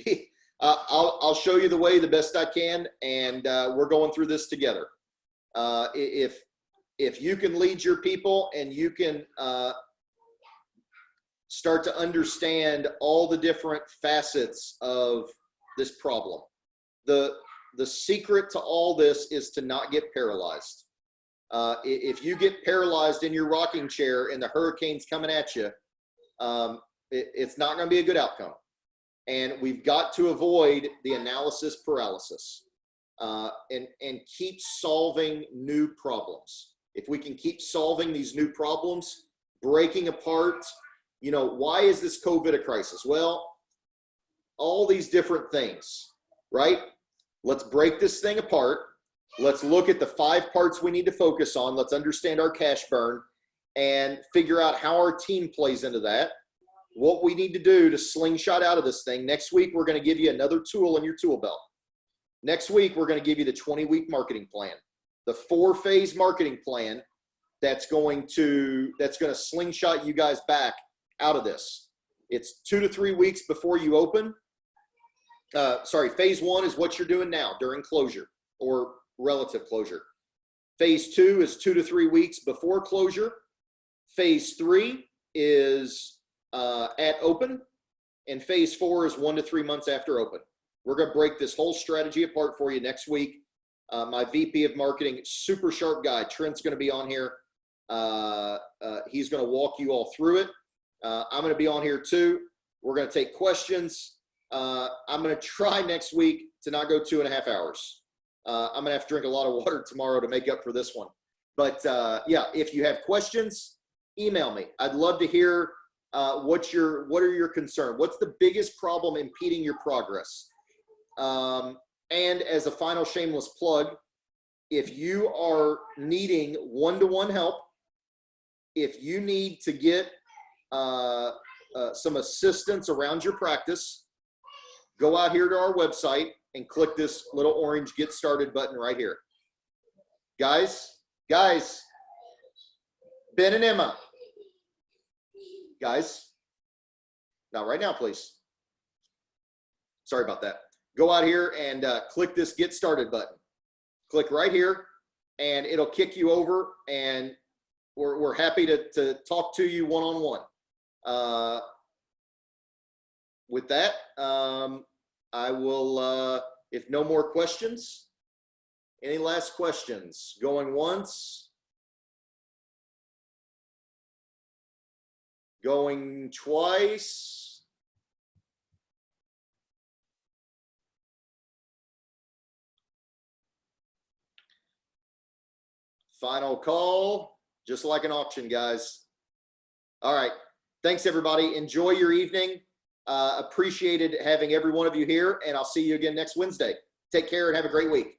I'll show you the way the best I can, and we're going through this together. If you can lead your people and you can start to understand all the different facets of this problem, the secret to all this is to not get paralyzed. If you get paralyzed in your rocking chair and the hurricane's coming at you, it's not going to be a good outcome. And we've got to avoid the analysis paralysis and keep solving new problems. If we can keep solving these new problems, breaking apart, you know, why is this COVID a crisis? Well, all these different things, right? Let's break this thing apart. Let's look at the 5 parts we need to focus on. Let's understand our cash burn and figure out how our team plays into that. What we need to do to slingshot out of this thing. Next week, we're going to give you another tool in your tool belt. Next week, we're going to give you the 20-week marketing plan, the 4-phase marketing plan that's going to slingshot you guys back out of this. It's 2 to 3 weeks before you open. Phase 1 is what you're doing now during closure or relative closure. Phase 2 is 2 to 3 weeks before closure. Phase 3 is at open, and phase 4 is 1 to 3 months after open. We're going to break this whole strategy apart for you next week. My VP of marketing, super sharp guy, Trent's going to be on here. He's going to walk you all through it. I'm going to be on here too. We're going to take questions. I'm going to try next week to not go 2.5 hours. I'm going to have to drink a lot of water tomorrow to make up for this one. But yeah, if you have questions, email me. I'd love to hear what are your concerns? What's the biggest problem impeding your progress? And as a final shameless plug, if you are needing one-to-one help, if you need to get some assistance around your practice, go out here to our website and click this little orange Get Started button right here. Guys, Ben and Emma. Guys, not right now, please. Sorry about that. Go out here and click this Get Started button. Click right here, and it'll kick you over, and we're happy to talk to you one-on-one. With that, I will, if no more questions, any last questions? Going once? Going twice? Final call, just like an auction, guys. All right. Thanks, everybody. Enjoy your evening. Appreciated having every one of you here, and I'll see you again next Wednesday. Take care and have a great week.